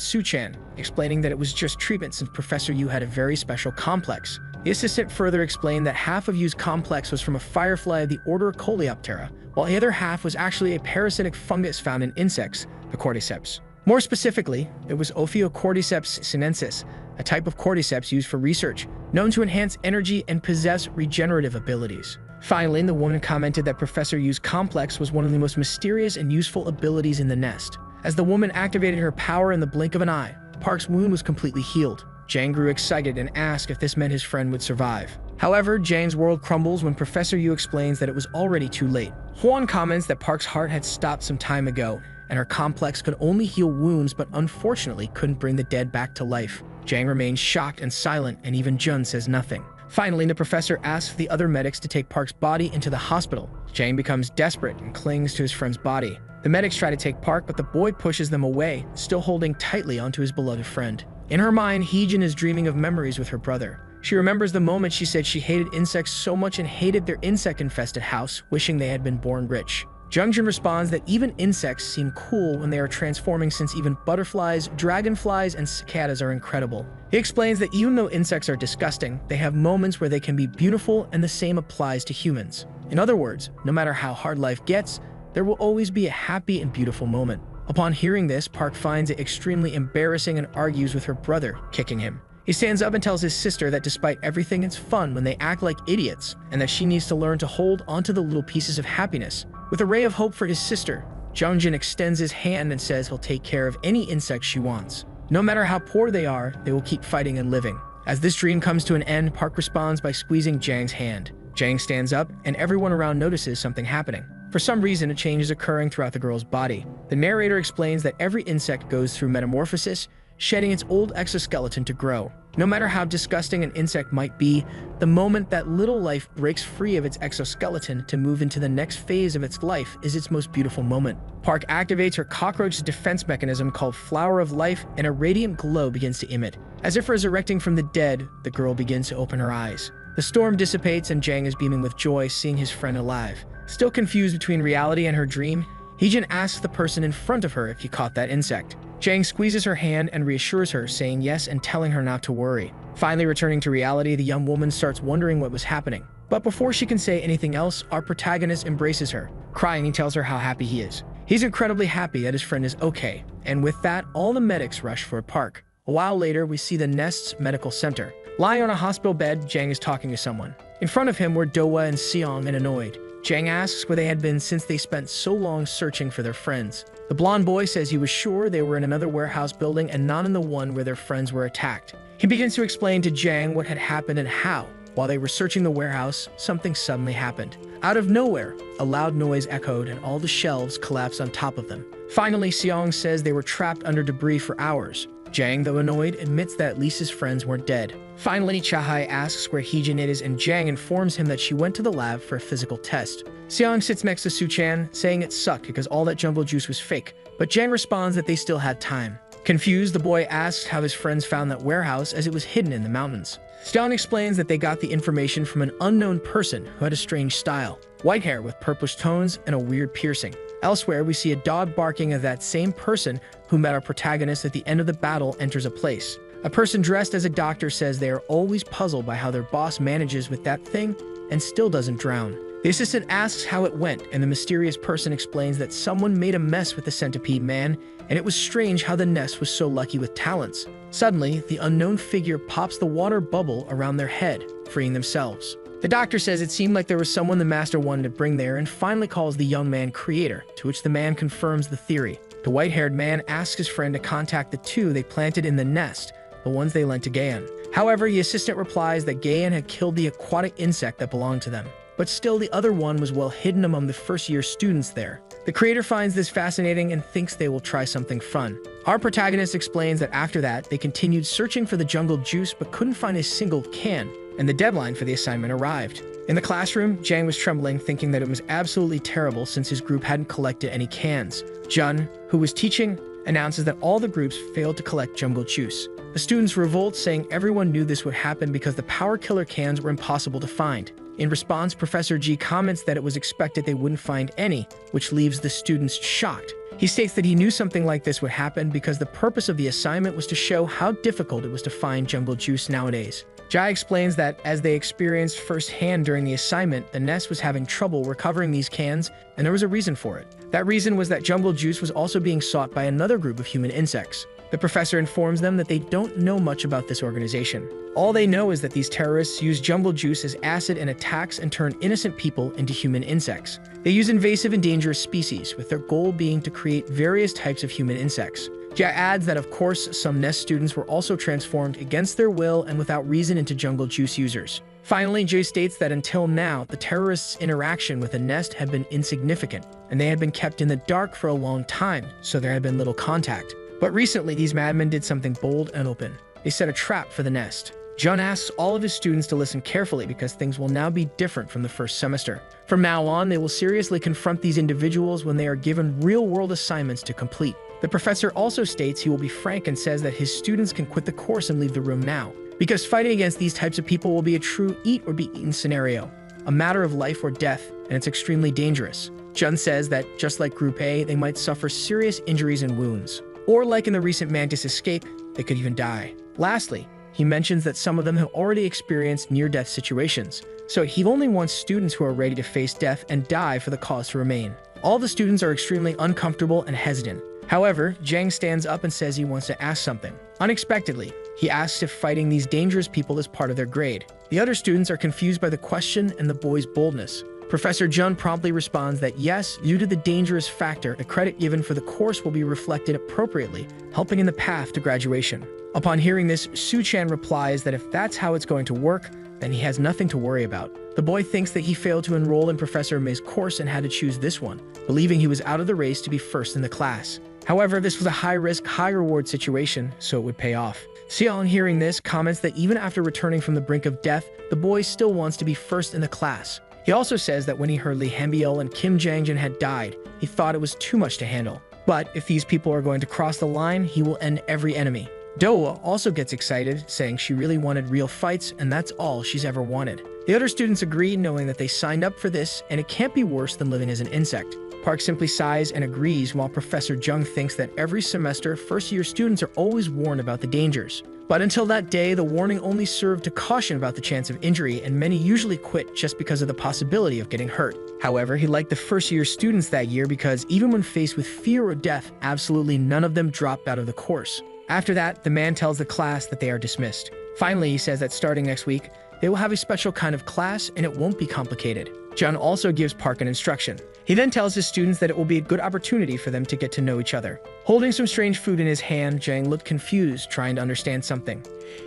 Su-chan, explaining that it was just treatment since Professor Yu had a very special complex. The assistant further explained that half of Yu's complex was from a firefly of the order Coleoptera, while the other half was actually a parasitic fungus found in insects, the cordyceps. More specifically, it was Ophiocordyceps sinensis, a type of cordyceps used for research, known to enhance energy and possess regenerative abilities. Finally, the woman commented that Professor Yu's complex was one of the most mysterious and useful abilities in the nest. As the woman activated her power in the blink of an eye, Park's wound was completely healed. Jang grew excited and asked if this meant his friend would survive. However, Jang's world crumbles when Professor Yu explains that it was already too late. Huan comments that Park's heart had stopped some time ago, and her complex could only heal wounds but unfortunately couldn't bring the dead back to life. Jang remains shocked and silent, and even Jun says nothing. Finally, the professor asks the other medics to take Park's body into the hospital. Jang becomes desperate and clings to his friend's body. The medics try to take Park, but the boy pushes them away, still holding tightly onto his beloved friend. In her mind, Heejin is dreaming of memories with her brother. She remembers the moment she said she hated insects so much and hated their insect-infested house, wishing they had been born rich. Jungjin responds that even insects seem cool when they are transforming, since even butterflies, dragonflies, and cicadas are incredible. He explains that even though insects are disgusting, they have moments where they can be beautiful, and the same applies to humans. In other words, no matter how hard life gets, there will always be a happy and beautiful moment. Upon hearing this, Park finds it extremely embarrassing and argues with her brother, kicking him. He stands up and tells his sister that despite everything, it's fun when they act like idiots, and that she needs to learn to hold onto the little pieces of happiness. With a ray of hope for his sister, Jungjin extends his hand and says he'll take care of any insect she wants. No matter how poor they are, they will keep fighting and living. As this dream comes to an end, Park responds by squeezing Jang's hand. Jang stands up, and everyone around notices something happening. For some reason, a change is occurring throughout the girl's body. The narrator explains that every insect goes through metamorphosis, shedding its old exoskeleton to grow. No matter how disgusting an insect might be, the moment that little life breaks free of its exoskeleton to move into the next phase of its life is its most beautiful moment. Park activates her cockroach's defense mechanism called Flower of Life, and a radiant glow begins to emit. As if resurrecting from the dead, the girl begins to open her eyes. The storm dissipates and Jang is beaming with joy, seeing his friend alive. Still confused between reality and her dream, Heejin asks the person in front of her if he caught that insect. Jang squeezes her hand and reassures her, saying yes and telling her not to worry. Finally returning to reality, the young woman starts wondering what was happening. But before she can say anything else, our protagonist embraces her. Crying, he tells her how happy he is. He's incredibly happy that his friend is okay, and with that, all the medics rush for Park. A while later, we see the Nest's medical center. Lying on a hospital bed, Jang is talking to someone. In front of him were Dowa and Seong, and annoyed. Jang asks where they had been since they spent so long searching for their friends. The blonde boy says he was sure they were in another warehouse building and not in the one where their friends were attacked. He begins to explain to Jang what had happened and how. While they were searching the warehouse, something suddenly happened. Out of nowhere, a loud noise echoed and all the shelves collapsed on top of them. Finally, Seong says they were trapped under debris for hours. Jang, though annoyed, admits that at least his friends weren't dead. Finally, Chahai asks where Heejin is, and Jang informs him that she went to the lab for a physical test. Seong sits next to Suchan, saying it sucked because all that jungle juice was fake, but Jang responds that they still had time. Confused, the boy asks how his friends found that warehouse as it was hidden in the mountains. Seong explains that they got the information from an unknown person who had a strange style. White hair with purplish tones and a weird piercing. Elsewhere, we see a dog barking at that same person who met our protagonist at the end of the battle enters a place. A person dressed as a doctor says they are always puzzled by how their boss manages with that thing and still doesn't drown. The assistant asks how it went, and the mysterious person explains that someone made a mess with the centipede man, and it was strange how the nest was so lucky with talents. Suddenly, the unknown figure pops the water bubble around their head, freeing themselves. The doctor says it seemed like there was someone the master wanted to bring there and finally calls the young man creator, to which the man confirms the theory. The white-haired man asks his friend to contact the two they planted in the nest, the ones they lent to Gaean. However, the assistant replies that Gaean had killed the aquatic insect that belonged to them, but still the other one was well hidden among the first-year students there. The creator finds this fascinating and thinks they will try something fun. Our protagonist explains that after that, they continued searching for the jungle juice but couldn't find a single can, and the deadline for the assignment arrived. In the classroom, Jang was trembling, thinking that it was absolutely terrible since his group hadn't collected any cans. Jun, who was teaching, announces that all the groups failed to collect jungle juice. The students revolt, saying everyone knew this would happen because the power killer cans were impossible to find. In response, Professor G comments that it was expected they wouldn't find any, which leaves the students shocked. He states that he knew something like this would happen because the purpose of the assignment was to show how difficult it was to find jungle juice nowadays. Jai explains that, as they experienced firsthand during the assignment, the nest was having trouble recovering these cans, and there was a reason for it. That reason was that jungle juice was also being sought by another group of human insects. The professor informs them that they don't know much about this organization. All they know is that these terrorists use jungle juice as acid in attacks and turn innocent people into human insects. They use invasive and dangerous species, with their goal being to create various types of human insects. Jia adds that of course some nest students were also transformed against their will and without reason into jungle juice users. Finally, Jay states that until now, the terrorists' interaction with the nest had been insignificant, and they had been kept in the dark for a long time, so there had been little contact. But recently, these madmen did something bold and open. They set a trap for the nest. Jun asks all of his students to listen carefully because things will now be different from the first semester. From now on, they will seriously confront these individuals when they are given real-world assignments to complete. The professor also states he will be frank and says that his students can quit the course and leave the room now, because fighting against these types of people will be a true eat or be eaten scenario, a matter of life or death, and it's extremely dangerous. Jun says that, just like Group A, they might suffer serious injuries and wounds. Or like in the recent Mantis escape, they could even die. Lastly, he mentions that some of them have already experienced near-death situations, so he only wants students who are ready to face death and die for the cause to remain. All the students are extremely uncomfortable and hesitant. However, Jang stands up and says he wants to ask something. Unexpectedly, he asks if fighting these dangerous people is part of their grade. The other students are confused by the question and the boy's boldness. Professor Jun promptly responds that yes, due to the dangerous factor, the credit given for the course will be reflected appropriately, helping in the path to graduation. Upon hearing this, Su-chan replies that if that's how it's going to work, then he has nothing to worry about. The boy thinks that he failed to enroll in Professor May's course and had to choose this one, believing he was out of the race to be first in the class. However, this was a high-risk, high-reward situation, so it would pay off. Seong, hearing this, comments that even after returning from the brink of death, the boy still wants to be first in the class. He also says that when he heard Lee Hanbyul and Kim Jangjin had died, he thought it was too much to handle. But if these people are going to cross the line, he will end every enemy. Doa also gets excited, saying she really wanted real fights and that's all she's ever wanted. The other students agree, knowing that they signed up for this and it can't be worse than living as an insect. Park simply sighs and agrees, while Professor Jung thinks that every semester, first-year students are always warned about the dangers. But until that day, the warning only served to caution about the chance of injury, and many usually quit just because of the possibility of getting hurt. However, he liked the first-year students that year because even when faced with fear or death, absolutely none of them dropped out of the course. After that, the man tells the class that they are dismissed. Finally, he says that starting next week, they will have a special kind of class and it won't be complicated. Jun also gives Park an instruction. He then tells his students that it will be a good opportunity for them to get to know each other. Holding some strange food in his hand, Jang looked confused, trying to understand something.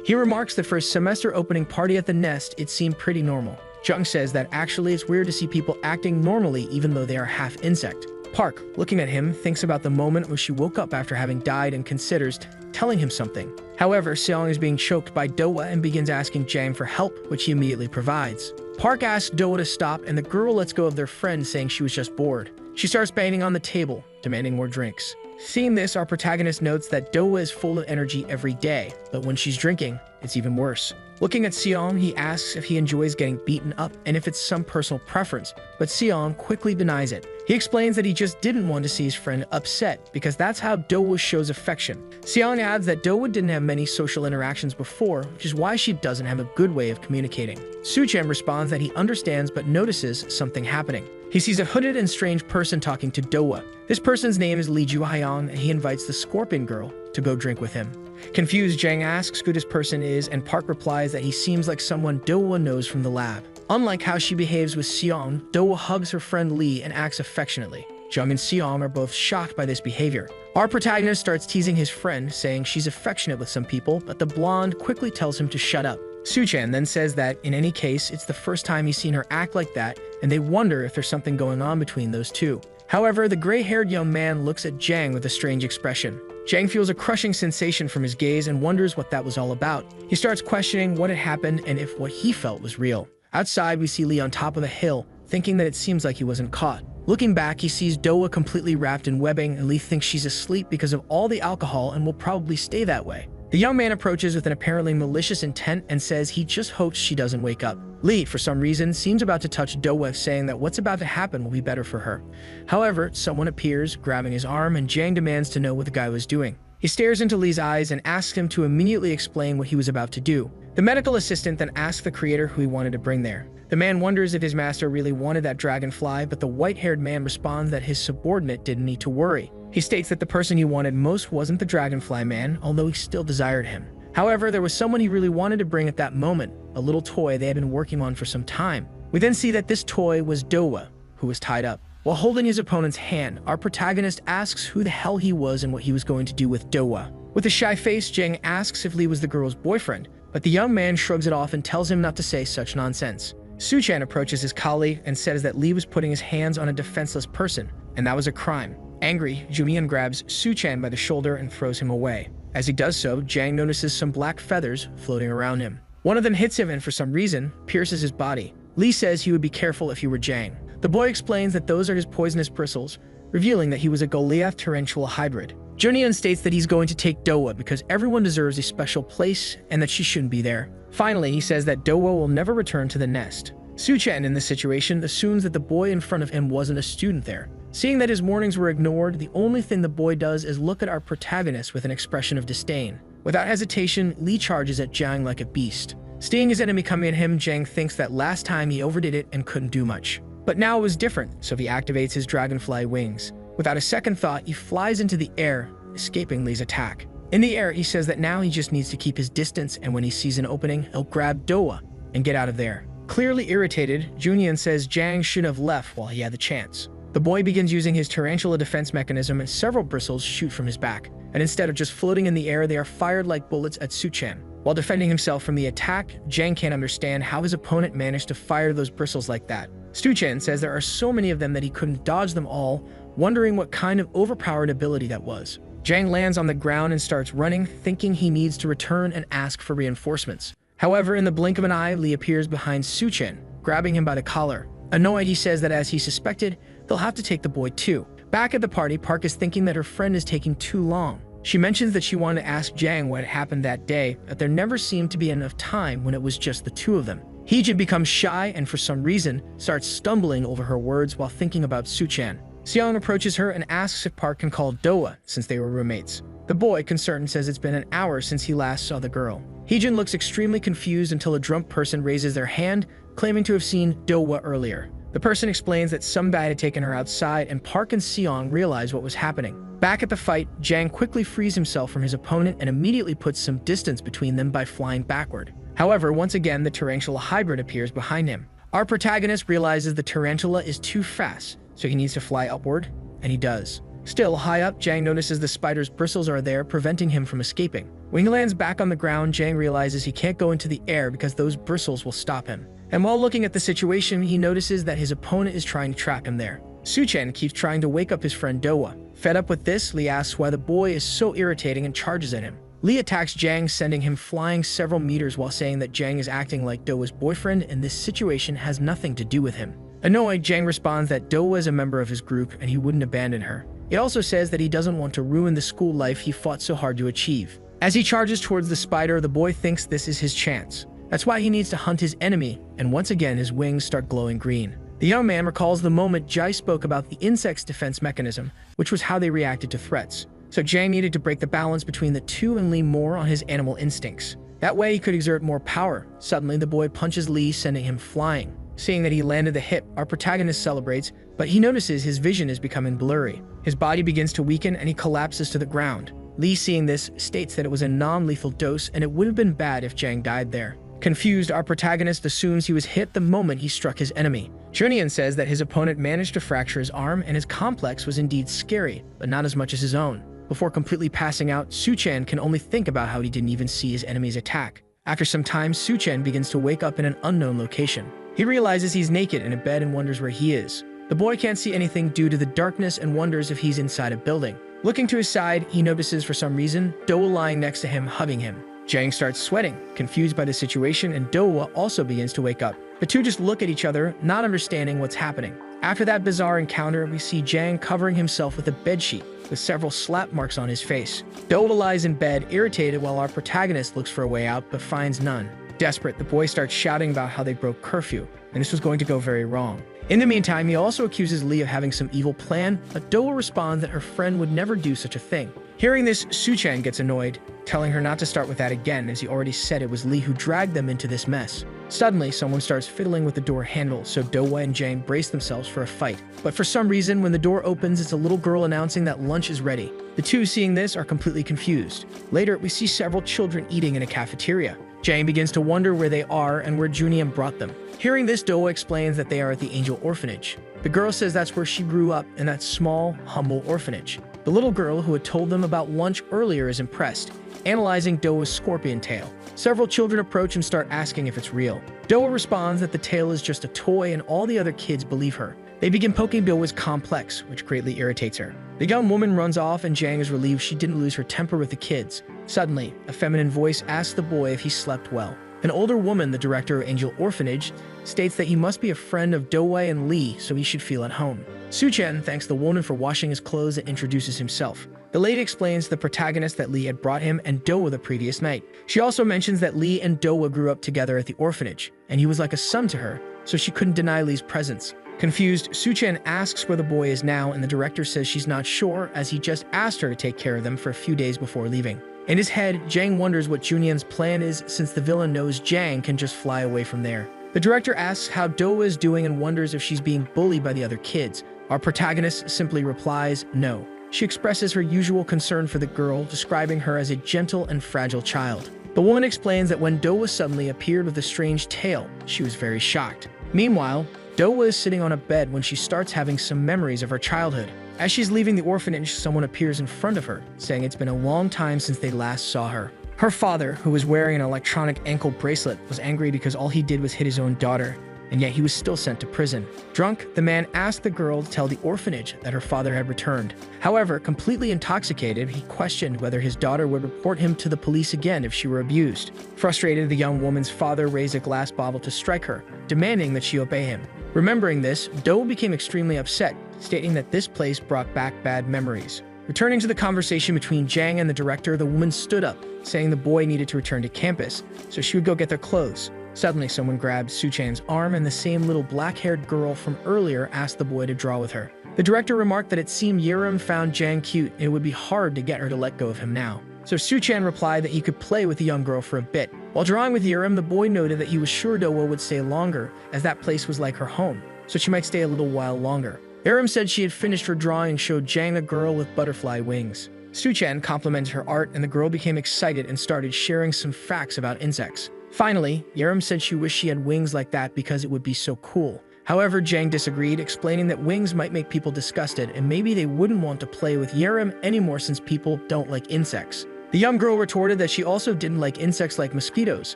He remarks that for a semester opening party at the nest, it seemed pretty normal. Jung says that actually it's weird to see people acting normally even though they are half insect. Park, looking at him, thinks about the moment where she woke up after having died and considers telling him something. However, Seong is being choked by Doa and begins asking Jang for help, which he immediately provides. Park asks Doa to stop and the girl lets go of their friend, saying she was just bored. She starts banging on the table, demanding more drinks. Seeing this, our protagonist notes that Doa is full of energy every day, but when she's drinking, it's even worse. Looking at Seong, he asks if he enjoys getting beaten up and if it's some personal preference, but Seong quickly denies it. He explains that he just didn't want to see his friend upset because that's how Doa shows affection. Seong adds that Doa didn't have many social interactions before, which is why she doesn't have a good way of communicating. Su-chan responds that he understands but notices something happening. He sees a hooded and strange person talking to Doa. This person's name is Lee Ju-hyang, and he invites the Scorpion Girl to go drink with him. Confused, Jang asks who this person is, and Park replies that he seems like someone Doa knows from the lab. Unlike how she behaves with Seong, Doa hugs her friend Lee and acts affectionately. Jung and Seong are both shocked by this behavior. Our protagonist starts teasing his friend, saying she's affectionate with some people, but the blonde quickly tells him to shut up. Su-chan then says that, in any case, it's the first time he's seen her act like that, and they wonder if there's something going on between those two. However, the gray-haired young man looks at Jang with a strange expression. Jang feels a crushing sensation from his gaze and wonders what that was all about. He starts questioning what had happened and if what he felt was real. Outside, we see Lee on top of a hill, thinking that it seems like he wasn't caught. Looking back, he sees Doa completely wrapped in webbing, and Lee thinks she's asleep because of all the alcohol and will probably stay that way. The young man approaches with an apparently malicious intent and says he just hopes she doesn't wake up. Lee, for some reason, seems about to touch Doa, saying that what's about to happen will be better for her. However, someone appears, grabbing his arm, and Jang demands to know what the guy was doing. He stares into Lee's eyes and asks him to immediately explain what he was about to do. The medical assistant then asks the creator who he wanted to bring there. The man wonders if his master really wanted that dragonfly, but the white-haired man responds that his subordinate didn't need to worry. He states that the person he wanted most wasn't the dragonfly man, although he still desired him. However, there was someone he really wanted to bring at that moment, a little toy they had been working on for some time. We then see that this toy was Doa, who was tied up. While holding his opponent's hand, our protagonist asks who the hell he was and what he was going to do with Doa. With a shy face, Jang asks if Lee was the girl's boyfriend, but the young man shrugs it off and tells him not to say such nonsense. Su-chan approaches his colleague and says that Lee was putting his hands on a defenseless person, and that was a crime. Angry, Jumian grabs Su-chan by the shoulder and throws him away. As he does so, Jang notices some black feathers floating around him. One of them hits him and for some reason pierces his body. Lee says he would be careful if he were Jang. The boy explains that those are his poisonous bristles, revealing that he was a Goliath tarantula hybrid. Junhyun states that he's going to take Doa because everyone deserves a special place and that she shouldn't be there. Finally, he says that Doa will never return to the nest. Suchen in this situation assumes that the boy in front of him wasn't a student there. Seeing that his warnings were ignored, the only thing the boy does is look at our protagonist with an expression of disdain. Without hesitation, Lee charges at Jang like a beast. Seeing his enemy coming at him, Jang thinks that last time he overdid it and couldn't do much. But now it was different, so he activates his dragonfly wings. Without a second thought, he flies into the air, escaping Lee's attack. In the air, he says that now he just needs to keep his distance, and when he sees an opening, he'll grab Doa and get out of there. Clearly irritated, Junhyun says Jang should have left while he had the chance. The boy begins using his tarantula defense mechanism and several bristles shoot from his back, and instead of just floating in the air, they are fired like bullets at Suchen. While defending himself from the attack, Jang can't understand how his opponent managed to fire those bristles like that. Suchen says there are so many of them that he couldn't dodge them all, wondering what kind of overpowered ability that was. Jang lands on the ground and starts running, thinking he needs to return and ask for reinforcements. However, in the blink of an eye, Lee appears behind Suchen, grabbing him by the collar. Annoyed, he says that as he suspected, they'll have to take the boy too. Back at the party, Park is thinking that her friend is taking too long. She mentions that she wanted to ask Jang what happened that day, that there never seemed to be enough time when it was just the two of them. Heejin becomes shy and for some reason starts stumbling over her words while thinking about Suchen. Seong approaches her and asks if Park can call Doa since they were roommates. The boy, concerned, says it's been an hour since he last saw the girl. Heejin looks extremely confused until a drunk person raises their hand, claiming to have seen Doa earlier. The person explains that somebody had taken her outside, and Park and Seong realize what was happening. Back at the fight, Jang quickly frees himself from his opponent and immediately puts some distance between them by flying backward. However, once again, the tarantula hybrid appears behind him. Our protagonist realizes the tarantula is too fast, so he needs to fly upward, and he does. Still, high up, Jang notices the spider's bristles are there, preventing him from escaping. When he lands back on the ground, Jang realizes he can't go into the air because those bristles will stop him. And while looking at the situation, he notices that his opponent is trying to trap him there. Suchen keeps trying to wake up his friend Doa. Fed up with this, Lee asks why the boy is so irritating and charges at him. Lee attacks Jang, sending him flying several meters while saying that Jang is acting like Doa's boyfriend and this situation has nothing to do with him. Annoyed, Jang responds that Doa is a member of his group and he wouldn't abandon her. It also says that he doesn't want to ruin the school life he fought so hard to achieve. As he charges towards the spider, the boy thinks this is his chance. That's why he needs to hunt his enemy, and once again his wings start glowing green. The young man recalls the moment Jai spoke about the insect's defense mechanism, which was how they reacted to threats. So Jang needed to break the balance between the two and lean more on his animal instincts. That way he could exert more power. Suddenly the boy punches Lee, sending him flying. Seeing that he landed the hit, our protagonist celebrates, but he notices his vision is becoming blurry. His body begins to weaken and he collapses to the ground. Lee, seeing this, states that it was a non-lethal dose and it would have been bad if Jang died there. Confused, our protagonist assumes he was hit the moment he struck his enemy. Junhyun says that his opponent managed to fracture his arm and his complex was indeed scary, but not as much as his own. Before completely passing out, Suchen can only think about how he didn't even see his enemy's attack. After some time, Suchen begins to wake up in an unknown location. He realizes he's naked in a bed and wonders where he is. The boy can't see anything due to the darkness and wonders if he's inside a building. Looking to his side, he notices for some reason Doa lying next to him, hugging him. Jang starts sweating, confused by the situation, and Doa also begins to wake up. The two just look at each other, not understanding what's happening. After that bizarre encounter, we see Jang covering himself with a bedsheet, with several slap marks on his face. Doa lies in bed, irritated, while our protagonist looks for a way out, but finds none. Desperate, the boy starts shouting about how they broke curfew, and this was going to go very wrong. In the meantime, he also accuses Lee of having some evil plan, but Doa responds that her friend would never do such a thing. Hearing this, Suchen gets annoyed, telling her not to start with that again, as he already said it was Lee who dragged them into this mess. Suddenly, someone starts fiddling with the door handle, so Doa and Jang brace themselves for a fight. But for some reason, when the door opens, it's a little girl announcing that lunch is ready. The two, seeing this, are completely confused. Later, we see several children eating in a cafeteria. Jang begins to wonder where they are and where Junhyun brought them. Hearing this, Doa explains that they are at the Angel Orphanage. The girl says that's where she grew up, in that small, humble orphanage. The little girl who had told them about lunch earlier is impressed, analyzing Doa's scorpion tail. Several children approach and start asking if it's real. Doa responds that the tail is just a toy and all the other kids believe her. They begin poking Doa's complex, which greatly irritates her. The young woman runs off and Jang is relieved she didn't lose her temper with the kids. Suddenly, a feminine voice asks the boy if he slept well. An older woman, the director of Angel Orphanage, states that he must be a friend of Do-wei and Lee, so he should feel at home. Su-chen thanks the woman for washing his clothes and introduces himself. The lady explains to the protagonist that Lee had brought him and Do-wei the previous night. She also mentions that Lee and Do-wei grew up together at the orphanage, and he was like a son to her, so she couldn't deny Lee's presence. Confused, Su-chen asks where the boy is now, and the director says she's not sure, as he just asked her to take care of them for a few days before leaving. In his head, Jang wonders what Junyan's plan is, since the villain knows Jang can just fly away from there. The director asks how Do-wei is doing and wonders if she's being bullied by the other kids. Our protagonist simply replies, no. She expresses her usual concern for the girl, describing her as a gentle and fragile child. The woman explains that when Do-wei suddenly appeared with a strange tail, she was very shocked. Meanwhile, Do-wei is sitting on a bed when she starts having some memories of her childhood. As she's leaving the orphanage, someone appears in front of her, saying it's been a long time since they last saw her. Her father, who was wearing an electronic ankle bracelet, was angry because all he did was hit his own daughter, and yet he was still sent to prison. Drunk, the man asked the girl to tell the orphanage that her father had returned. However, completely intoxicated, he questioned whether his daughter would report him to the police again if she were abused. Frustrated, the young woman's father raised a glass bottle to strike her, demanding that she obey him. Remembering this, Do became extremely upset, stating that this place brought back bad memories. Returning to the conversation between Jang and the director, the woman stood up, saying the boy needed to return to campus, so she would go get their clothes. Suddenly, someone grabbed Su-chan's arm, and the same little black-haired girl from earlier asked the boy to draw with her. The director remarked that it seemed Yerim found Jang cute, and it would be hard to get her to let go of him now. So Su-chan replied that he could play with the young girl for a bit. While drawing with Yerim, the boy noted that he was sure Do-wei would stay longer, as that place was like her home, so she might stay a little while longer. Yerim said she had finished her drawing and showed Jang a girl with butterfly wings. Su-chan complimented her art, and the girl became excited and started sharing some facts about insects. Finally, Yerim said she wished she had wings like that because it would be so cool. However, Jang disagreed, explaining that wings might make people disgusted and maybe they wouldn't want to play with Yerim anymore since people don't like insects. The young girl retorted that she also didn't like insects like mosquitoes,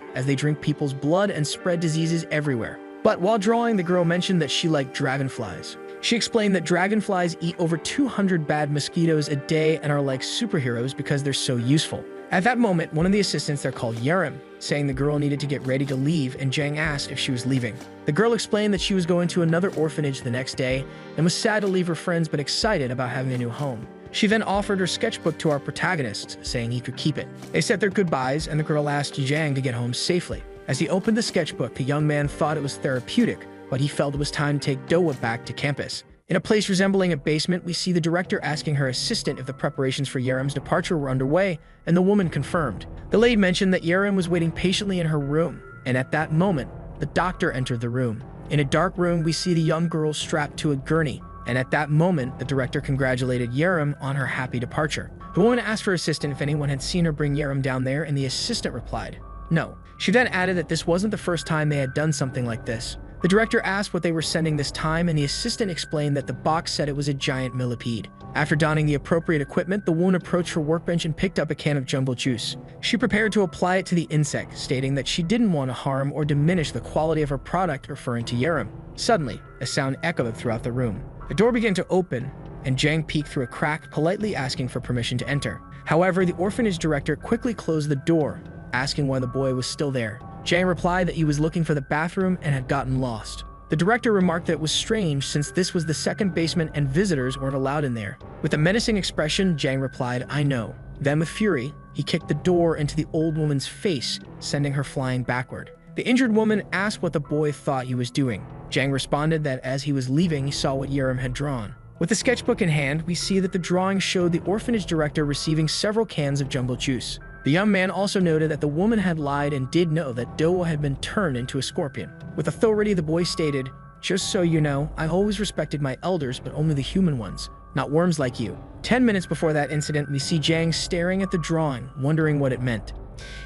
as they drink people's blood and spread diseases everywhere. But while drawing, the girl mentioned that she liked dragonflies. She explained that dragonflies eat over 200 bad mosquitoes a day and are like superheroes because they're so useful. At that moment, one of the assistants there called Yerim, saying the girl needed to get ready to leave, and Jang asked if she was leaving. The girl explained that she was going to another orphanage the next day and was sad to leave her friends but excited about having a new home. She then offered her sketchbook to our protagonist, saying he could keep it. They said their goodbyes, and the girl asked Jang to get home safely. As he opened the sketchbook, the young man thought it was therapeutic, but he felt it was time to take Do-wei back to campus. In a place resembling a basement, we see the director asking her assistant if the preparations for Yerim's departure were underway, and the woman confirmed. The lady mentioned that Yerim was waiting patiently in her room, and at that moment, the doctor entered the room. In a dark room, we see the young girl strapped to a gurney, and at that moment, the director congratulated Yerim on her happy departure. The woman asked her assistant if anyone had seen her bring Yerim down there, and the assistant replied, no. She then added that this wasn't the first time they had done something like this. The director asked what they were sending this time, and the assistant explained that the box said it was a giant millipede. After donning the appropriate equipment, the woman approached her workbench and picked up a can of jumbo juice. She prepared to apply it to the insect, stating that she didn't want to harm or diminish the quality of her product, referring to Yerim. Suddenly, a sound echoed throughout the room. The door began to open, and Jang peeked through a crack, politely asking for permission to enter. However, the orphanage director quickly closed the door, asking why the boy was still there. Jang replied that he was looking for the bathroom and had gotten lost. The director remarked that it was strange since this was the second basement and visitors weren't allowed in there. With a menacing expression, Jang replied, I know. Then with fury, he kicked the door into the old woman's face, sending her flying backward. The injured woman asked what the boy thought he was doing. Jang responded that as he was leaving, he saw what Yerim had drawn. With the sketchbook in hand, we see that the drawing showed the orphanage director receiving several cans of jumbo juice. The young man also noted that the woman had lied and did know that Do-wei had been turned into a scorpion. With authority, the boy stated, just so you know, I always respected my elders, but only the human ones, not worms like you. 10 minutes before that incident, we see Jang staring at the drawing, wondering what it meant.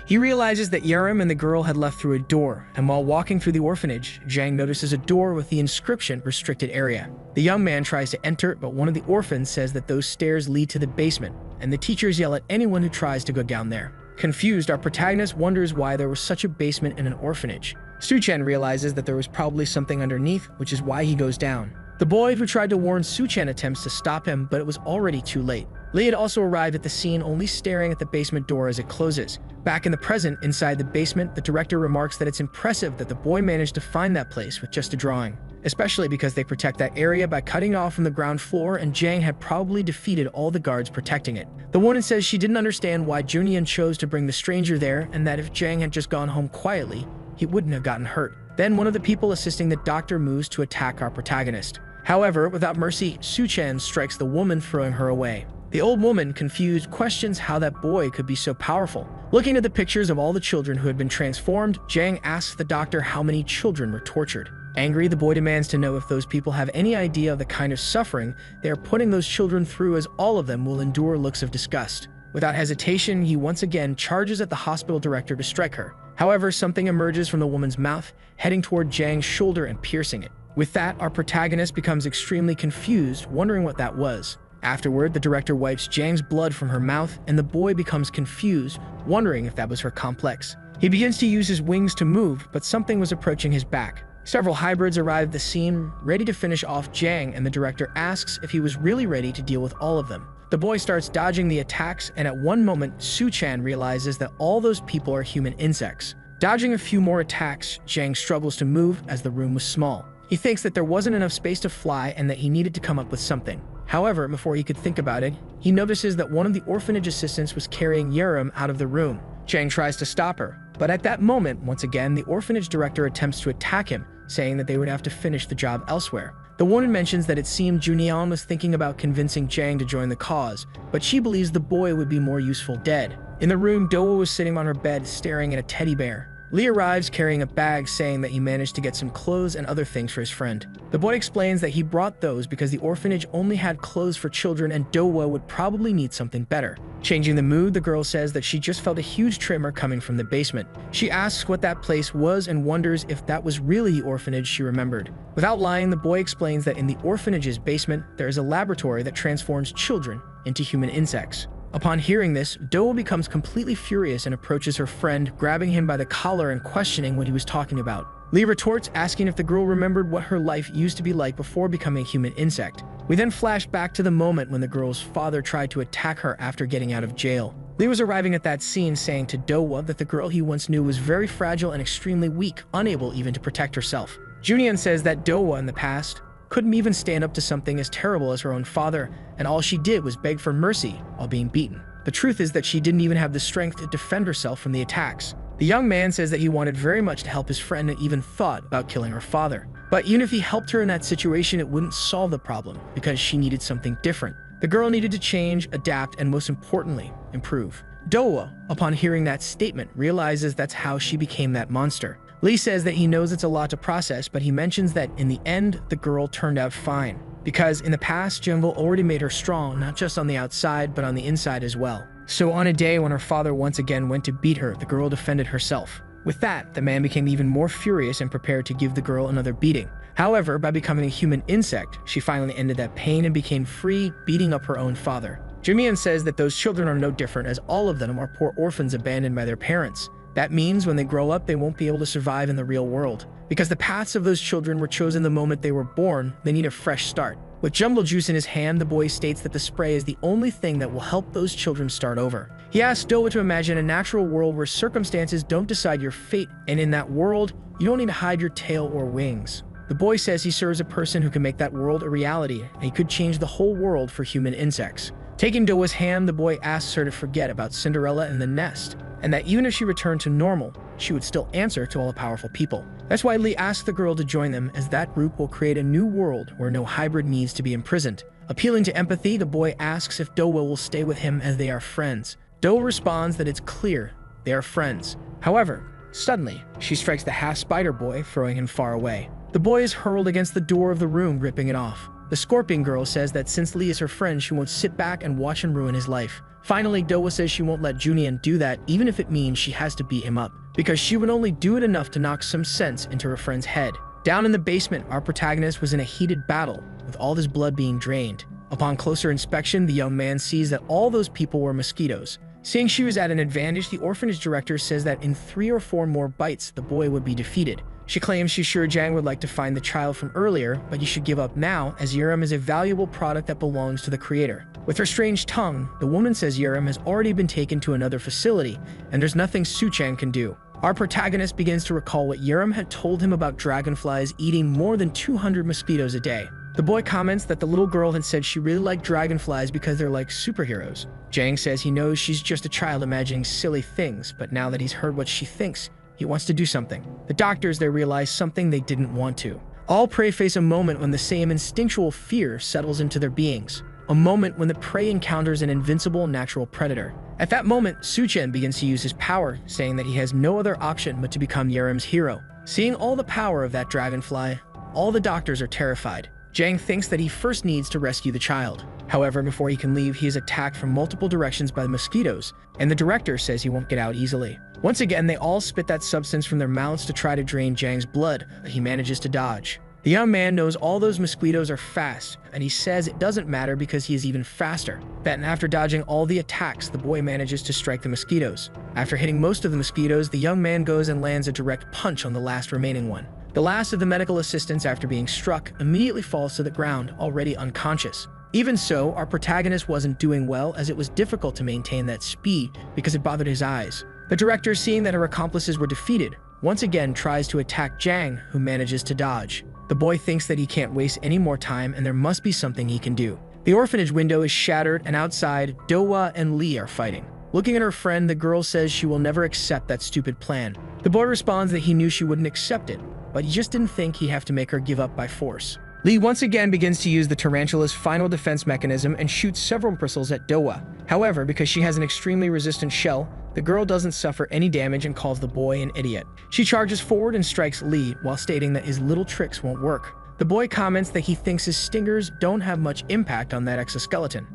He realizes that Yerim and the girl had left through a door, and while walking through the orphanage, Jang notices a door with the inscription restricted area. The young man tries to enter, but one of the orphans says that those stairs lead to the basement, and the teachers yell at anyone who tries to go down there. Confused, our protagonist wonders why there was such a basement in an orphanage. Su-chen realizes that there was probably something underneath, which is why he goes down. The boy who tried to warn Su-chen attempts to stop him, but it was already too late. Lee had also arrived at the scene, only staring at the basement door as it closes. Back in the present, inside the basement, the director remarks that it's impressive that the boy managed to find that place with just a drawing, especially because they protect that area by cutting off from the ground floor, and Jang had probably defeated all the guards protecting it. The woman says she didn't understand why Junian chose to bring the stranger there, and that if Jang had just gone home quietly, he wouldn't have gotten hurt. Then one of the people assisting the doctor moves to attack our protagonist. However, without mercy, Su-chan strikes the woman, throwing her away. The old woman, confused, questions how that boy could be so powerful. Looking at the pictures of all the children who had been transformed, Jang asks the doctor how many children were tortured. Angry, the boy demands to know if those people have any idea of the kind of suffering they are putting those children through, as all of them will endure looks of disgust. Without hesitation, he once again charges at the hospital director to strike her. However, something emerges from the woman's mouth, heading toward Jang's shoulder and piercing it. With that, our protagonist becomes extremely confused, wondering what that was. Afterward, the director wipes Jang's blood from her mouth, and the boy becomes confused, wondering if that was her complex. He begins to use his wings to move, but something was approaching his back. Several hybrids arrive at the scene, ready to finish off Jang, and the director asks if he was really ready to deal with all of them. The boy starts dodging the attacks, and at one moment, Su-chan realizes that all those people are human insects. Dodging a few more attacks, Jang struggles to move as the room was small. He thinks that there wasn't enough space to fly and that he needed to come up with something. However, before he could think about it, he notices that one of the orphanage assistants was carrying Yerim out of the room. Jang tries to stop her, but at that moment, once again, the orphanage director attempts to attack him, saying that they would have to finish the job elsewhere. The woman mentions that it seemed Junian was thinking about convincing Jang to join the cause, but she believes the boy would be more useful dead. In the room, Doa was sitting on her bed staring at a teddy bear. Lee arrives carrying a bag, saying that he managed to get some clothes and other things for his friend. The boy explains that he brought those because the orphanage only had clothes for children and Doa would probably need something better. Changing the mood, the girl says that she just felt a huge tremor coming from the basement. She asks what that place was and wonders if that was really the orphanage she remembered. Without lying, the boy explains that in the orphanage's basement, there is a laboratory that transforms children into human insects. Upon hearing this, Doa becomes completely furious and approaches her friend, grabbing him by the collar and questioning what he was talking about. Lee retorts, asking if the girl remembered what her life used to be like before becoming a human insect. We then flash back to the moment when the girl's father tried to attack her after getting out of jail. Lee was arriving at that scene, saying to Doa that the girl he once knew was very fragile and extremely weak, unable even to protect herself. Junian says that Doa in the past couldn't even stand up to something as terrible as her own father, and all she did was beg for mercy while being beaten. The truth is that she didn't even have the strength to defend herself from the attacks. The young man says that he wanted very much to help his friend and even thought about killing her father. But even if he helped her in that situation, it wouldn't solve the problem, because she needed something different. The girl needed to change, adapt, and most importantly, improve. Doa, upon hearing that statement, realizes that's how she became that monster. Lee says that he knows it's a lot to process, but he mentions that in the end, the girl turned out fine. Because in the past, Jungle already made her strong, not just on the outside, but on the inside as well. So on a day when her father once again went to beat her, the girl defended herself. With that, the man became even more furious and prepared to give the girl another beating. However, by becoming a human insect, she finally ended that pain and became free, beating up her own father. Jumian says that those children are no different, as all of them are poor orphans abandoned by their parents. That means when they grow up, they won't be able to survive in the real world. Because the paths of those children were chosen the moment they were born, they need a fresh start. With jungle juice in his hand, the boy states that the spray is the only thing that will help those children start over. He asks Doa to imagine a natural world where circumstances don't decide your fate, and in that world, you don't need to hide your tail or wings. The boy says he serves a person who can make that world a reality, and he could change the whole world for human insects. Taking Doa's hand, the boy asks her to forget about Cinderella and the nest, and that even if she returned to normal, she would still answer to all the powerful people. That's why Lee asks the girl to join them, as that group will create a new world where no hybrid needs to be imprisoned. Appealing to empathy, the boy asks if Doa will stay with him as they are friends. Doa responds that it's clear they are friends. However, suddenly, she strikes the half-spider boy, throwing him far away. The boy is hurled against the door of the room, ripping it off. The scorpion girl says that since Lee is her friend, she won't sit back and watch him ruin his life. Finally, Doa says she won't let Junian do that, even if it means she has to beat him up, because she would only do it enough to knock some sense into her friend's head. Down in the basement, our protagonist was in a heated battle, with all his blood being drained. Upon closer inspection, the young man sees that all those people were mosquitoes. Seeing she was at an advantage, the orphanage director says that in 3 or 4 more bites, the boy would be defeated. She claims she's sure Jang would like to find the child from earlier, but you should give up now, as Yerim is a valuable product that belongs to the creator. With her strange tongue, the woman says Yerim has already been taken to another facility, and there's nothing Suchan can do. Our protagonist begins to recall what Yerim had told him about dragonflies eating more than 200 mosquitoes a day. The boy comments that the little girl had said she really liked dragonflies because they're like superheroes. Jang says he knows she's just a child imagining silly things, but now that he's heard what she thinks, he wants to do something. The doctors there realize something they didn't want to. All prey face a moment when the same instinctual fear settles into their beings. A moment when the prey encounters an invincible natural predator. At that moment, Suchen begins to use his power, saying that he has no other option but to become Yerim's hero. Seeing all the power of that dragonfly, all the doctors are terrified. Jang thinks that he first needs to rescue the child. However, before he can leave, he is attacked from multiple directions by the mosquitoes, and the director says he won't get out easily. Once again, they all spit that substance from their mouths to try to drain Jang's blood, but he manages to dodge. The young man knows all those mosquitoes are fast, and he says it doesn't matter because he is even faster. Then, after dodging all the attacks, the boy manages to strike the mosquitoes. After hitting most of the mosquitoes, the young man goes and lands a direct punch on the last remaining one. The last of the medical assistants, after being struck, immediately falls to the ground, already unconscious. Even so, our protagonist wasn't doing well, as it was difficult to maintain that speed because it bothered his eyes. The director, seeing that her accomplices were defeated, once again tries to attack Jang, who manages to dodge. The boy thinks that he can't waste any more time and there must be something he can do. The orphanage window is shattered, and outside, Dowa and Lee are fighting. Looking at her friend, the girl says she will never accept that stupid plan. The boy responds that he knew she wouldn't accept it, but he just didn't think he'd have to make her give up by force. Lee once again begins to use the tarantula's final defense mechanism and shoots several bristles at Dowa. However, because she has an extremely resistant shell, the girl doesn't suffer any damage and calls the boy an idiot. She charges forward and strikes Lee while stating that his little tricks won't work. The boy comments that he thinks his stingers don't have much impact on that exoskeleton.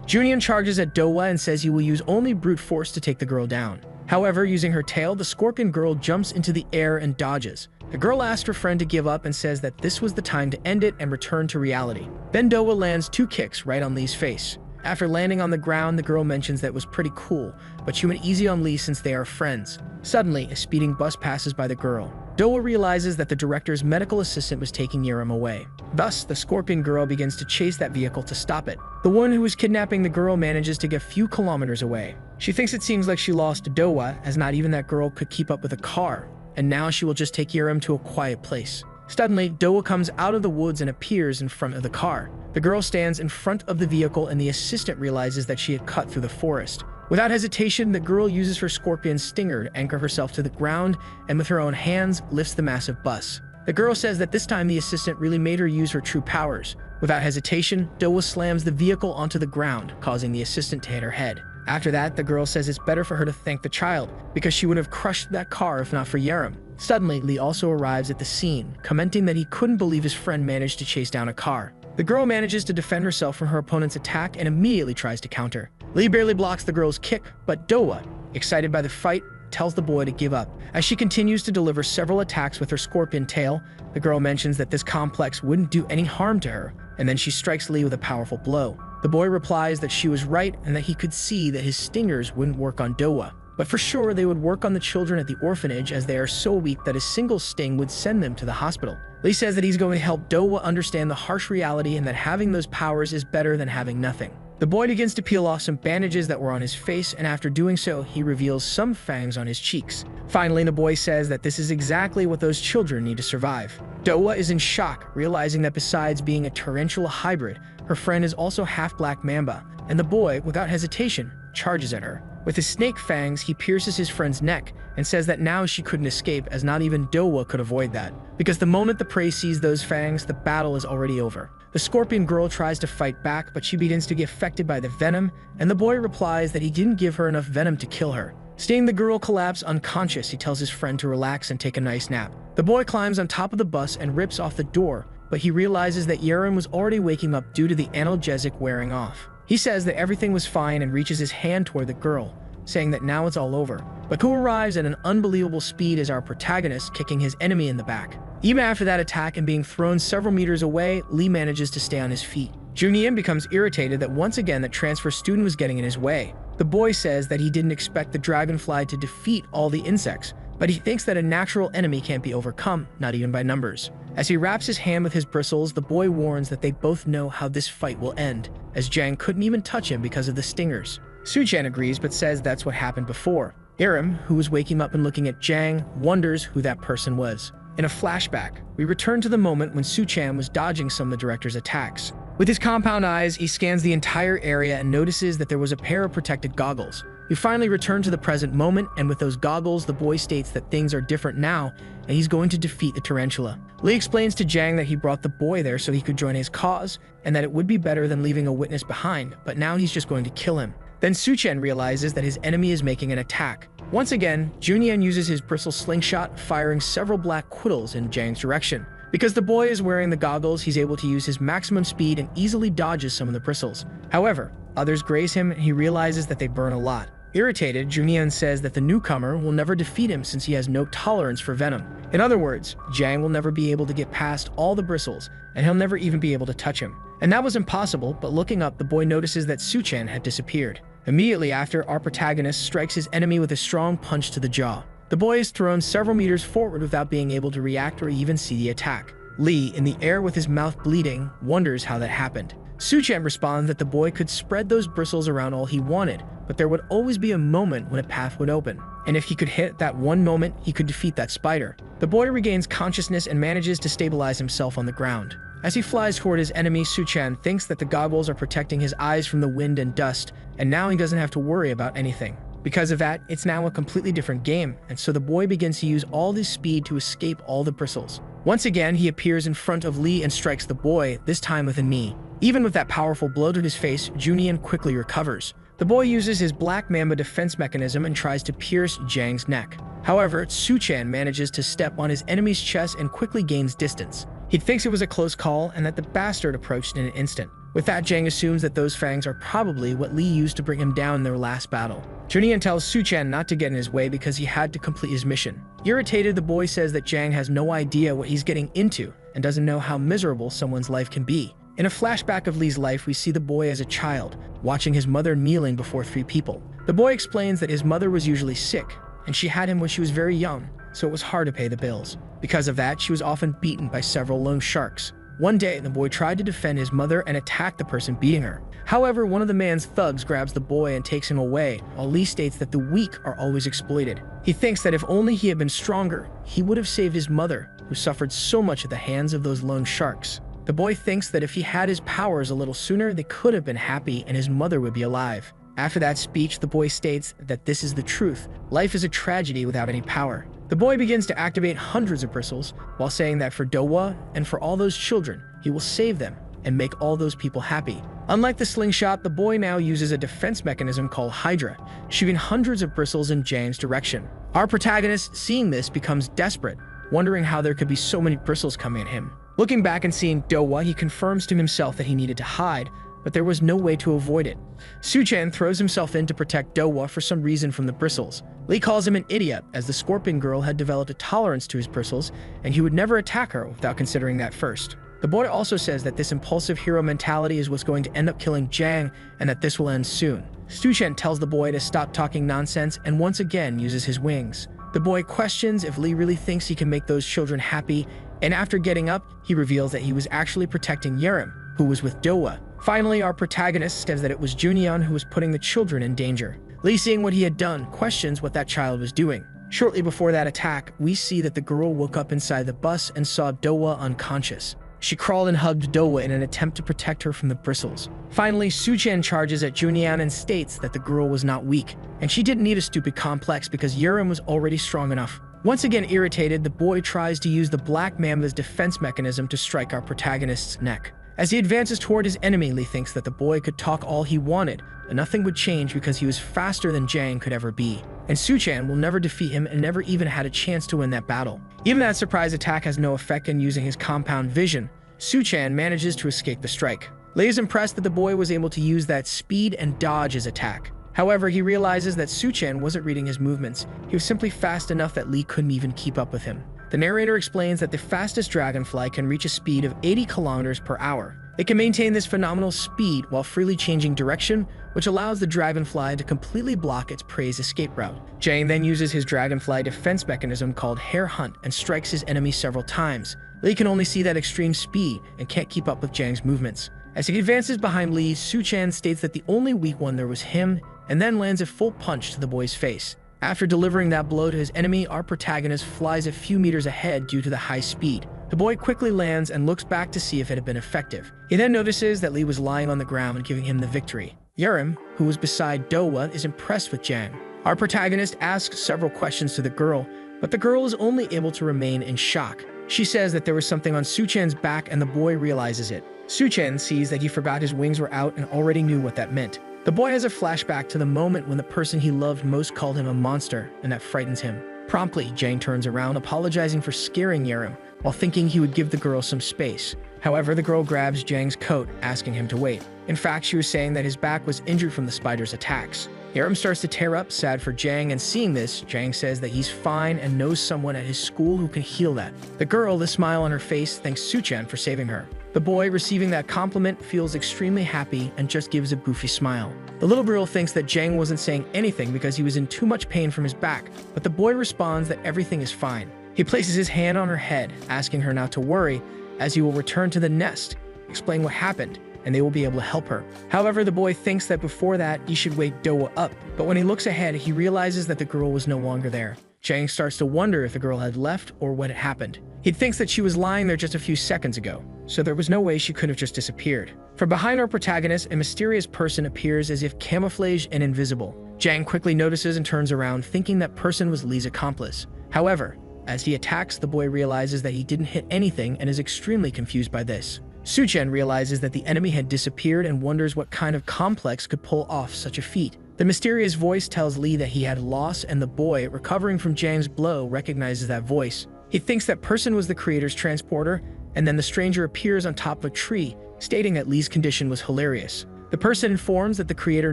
Junian charges at Dowa and says he will use only brute force to take the girl down. However, using her tail, the scorpion girl jumps into the air and dodges. The girl asks her friend to give up and says that this was the time to end it and return to reality. Then Dowa lands 2 kicks right on Lee's face. After landing on the ground, the girl mentions that it was pretty cool, but she went easy on Lee since they are friends. Suddenly, a speeding bus passes by the girl. Dowa realizes that the director's medical assistant was taking Yerim away. Thus, the scorpion girl begins to chase that vehicle to stop it. The one who was kidnapping the girl manages to get a few kilometers away. She thinks it seems like she lost Dowa, as not even that girl could keep up with a car, and now she will just take Yerim to a quiet place. Suddenly, Dowa comes out of the woods and appears in front of the car. The girl stands in front of the vehicle and the assistant realizes that she had cut through the forest. Without hesitation, the girl uses her scorpion stinger to anchor herself to the ground and with her own hands lifts the massive bus. The girl says that this time the assistant really made her use her true powers. Without hesitation, Dowa slams the vehicle onto the ground, causing the assistant to hit her head. After that, the girl says it's better for her to thank the child, because she would have crushed that car if not for Yerim. Suddenly, Lee also arrives at the scene, commenting that he couldn't believe his friend managed to chase down a car. The girl manages to defend herself from her opponent's attack and immediately tries to counter. Lee barely blocks the girl's kick, but Dowa, excited by the fight, tells the boy to give up. As she continues to deliver several attacks with her scorpion tail, the girl mentions that this complex wouldn't do any harm to her, and then she strikes Lee with a powerful blow. The boy replies that she was right and that he could see that his stingers wouldn't work on Dowa, but for sure they would work on the children at the orphanage, as they are so weak that a single sting would send them to the hospital. Lee says that he's going to help Dowa understand the harsh reality and that having those powers is better than having nothing. The boy begins to peel off some bandages that were on his face, and after doing so, he reveals some fangs on his cheeks. Finally, the boy says that this is exactly what those children need to survive. Dowa is in shock, realizing that besides being a tarantula hybrid, her friend is also half black mamba, and the boy, without hesitation, charges at her. With his snake fangs, he pierces his friend's neck and says that now she couldn't escape, as not even Dowa could avoid that. Because the moment the prey sees those fangs, the battle is already over. The scorpion girl tries to fight back, but she begins to get affected by the venom, and the boy replies that he didn't give her enough venom to kill her. Seeing the girl collapse unconscious, he tells his friend to relax and take a nice nap. The boy climbs on top of the bus and rips off the door, but he realizes that Yerim was already waking up due to the analgesic wearing off. He says that everything was fine and reaches his hand toward the girl, saying that now it's all over. But who arrives at an unbelievable speed is our protagonist, kicking his enemy in the back. Even after that attack and being thrown several meters away, Lee manages to stay on his feet. Junian becomes irritated that once again the transfer student was getting in his way. The boy says that he didn't expect the dragonfly to defeat all the insects, but he thinks that a natural enemy can't be overcome, not even by numbers. As he wraps his hand with his bristles, the boy warns that they both know how this fight will end, as Jang couldn't even touch him because of the stingers. Suchan agrees but says that's what happened before. Iram, who was waking up and looking at Jang, wonders who that person was. In a flashback, we return to the moment when Suchan was dodging some of the director's attacks. With his compound eyes, he scans the entire area and notices that there was a pair of protected goggles. We finally return to the present moment, and with those goggles, the boy states that things are different now, and he's going to defeat the tarantula. Lee explains to Jang that he brought the boy there so he could join his cause, and that it would be better than leaving a witness behind, but now he's just going to kill him. Then Suchan realizes that his enemy is making an attack. Once again, Junian uses his bristle slingshot, firing several black quittles in Jang's direction. Because the boy is wearing the goggles, he's able to use his maximum speed and easily dodges some of the bristles. However, others graze him and he realizes that they burn a lot. Irritated, Junian says that the newcomer will never defeat him since he has no tolerance for venom. In other words, Jang will never be able to get past all the bristles, and he'll never even be able to touch him. And that was impossible, but looking up, the boy notices that Suchan had disappeared. Immediately after, our protagonist strikes his enemy with a strong punch to the jaw. The boy is thrown several meters forward without being able to react or even see the attack. Lee, in the air with his mouth bleeding, wonders how that happened. Suchan responds that the boy could spread those bristles around all he wanted, but there would always be a moment when a path would open. And if he could hit that one moment, he could defeat that spider. The boy regains consciousness and manages to stabilize himself on the ground. As he flies toward his enemy, Suchan thinks that the goggles are protecting his eyes from the wind and dust, and now he doesn't have to worry about anything. Because of that, it's now a completely different game, and so the boy begins to use all his speed to escape all the bristles. Once again, he appears in front of Lee and strikes the boy, this time with a knee. Even with that powerful blow to his face, Junian quickly recovers. The boy uses his black mamba defense mechanism and tries to pierce Jang's neck. However, Suchan manages to step on his enemy's chest and quickly gains distance. He thinks it was a close call and that the bastard approached in an instant. With that, Jang assumes that those fangs are probably what Lee used to bring him down in their last battle. Junian tells Suchan not to get in his way because he had to complete his mission. Irritated, the boy says that Jang has no idea what he's getting into and doesn't know how miserable someone's life can be. In a flashback of Lee's life, we see the boy as a child, watching his mother kneeling before 3 people. The boy explains that his mother was usually sick, and she had him when she was very young, so it was hard to pay the bills. Because of that, she was often beaten by several loan sharks. One day, the boy tried to defend his mother and attack the person beating her. However, one of the man's thugs grabs the boy and takes him away, while Lee states that the weak are always exploited. He thinks that if only he had been stronger, he would have saved his mother, who suffered so much at the hands of those loan sharks. The boy thinks that if he had his powers a little sooner, they could have been happy and his mother would be alive. After that speech, the boy states that this is the truth. Life is a tragedy without any power. The boy begins to activate hundreds of bristles, while saying that for Dowa and for all those children, he will save them and make all those people happy. Unlike the slingshot, the boy now uses a defense mechanism called Hydra, shooting hundreds of bristles in Jang's direction. Our protagonist, seeing this, becomes desperate, wondering how there could be so many bristles coming at him. Looking back and seeing Dowa, he confirms to himself that he needed to hide, but there was no way to avoid it. Suchan throws himself in to protect Dowa for some reason from the bristles. Lee calls him an idiot, as the scorpion girl had developed a tolerance to his bristles, and he would never attack her without considering that first. The boy also says that this impulsive hero mentality is what's going to end up killing Jang, and that this will end soon. Suchan tells the boy to stop talking nonsense and once again uses his wings. The boy questions if Lee really thinks he can make those children happy, and after getting up, he reveals that he was actually protecting Yerim, who was with Dowa. Finally, our protagonist says that it was Junian who was putting the children in danger. Lee, seeing what he had done, questions what that child was doing. Shortly before that attack, we see that the girl woke up inside the bus and saw Dowa unconscious. She crawled and hugged Dowa in an attempt to protect her from the bristles. Finally, Suchan charges at Junian and states that the girl was not weak, and she didn't need a stupid complex because Yerim was already strong enough. Once again irritated, the boy tries to use the Black Mamba's defense mechanism to strike our protagonist's neck. As he advances toward his enemy, Lee thinks that the boy could talk all he wanted, and nothing would change because he was faster than Jang could ever be. And Suchan will never defeat him and never even had a chance to win that battle. Even that surprise attack has no effect, and using his compound vision, Suchan manages to escape the strike. Lee is impressed that the boy was able to use that speed and dodge his attack. However, he realizes that Suchan wasn't reading his movements. He was simply fast enough that Lee couldn't even keep up with him. The narrator explains that the fastest dragonfly can reach a speed of 80 kilometers per hour, They can maintain this phenomenal speed while freely changing direction, which allows the dragonfly to completely block its prey's escape route. Jang then uses his dragonfly defense mechanism called Hare Hunt and strikes his enemy several times. Lee can only see that extreme speed and can't keep up with Jang's movements. As he advances behind Lee, Su-chan states that the only weak one there was him, and then lands a full punch to the boy's face. After delivering that blow to his enemy, our protagonist flies a few meters ahead due to the high speed. The boy quickly lands and looks back to see if it had been effective. He then notices that Lee was lying on the ground and giving him the victory. Yerim, who was beside Dowa, is impressed with Jang. Our protagonist asks several questions to the girl, but the girl is only able to remain in shock. She says that there was something on Su-chan's back and the boy realizes it. Su-chan sees that he forgot his wings were out and already knew what that meant. The boy has a flashback to the moment when the person he loved most called him a monster, and that frightens him. Promptly, Jang turns around, apologizing for scaring Yerim, while thinking he would give the girl some space. However, the girl grabs Jang's coat, asking him to wait. In fact, she was saying that his back was injured from the spider's attacks. Yerim starts to tear up, sad for Jang, and seeing this, Jang says that he's fine and knows someone at his school who can heal that. The girl, the smile on her face, thanks Su-chan for saving her. The boy, receiving that compliment, feels extremely happy and just gives a goofy smile. The little girl thinks that Jang wasn't saying anything because he was in too much pain from his back, but the boy responds that everything is fine. He places his hand on her head, asking her not to worry, as he will return to the nest, explain what happened, and they will be able to help her. However, the boy thinks that before that, he should wake Dowa up, but when he looks ahead, he realizes that the girl was no longer there. Jang starts to wonder if the girl had left or what had happened. He thinks that she was lying there just a few seconds ago, so there was no way she could have just disappeared. From behind our protagonist, a mysterious person appears as if camouflaged and invisible. Jang quickly notices and turns around, thinking that person was Lee's accomplice. However, as he attacks, the boy realizes that he didn't hit anything and is extremely confused by this. Su-chan realizes that the enemy had disappeared and wonders what kind of complex could pull off such a feat. The mysterious voice tells Lee that he had lost, and the boy, recovering from Jang's blow, recognizes that voice. He thinks that person was the creator's transporter, and then the stranger appears on top of a tree, stating that Lee's condition was hilarious. The person informs that the creator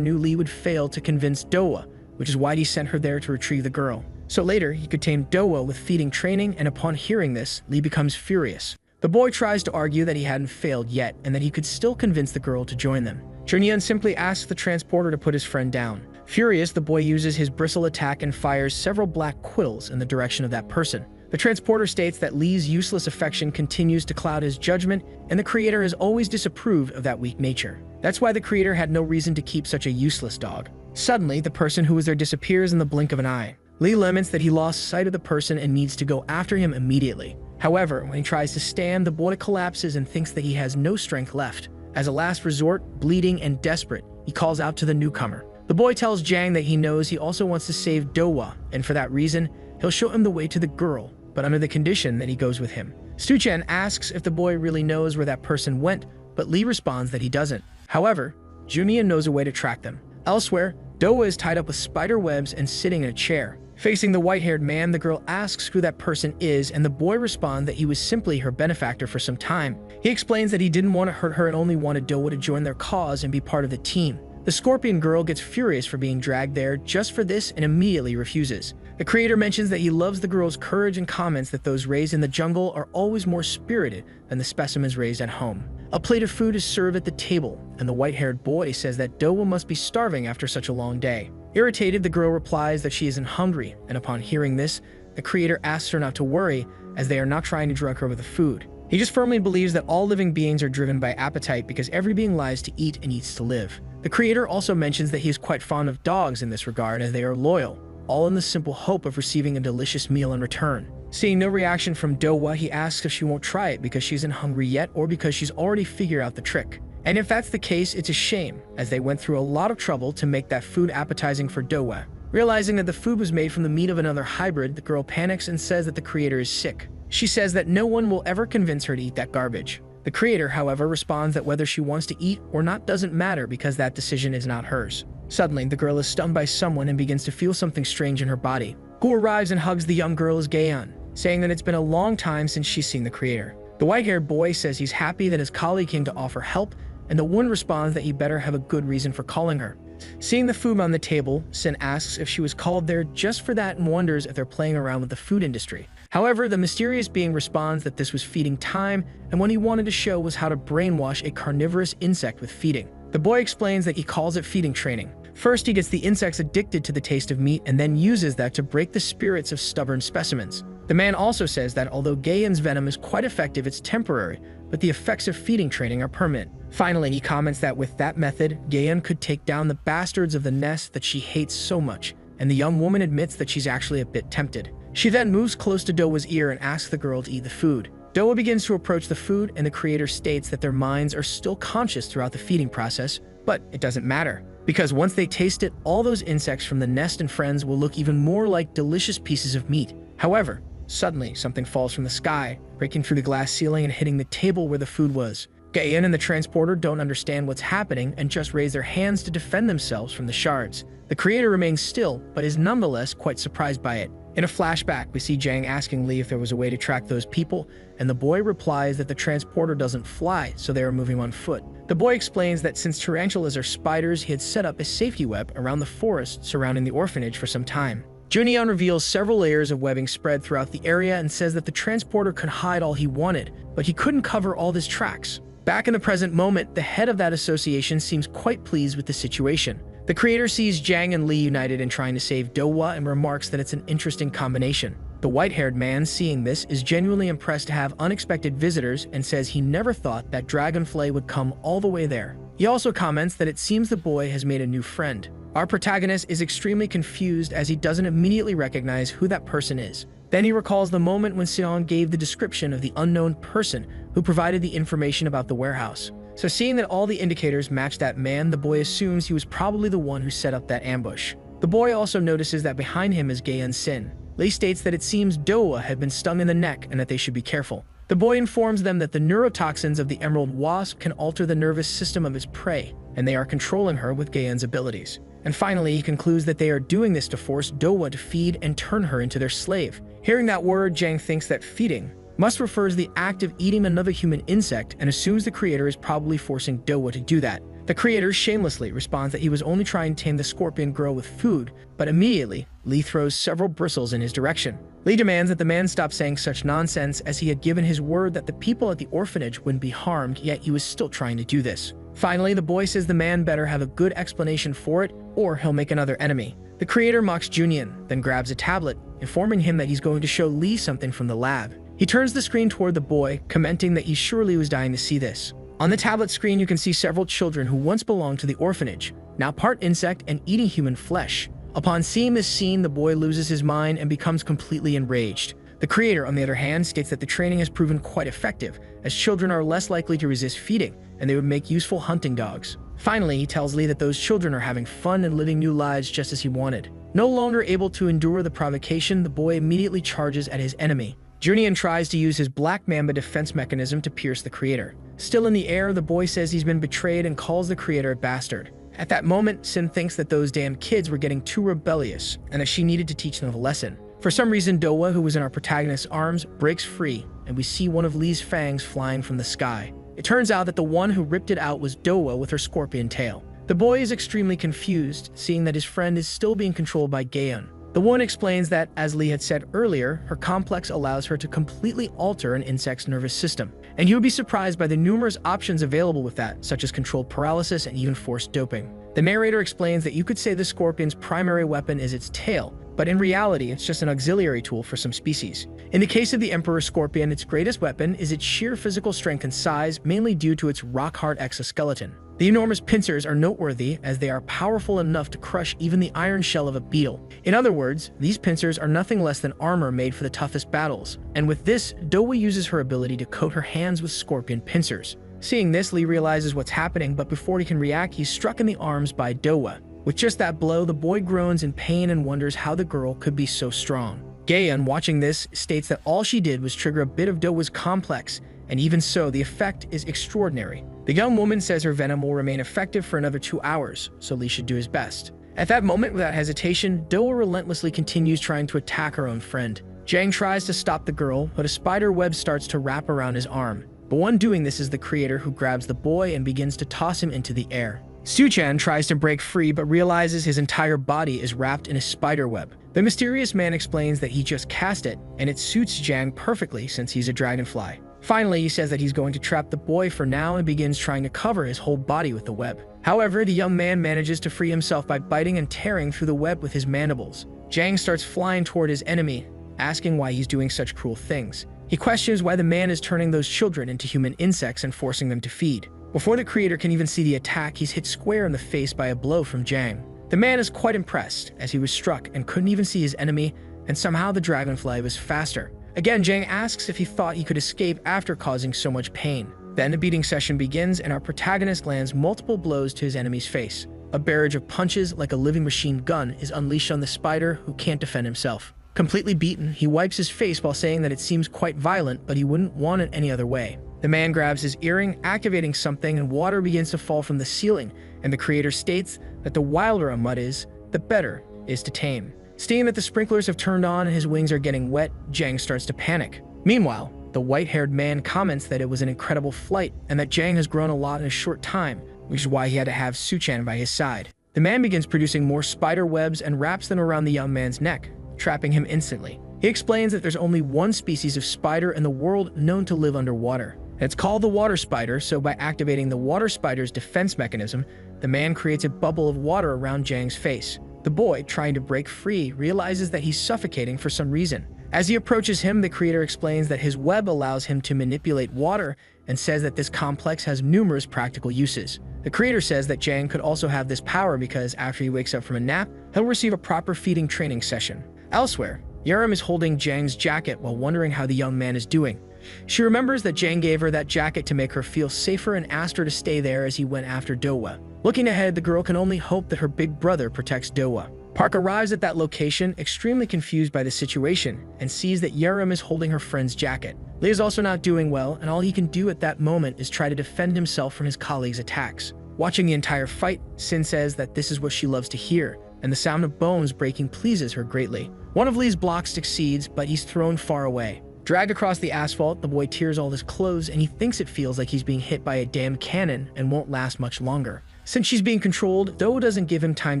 knew Lee would fail to convince Dowa, which is why he sent her there to retrieve the girl. So later, he could tame Dowa with feeding training, and upon hearing this, Lee becomes furious. The boy tries to argue that he hadn't failed yet, and that he could still convince the girl to join them. Chunyan simply asks the transporter to put his friend down. Furious, the boy uses his bristle attack and fires several black quills in the direction of that person. The transporter states that Lee's useless affection continues to cloud his judgment, and the creator has always disapproved of that weak nature. That's why the creator had no reason to keep such a useless dog. Suddenly, the person who was there disappears in the blink of an eye. Lee laments that he lost sight of the person and needs to go after him immediately. However, when he tries to stand, the boy collapses and thinks that he has no strength left. As a last resort, bleeding and desperate, he calls out to the newcomer. The boy tells Jang that he knows he also wants to save Dowa, and for that reason, he'll show him the way to the girl, but under the condition that he goes with him. Su-chan asks if the boy really knows where that person went, but Lee responds that he doesn't. However, Junyan knows a way to track them. Elsewhere, Dowa is tied up with spider webs and sitting in a chair. Facing the white-haired man, the girl asks who that person is, and the boy responds that he was simply her benefactor for some time. He explains that he didn't want to hurt her and only wanted Dowa to join their cause and be part of the team. The scorpion girl gets furious for being dragged there just for this and immediately refuses. The creator mentions that he loves the girl's courage and comments that those raised in the jungle are always more spirited than the specimens raised at home. A plate of food is served at the table, and the white-haired boy says that Dowa must be starving after such a long day. Irritated, the girl replies that she isn't hungry, and upon hearing this, the creator asks her not to worry, as they are not trying to drug her with the food. He just firmly believes that all living beings are driven by appetite because every being lives to eat and eats to live. The creator also mentions that he is quite fond of dogs in this regard, as they are loyal, all in the simple hope of receiving a delicious meal in return. Seeing no reaction from Dowa, he asks if she won't try it because she isn't hungry yet or because she's already figured out the trick. And if that's the case, it's a shame, as they went through a lot of trouble to make that food appetizing for Dowa. Realizing that the food was made from the meat of another hybrid, the girl panics and says that the creator is sick. She says that no one will ever convince her to eat that garbage. The creator, however, responds that whether she wants to eat or not doesn't matter because that decision is not hers. Suddenly, the girl is stunned by someone and begins to feel something strange in her body. Gu arrives and hugs the young girl as Gaeon, saying that it's been a long time since she's seen the creator. The white-haired boy says he's happy that his colleague came to offer help, and the woman responds that he better have a good reason for calling her. Seeing the food on the table, Sin asks if she was called there just for that and wonders if they're playing around with the food industry. However, the mysterious being responds that this was feeding time, and what he wanted to show was how to brainwash a carnivorous insect with feeding. The boy explains that he calls it feeding training. First, he gets the insects addicted to the taste of meat and then uses that to break the spirits of stubborn specimens. The man also says that although Gaeon's venom is quite effective, it's temporary, but the effects of feeding training are permanent. Finally, he comments that with that method, Gaeon could take down the bastards of the nest that she hates so much, and the young woman admits that she's actually a bit tempted. She then moves close to Dowa's ear and asks the girl to eat the food. Dowa begins to approach the food, and the creator states that their minds are still conscious throughout the feeding process, but it doesn't matter, because once they taste it, all those insects from the nest and friends will look even more like delicious pieces of meat. However, suddenly something falls from the sky, breaking through the glass ceiling and hitting the table where the food was. Gaeon and the transporter don't understand what's happening and just raise their hands to defend themselves from the shards. The creator remains still, but is nonetheless quite surprised by it. In a flashback, we see Jang asking Lee if there was a way to track those people, and the boy replies that the transporter doesn't fly, so they are moving on foot. The boy explains that since tarantulas are spiders, he had set up a safety web around the forest surrounding the orphanage for some time. Junyeon reveals several layers of webbing spread throughout the area and says that the transporter could hide all he wanted, but he couldn't cover all his tracks. Back in the present moment, the head of that association seems quite pleased with the situation. The creator sees Jang and Lee united in trying to save Dowa and remarks that it's an interesting combination. The white-haired man, seeing this, is genuinely impressed to have unexpected visitors and says he never thought that Dragonflay would come all the way there. He also comments that it seems the boy has made a new friend. Our protagonist is extremely confused as he doesn't immediately recognize who that person is. Then he recalls the moment when Seon gave the description of the unknown person who provided the information about the warehouse. So seeing that all the indicators match that man, the boy assumes he was probably the one who set up that ambush. The boy also notices that behind him is Gaeon Sin. Lee states that it seems Dowa had been stung in the neck and that they should be careful. The boy informs them that the neurotoxins of the emerald wasp can alter the nervous system of its prey, and they are controlling her with Gaeon's abilities. And finally, he concludes that they are doing this to force Dowa to feed and turn her into their slave. Hearing that word, Jang thinks that feeding must refer to the act of eating another human insect and assumes the creator is probably forcing Dowa to do that. The creator shamelessly responds that he was only trying to tame the scorpion girl with food, but immediately, Lee throws several bristles in his direction. Lee demands that the man stop saying such nonsense as he had given his word that the people at the orphanage wouldn't be harmed, yet he was still trying to do this. Finally, the boy says the man better have a good explanation for it, or he'll make another enemy. The creator mocks Junyeon, then grabs a tablet, informing him that he's going to show Lee something from the lab. He turns the screen toward the boy, commenting that he surely was dying to see this. On the tablet screen, you can see several children who once belonged to the orphanage, now part insect and eating human flesh. Upon seeing this scene, the boy loses his mind and becomes completely enraged. The creator, on the other hand, states that the training has proven quite effective, as children are less likely to resist feeding, and they would make useful hunting dogs. Finally, he tells Lee that those children are having fun and living new lives just as he wanted. No longer able to endure the provocation, the boy immediately charges at his enemy. Junyeon tries to use his Black Mamba defense mechanism to pierce the creator. Still in the air, the boy says he's been betrayed and calls the creator a bastard. At that moment, Sin thinks that those damn kids were getting too rebellious and that she needed to teach them a lesson. For some reason, Dowa, who was in our protagonist's arms, breaks free, and we see one of Lee's fangs flying from the sky. It turns out that the one who ripped it out was Dowa with her scorpion tail. The boy is extremely confused, seeing that his friend is still being controlled by Gaeon. The woman explains that, as Lee had said earlier, her complex allows her to completely alter an insect's nervous system, and you would be surprised by the numerous options available with that, such as controlled paralysis and even forced doping. The narrator explains that you could say the scorpion's primary weapon is its tail, but in reality, it's just an auxiliary tool for some species. In the case of the Emperor Scorpion, its greatest weapon is its sheer physical strength and size, mainly due to its rock-hard exoskeleton. The enormous pincers are noteworthy as they are powerful enough to crush even the iron shell of a beetle. In other words, these pincers are nothing less than armor made for the toughest battles. And with this, Dowa uses her ability to coat her hands with scorpion pincers. Seeing this, Lee realizes what's happening, but before he can react, he's struck in the arms by Dowa. With just that blow, the boy groans in pain and wonders how the girl could be so strong. Gaeon, watching this, states that all she did was trigger a bit of Dowa's complex, and even so, the effect is extraordinary. The young woman says her venom will remain effective for another 2 hours, so Lee should do his best. At that moment, without hesitation, Dowa relentlessly continues trying to attack her own friend. Jang tries to stop the girl, but a spider web starts to wrap around his arm. The one doing this is the creator, who grabs the boy and begins to toss him into the air. Su-chan tries to break free but realizes his entire body is wrapped in a spider web. The mysterious man explains that he just cast it, and it suits Jang perfectly since he's a dragonfly. Finally, he says that he's going to trap the boy for now and begins trying to cover his whole body with the web. However, the young man manages to free himself by biting and tearing through the web with his mandibles. Jang starts flying toward his enemy, asking why he's doing such cruel things. He questions why the man is turning those children into human insects and forcing them to feed. Before the creator can even see the attack, he's hit square in the face by a blow from Jang. The man is quite impressed, as he was struck and couldn't even see his enemy, and somehow the dragonfly was faster. Again, Jang asks if he thought he could escape after causing so much pain. Then the beating session begins, and our protagonist lands multiple blows to his enemy's face. A barrage of punches, like a living machine gun, is unleashed on the spider, who can't defend himself. Completely beaten, he wipes his face while saying that it seems quite violent, but he wouldn't want it any other way. The man grabs his earring, activating something, and water begins to fall from the ceiling, and the creator states that the wilder a mud is, the better is to tame. Seeing that the sprinklers have turned on and his wings are getting wet, Jang starts to panic. Meanwhile, the white-haired man comments that it was an incredible flight and that Jang has grown a lot in a short time, which is why he had to have Su-chan by his side. The man begins producing more spider webs and wraps them around the young man's neck, trapping him instantly. He explains that there's only one species of spider in the world known to live underwater. It's called the water spider, so by activating the water spider's defense mechanism, the man creates a bubble of water around Jang's face. The boy, trying to break free, realizes that he's suffocating for some reason. As he approaches him, the creator explains that his web allows him to manipulate water and says that this complex has numerous practical uses. The creator says that Jang could also have this power because after he wakes up from a nap, he'll receive a proper feeding training session. Elsewhere, Yerim is holding Jang's jacket while wondering how the young man is doing. She remembers that Jang gave her that jacket to make her feel safer and asked her to stay there as he went after Dowa. Looking ahead, the girl can only hope that her big brother protects Dowa. Park arrives at that location, extremely confused by the situation, and sees that Yerim is holding her friend's jacket. Lee is also not doing well, and all he can do at that moment is try to defend himself from his colleagues' attacks. Watching the entire fight, Sin says that this is what she loves to hear, and the sound of bones breaking pleases her greatly. One of Lee's blocks succeeds, but he's thrown far away. Dragged across the asphalt, the boy tears all his clothes and he thinks it feels like he's being hit by a damn cannon and won't last much longer. Since she's being controlled, Do doesn't give him time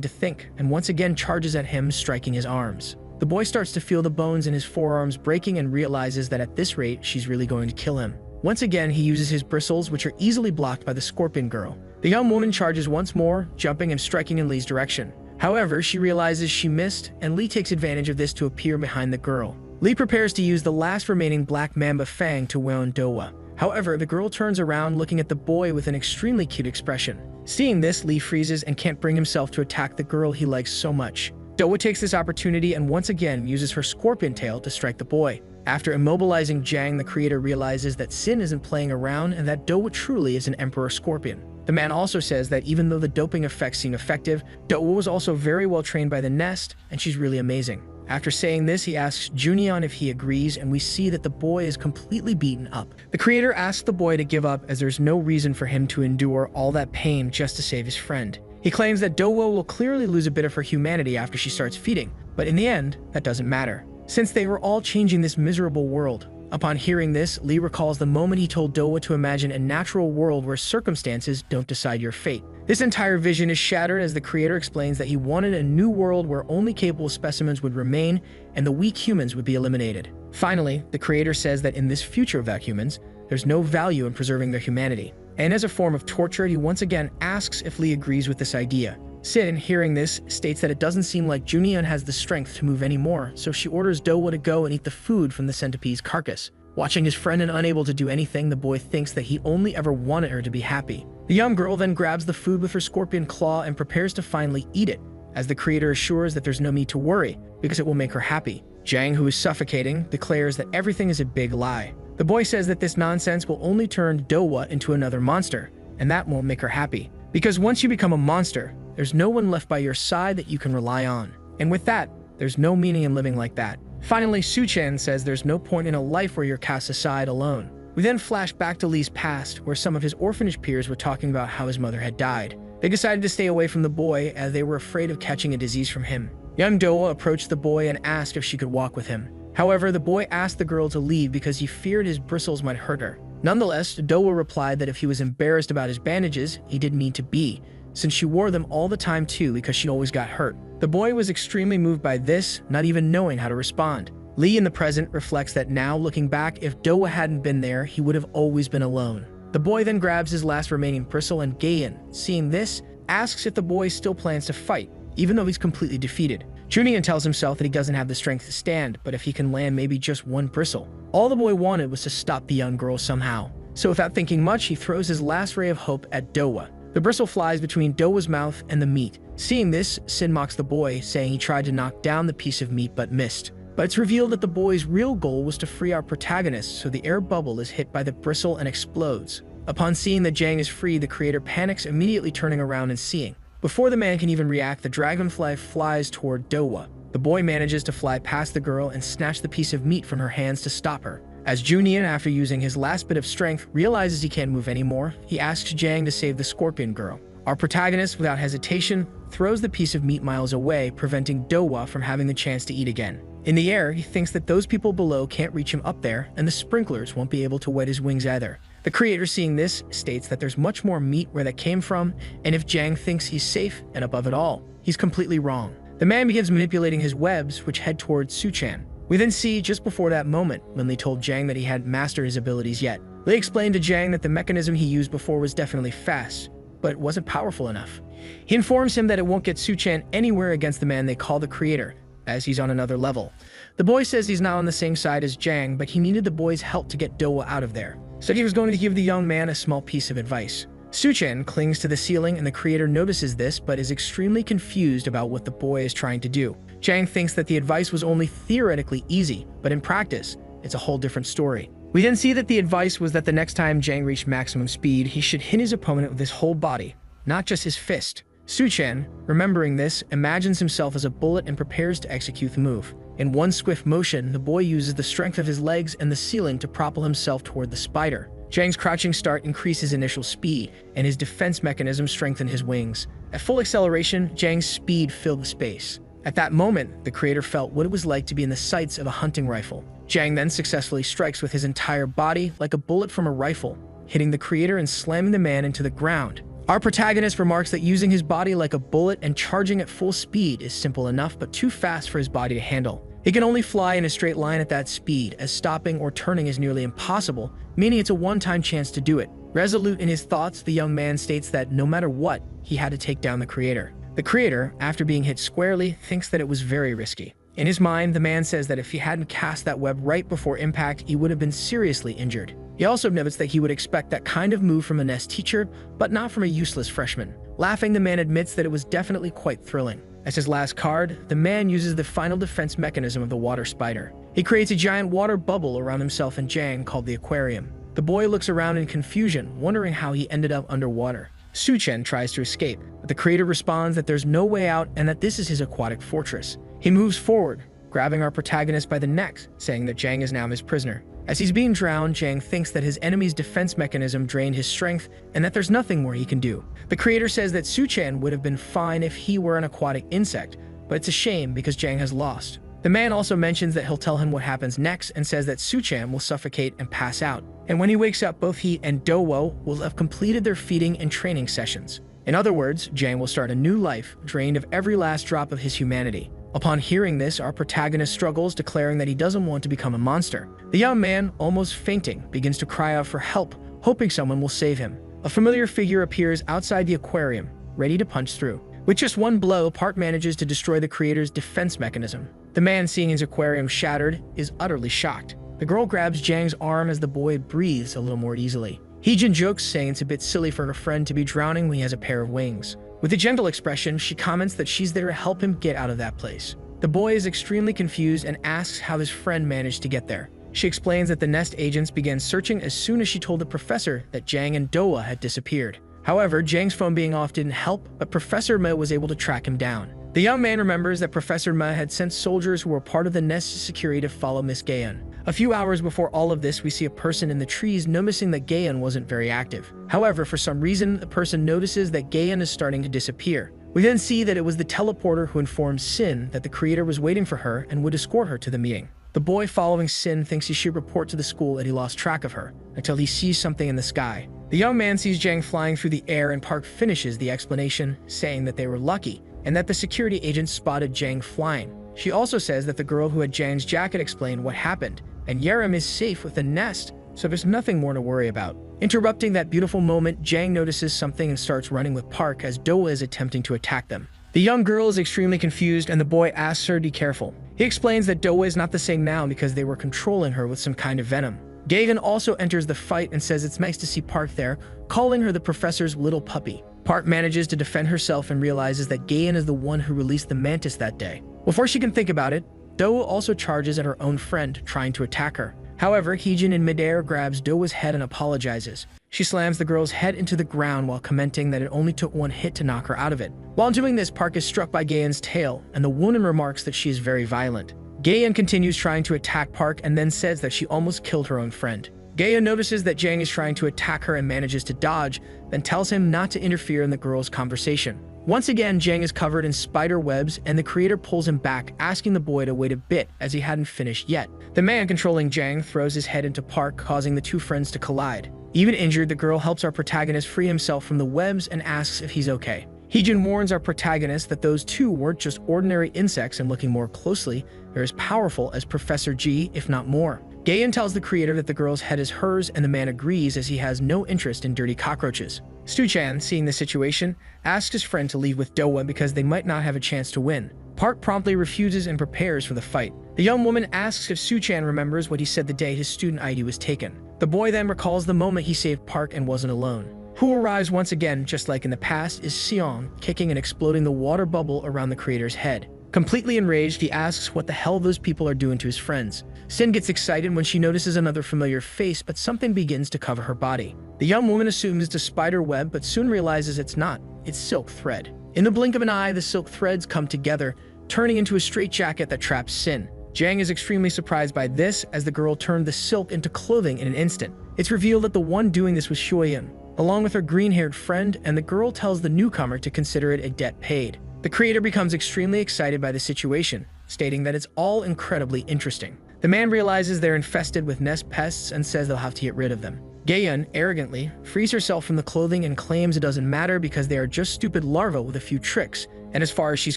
to think and once again charges at him, striking his arms. The boy starts to feel the bones in his forearms breaking and realizes that at this rate, she's really going to kill him. Once again, he uses his bristles, which are easily blocked by the scorpion girl. The young woman charges once more, jumping and striking in Lee's direction. However, she realizes she missed, and Lee takes advantage of this to appear behind the girl. Lee prepares to use the last remaining black mamba fang to wound Dowa. However, the girl turns around looking at the boy with an extremely cute expression. Seeing this, Lee freezes and can't bring himself to attack the girl he likes so much. Dowa takes this opportunity and once again uses her scorpion tail to strike the boy. After immobilizing Jang, the creator realizes that Sin isn't playing around and that Dowa truly is an emperor scorpion. The man also says that even though the doping effects seem effective, Dowa was also very well trained by the nest, and she's really amazing. After saying this, he asks Junion if he agrees, and we see that the boy is completely beaten up. The creator asks the boy to give up as there's no reason for him to endure all that pain just to save his friend. He claims that Dowa will clearly lose a bit of her humanity after she starts feeding, but in the end, that doesn't matter, since they were all changing this miserable world. Upon hearing this, Lee recalls the moment he told Dowa to imagine a natural world where circumstances don't decide your fate. This entire vision is shattered as the creator explains that he wanted a new world where only capable specimens would remain and the weak humans would be eliminated. Finally, the creator says that in this future without humans, there's no value in preserving their humanity. And as a form of torture, he once again asks if Lee agrees with this idea. Sin, hearing this, states that it doesn't seem like Junion has the strength to move anymore, so she orders Dowa to go and eat the food from the centipede's carcass. Watching his friend and unable to do anything, the boy thinks that he only ever wanted her to be happy. The young girl then grabs the food with her scorpion claw and prepares to finally eat it, as the creator assures that there's no need to worry, because it will make her happy. Jang, who is suffocating, declares that everything is a big lie. The boy says that this nonsense will only turn Dowa into another monster, and that won't make her happy. Because once you become a monster, there's no one left by your side that you can rely on. And with that, there's no meaning in living like that. Finally, Su-chan says there's no point in a life where you're cast aside alone. We then flash back to Lee's past, where some of his orphanage peers were talking about how his mother had died. They decided to stay away from the boy as they were afraid of catching a disease from him. Young Dowa approached the boy and asked if she could walk with him. However, the boy asked the girl to leave because he feared his bristles might hurt her. Nonetheless, Dowa replied that if he was embarrassed about his bandages, he didn't need to be, since she wore them all the time too because she always got hurt. The boy was extremely moved by this, not even knowing how to respond. Lee in the present reflects that now, looking back, if Dowa hadn't been there, he would have always been alone. The boy then grabs his last remaining bristle, and Gayan, seeing this, asks if the boy still plans to fight, even though he's completely defeated. Junian tells himself that he doesn't have the strength to stand, but if he can land maybe just one bristle. All the boy wanted was to stop the young girl somehow. So without thinking much, he throws his last ray of hope at Dowa. The bristle flies between Dowa's mouth and the meat. Seeing this, Sin mocks the boy, saying he tried to knock down the piece of meat but missed. But it's revealed that the boy's real goal was to free our protagonist, so the air bubble is hit by the bristle and explodes. Upon seeing that Jang is free, the creator panics, immediately turning around and seeing. Before the man can even react, the dragonfly flies toward Dowa. The boy manages to fly past the girl and snatch the piece of meat from her hands to stop her. As Junian, after using his last bit of strength, realizes he can't move anymore, he asks Jang to save the scorpion girl. Our protagonist, without hesitation, throws the piece of meat miles away, preventing Dowa from having the chance to eat again. In the air, he thinks that those people below can't reach him up there, and the sprinklers won't be able to wet his wings either. The creator, seeing this, states that there's much more meat where that came from, and if Jang thinks he's safe and above it all, he's completely wrong. The man begins manipulating his webs, which head towards Suchan. We then see, just before that moment, when Lee told Jang that he hadn't mastered his abilities yet. Lee explained to Jang that the mechanism he used before was definitely fast, but wasn't powerful enough. He informs him that it won't get Suchan anywhere against the man they call the creator, as he's on another level. The boy says he's not on the same side as Jang, but he needed the boy's help to get Dowa out of there. So he was going to give the young man a small piece of advice. Suchan clings to the ceiling, and the creator notices this but is extremely confused about what the boy is trying to do. Jang thinks that the advice was only theoretically easy, but in practice, it's a whole different story. We then see that the advice was that the next time Jang reached maximum speed, he should hit his opponent with his whole body, not just his fist. Suchan, remembering this, imagines himself as a bullet and prepares to execute the move. In one swift motion, the boy uses the strength of his legs and the ceiling to propel himself toward the spider. Jang's crouching start increases initial speed, and his defense mechanism strengthened his wings. At full acceleration, Jang's speed filled the space. At that moment, the creator felt what it was like to be in the sights of a hunting rifle. Jang then successfully strikes with his entire body like a bullet from a rifle, hitting the creator and slamming the man into the ground. Our protagonist remarks that using his body like a bullet and charging at full speed is simple enough but too fast for his body to handle. He can only fly in a straight line at that speed, as stopping or turning is nearly impossible, meaning it's a one-time chance to do it. Resolute in his thoughts, the young man states that no matter what, he had to take down the creator. The creator, after being hit squarely, thinks that it was very risky. In his mind, the man says that if he hadn't cast that web right before impact, he would have been seriously injured. He also notes that he would expect that kind of move from a nest teacher, but not from a useless freshman. Laughing, the man admits that it was definitely quite thrilling. As his last card, the man uses the final defense mechanism of the water spider. He creates a giant water bubble around himself and Jang called the aquarium. The boy looks around in confusion, wondering how he ended up underwater. Suchan tries to escape, but the creator responds that there's no way out and that this is his aquatic fortress. He moves forward, grabbing our protagonist by the neck, saying that Jang is now his prisoner. As he's being drowned, Jang thinks that his enemy's defense mechanism drained his strength and that there's nothing more he can do. The creator says that Suchan would have been fine if he were an aquatic insect, but it's a shame because Jang has lost. The man also mentions that he'll tell him what happens next and says that Suchan will suffocate and pass out. And when he wakes up, both he and Dowo will have completed their feeding and training sessions. In other words, Jang will start a new life, drained of every last drop of his humanity. Upon hearing this, our protagonist struggles, declaring that he doesn't want to become a monster. The young man, almost fainting, begins to cry out for help, hoping someone will save him. A familiar figure appears outside the aquarium, ready to punch through. With just one blow, Part manages to destroy the creator's defense mechanism. The man, seeing his aquarium shattered, is utterly shocked. The girl grabs Jang's arm as the boy breathes a little more easily. Heejin jokes, saying it's a bit silly for her friend to be drowning when he has a pair of wings. With a gentle expression, she comments that she's there to help him get out of that place. The boy is extremely confused and asks how his friend managed to get there. She explains that the nest agents began searching as soon as she told the professor that Jang and Dowa had disappeared. However, Jang's phone being off didn't help, but Professor Ma was able to track him down. The young man remembers that Professor Ma had sent soldiers who were part of the nest's security to follow Miss Gayan. A few hours before all of this, we see a person in the trees noticing that Gayan wasn't very active. However, for some reason, the person notices that Gayan is starting to disappear. We then see that it was the teleporter who informed Sin that the creator was waiting for her and would escort her to the meeting. The boy following Sin thinks he should report to the school that he lost track of her, until he sees something in the sky. The young man sees Jang flying through the air, and Park finishes the explanation, saying that they were lucky, and that the security agent spotted Jang flying. She also says that the girl who had Jang's jacket explained what happened, and Yerim is safe with the nest, so there's nothing more to worry about. Interrupting that beautiful moment, Jang notices something and starts running with Park as Doa is attempting to attack them. The young girl is extremely confused, and the boy asks her to be careful. He explains that Doa is not the same now because they were controlling her with some kind of venom. Gagan also enters the fight and says it's nice to see Park there, calling her the professor's little puppy. Park manages to defend herself and realizes that Gagan is the one who released the mantis that day. Before she can think about it, Doa also charges at her own friend, trying to attack her. However, Heejin in midair grabs Doa's head and apologizes. She slams the girl's head into the ground while commenting that it only took one hit to knock her out of it. While doing this, Park is struck by Gayan's tail, and the woman remarks that she is very violent. Gayan continues trying to attack Park and then says that she almost killed her own friend. Gayan notices that Jang is trying to attack her and manages to dodge, then tells him not to interfere in the girl's conversation. Once again, Jang is covered in spider webs, and the creator pulls him back, asking the boy to wait a bit as he hadn't finished yet. The man controlling Jang throws his head into Park, causing the two friends to collide. Even injured, the girl helps our protagonist free himself from the webs and asks if he's okay. Heejin warns our protagonist that those two weren't just ordinary insects, and looking more closely, they're as powerful as Professor G, if not more. Gayan tells the creator that the girl's head is hers, and the man agrees as he has no interest in dirty cockroaches. Stu-chan, seeing the situation, asks his friend to leave with Doa because they might not have a chance to win. Park promptly refuses and prepares for the fight. The young woman asks if Su-chan remembers what he said the day his student ID was taken. The boy then recalls the moment he saved Park and wasn't alone. Who arrives once again, just like in the past, is Seong, kicking and exploding the water bubble around the creator's head. Completely enraged, he asks what the hell those people are doing to his friends. Sin gets excited when she notices another familiar face, but something begins to cover her body. The young woman assumes it's a spider web, but soon realizes it's not. It's silk thread. In the blink of an eye, the silk threads come together, turning into a straitjacket that traps Sin. Jang is extremely surprised by this, as the girl turned the silk into clothing in an instant. It's revealed that the one doing this was Shuoyun, along with her green-haired friend, and the girl tells the newcomer to consider it a debt paid. The creator becomes extremely excited by the situation, stating that it's all incredibly interesting. The man realizes they're infested with nest pests and says they'll have to get rid of them. Gaeun, arrogantly, frees herself from the clothing and claims it doesn't matter because they are just stupid larvae with a few tricks, and as far as she's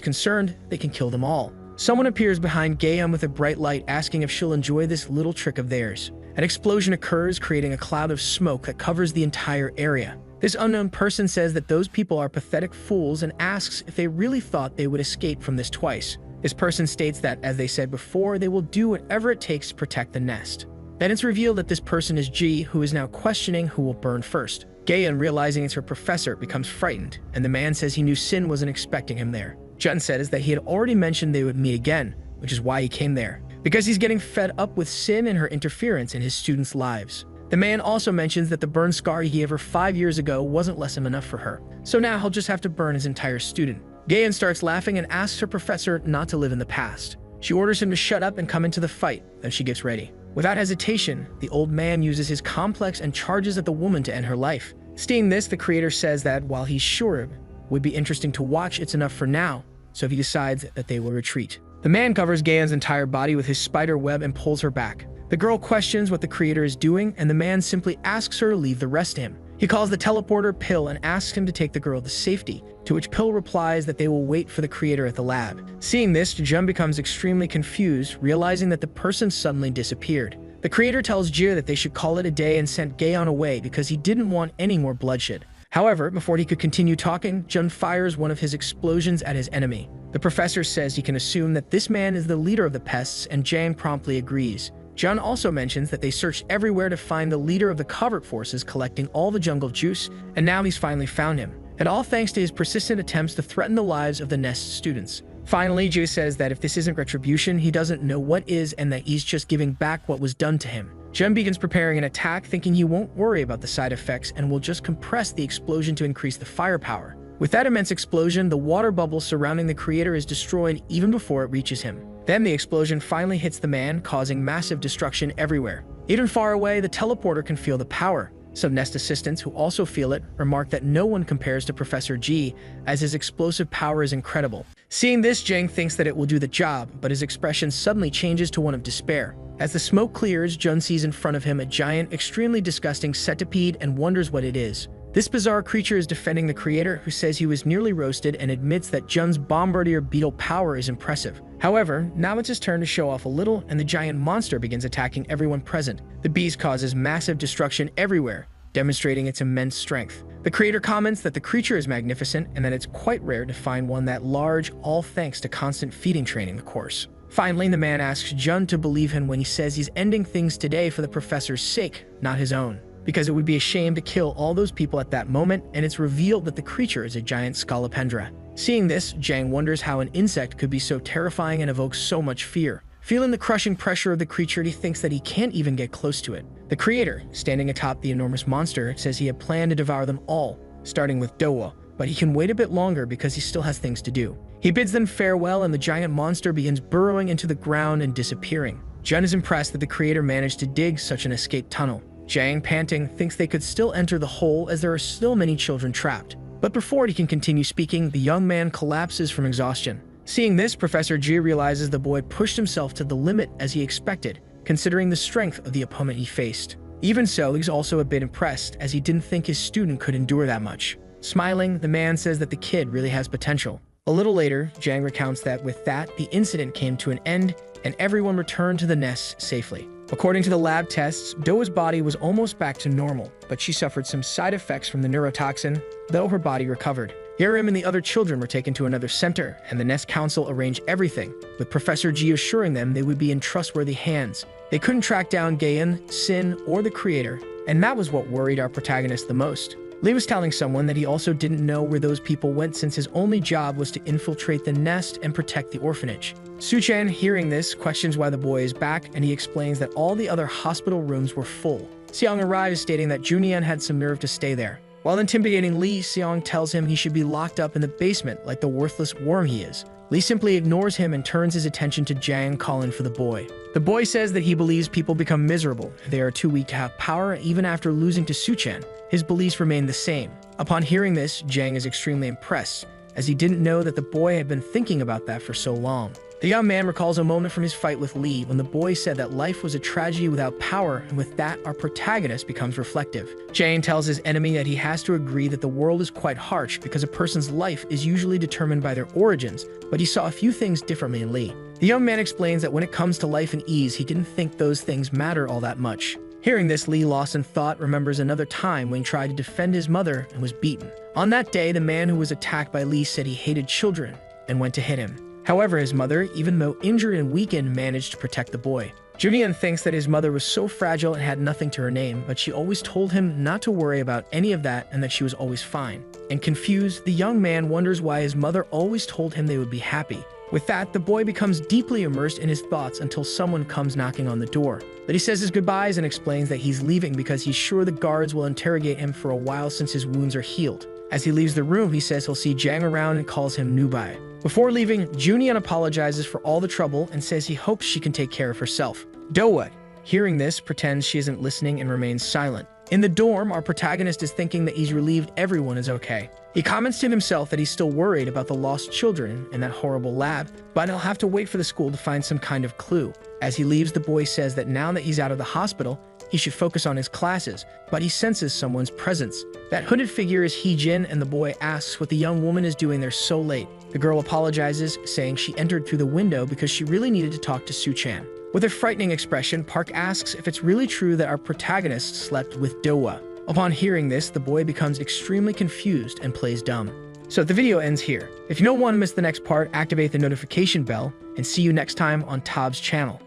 concerned, they can kill them all. Someone appears behind Gaeun with a bright light, asking if she'll enjoy this little trick of theirs. An explosion occurs, creating a cloud of smoke that covers the entire area. This unknown person says that those people are pathetic fools and asks if they really thought they would escape from this twice. This person states that, as they said before, they will do whatever it takes to protect the nest. Then it's revealed that this person is Ji, who is now questioning who will burn first. Gaeun, realizing it's her professor, becomes frightened, and the man says he knew Sin wasn't expecting him there. Jun says that he had already mentioned they would meet again, which is why he came there, because he's getting fed up with Sin and her interference in his students' lives. The man also mentions that the burn scar he gave her 5 years ago wasn't lesson enough for her, so now he'll just have to burn his entire student. Gaeun starts laughing and asks her professor not to live in the past. She orders him to shut up and come into the fight, then she gets ready. Without hesitation, the old man uses his complex and charges at the woman to end her life. Seeing this, the creator says that while he's sure it would be interesting to watch, it's enough for now, so he decides that they will retreat. The man covers Gaeun's entire body with his spider web and pulls her back. The girl questions what the creator is doing, and the man simply asks her to leave the rest to him. He calls the teleporter Pill and asks him to take the girl to safety, to which Pill replies that they will wait for the creator at the lab. Seeing this, Jun becomes extremely confused, realizing that the person suddenly disappeared. The creator tells Jir that they should call it a day and sent Gaeun away because he didn't want any more bloodshed. However, before he could continue talking, Jun fires one of his explosions at his enemy. The professor says he can assume that this man is the leader of the pests, and Jang promptly agrees. Jun also mentions that they searched everywhere to find the leader of the covert forces collecting all the jungle juice, and now he's finally found him. And all thanks to his persistent attempts to threaten the lives of the Nest students. Finally, Ju says that if this isn't retribution, he doesn't know what is, and that he's just giving back what was done to him. Jun begins preparing an attack, thinking he won't worry about the side effects and will just compress the explosion to increase the firepower. With that immense explosion, the water bubble surrounding the creator is destroyed even before it reaches him. Then the explosion finally hits the man, causing massive destruction everywhere. Even far away, the teleporter can feel the power. Some nest assistants who also feel it remark that no one compares to Professor G, as his explosive power is incredible. Seeing this, Jang thinks that it will do the job, but his expression suddenly changes to one of despair. As the smoke clears, Jun sees in front of him a giant, extremely disgusting centipede and wonders what it is. This bizarre creature is defending the creator, who says he was nearly roasted and admits that Jun's bombardier beetle power is impressive. However, now it's his turn to show off a little, and the giant monster begins attacking everyone present. The beast causes massive destruction everywhere, demonstrating its immense strength. The creator comments that the creature is magnificent and that it's quite rare to find one that large, all thanks to constant feeding training, of course. Finally, the man asks Jun to believe him when he says he's ending things today for the professor's sake, not his own, because it would be a shame to kill all those people at that moment, and it's revealed that the creature is a giant scolopendra. Seeing this, Jang wonders how an insect could be so terrifying and evoke so much fear. Feeling the crushing pressure of the creature, he thinks that he can't even get close to it. The creator, standing atop the enormous monster, says he had planned to devour them all, starting with Dowa, but he can wait a bit longer because he still has things to do. He bids them farewell, and the giant monster begins burrowing into the ground and disappearing. Jun is impressed that the creator managed to dig such an escape tunnel. Jang, panting, thinks they could still enter the hole as there are still many children trapped. But before he can continue speaking, the young man collapses from exhaustion. Seeing this, Professor G realizes the boy pushed himself to the limit as he expected, considering the strength of the opponent he faced. Even so, he's also a bit impressed, as he didn't think his student could endure that much. Smiling, the man says that the kid really has potential. A little later, Jang recounts that with that, the incident came to an end, and everyone returned to the nest safely. According to the lab tests, Doa's body was almost back to normal, but she suffered some side effects from the neurotoxin, though her body recovered. Yerim and the other children were taken to another center, and the Nest Council arranged everything, with Professor G assuring them they would be in trustworthy hands. They couldn't track down Gayan, Sin, or the creator, and that was what worried our protagonist the most. Lee was telling someone that he also didn't know where those people went, since his only job was to infiltrate the nest and protect the orphanage. Suchan, hearing this, questions why the boy is back, and he explains that all the other hospital rooms were full. Seong arrives, stating that Junian had some nerve to stay there. While intimidating Lee, Seong tells him he should be locked up in the basement like the worthless worm he is. Lee simply ignores him and turns his attention to Jang, calling for the boy. The boy says that he believes people become miserable. They are too weak to have power, even after losing to Suchan. His beliefs remain the same. Upon hearing this, Jang is extremely impressed, as he didn't know that the boy had been thinking about that for so long. The young man recalls a moment from his fight with Lee when the boy said that life was a tragedy without power, and with that, our protagonist becomes reflective. Jang tells his enemy that he has to agree that the world is quite harsh because a person's life is usually determined by their origins, but he saw a few things differently in Lee. The young man explains that when it comes to life and ease, he didn't think those things matter all that much. Hearing this, Lee, lost in thought, remembers another time when he tried to defend his mother and was beaten. On that day, the man who was attacked by Lee said he hated children and went to hit him. However, his mother, even though injured and weakened, managed to protect the boy. Junian thinks that his mother was so fragile and had nothing to her name, but she always told him not to worry about any of that and that she was always fine. And confused, the young man wonders why his mother always told him they would be happy. With that, the boy becomes deeply immersed in his thoughts until someone comes knocking on the door. But he says his goodbyes and explains that he's leaving because he's sure the guards will interrogate him for a while since his wounds are healed. As he leaves the room, he says he'll see Jang around and calls him Nubai. Before leaving, Junian apologizes for all the trouble and says he hopes she can take care of herself. Doa, hearing this, pretends she isn't listening and remains silent. In the dorm, our protagonist is thinking that he's relieved everyone is okay. He comments to himself that he's still worried about the lost children in that horrible lab, but he'll have to wait for the school to find some kind of clue. As he leaves, the boy says that now that he's out of the hospital, he should focus on his classes, but he senses someone's presence. That hooded figure is Hee-jin, and the boy asks what the young woman is doing there so late. The girl apologizes, saying she entered through the window because she really needed to talk to Suchan. With a frightening expression, Park asks if it's really true that our protagonist slept with Doa. Upon hearing this, the boy becomes extremely confused and plays dumb. So the video ends here. If you don't want to miss the next part, activate the notification bell, and see you next time on Tab's channel.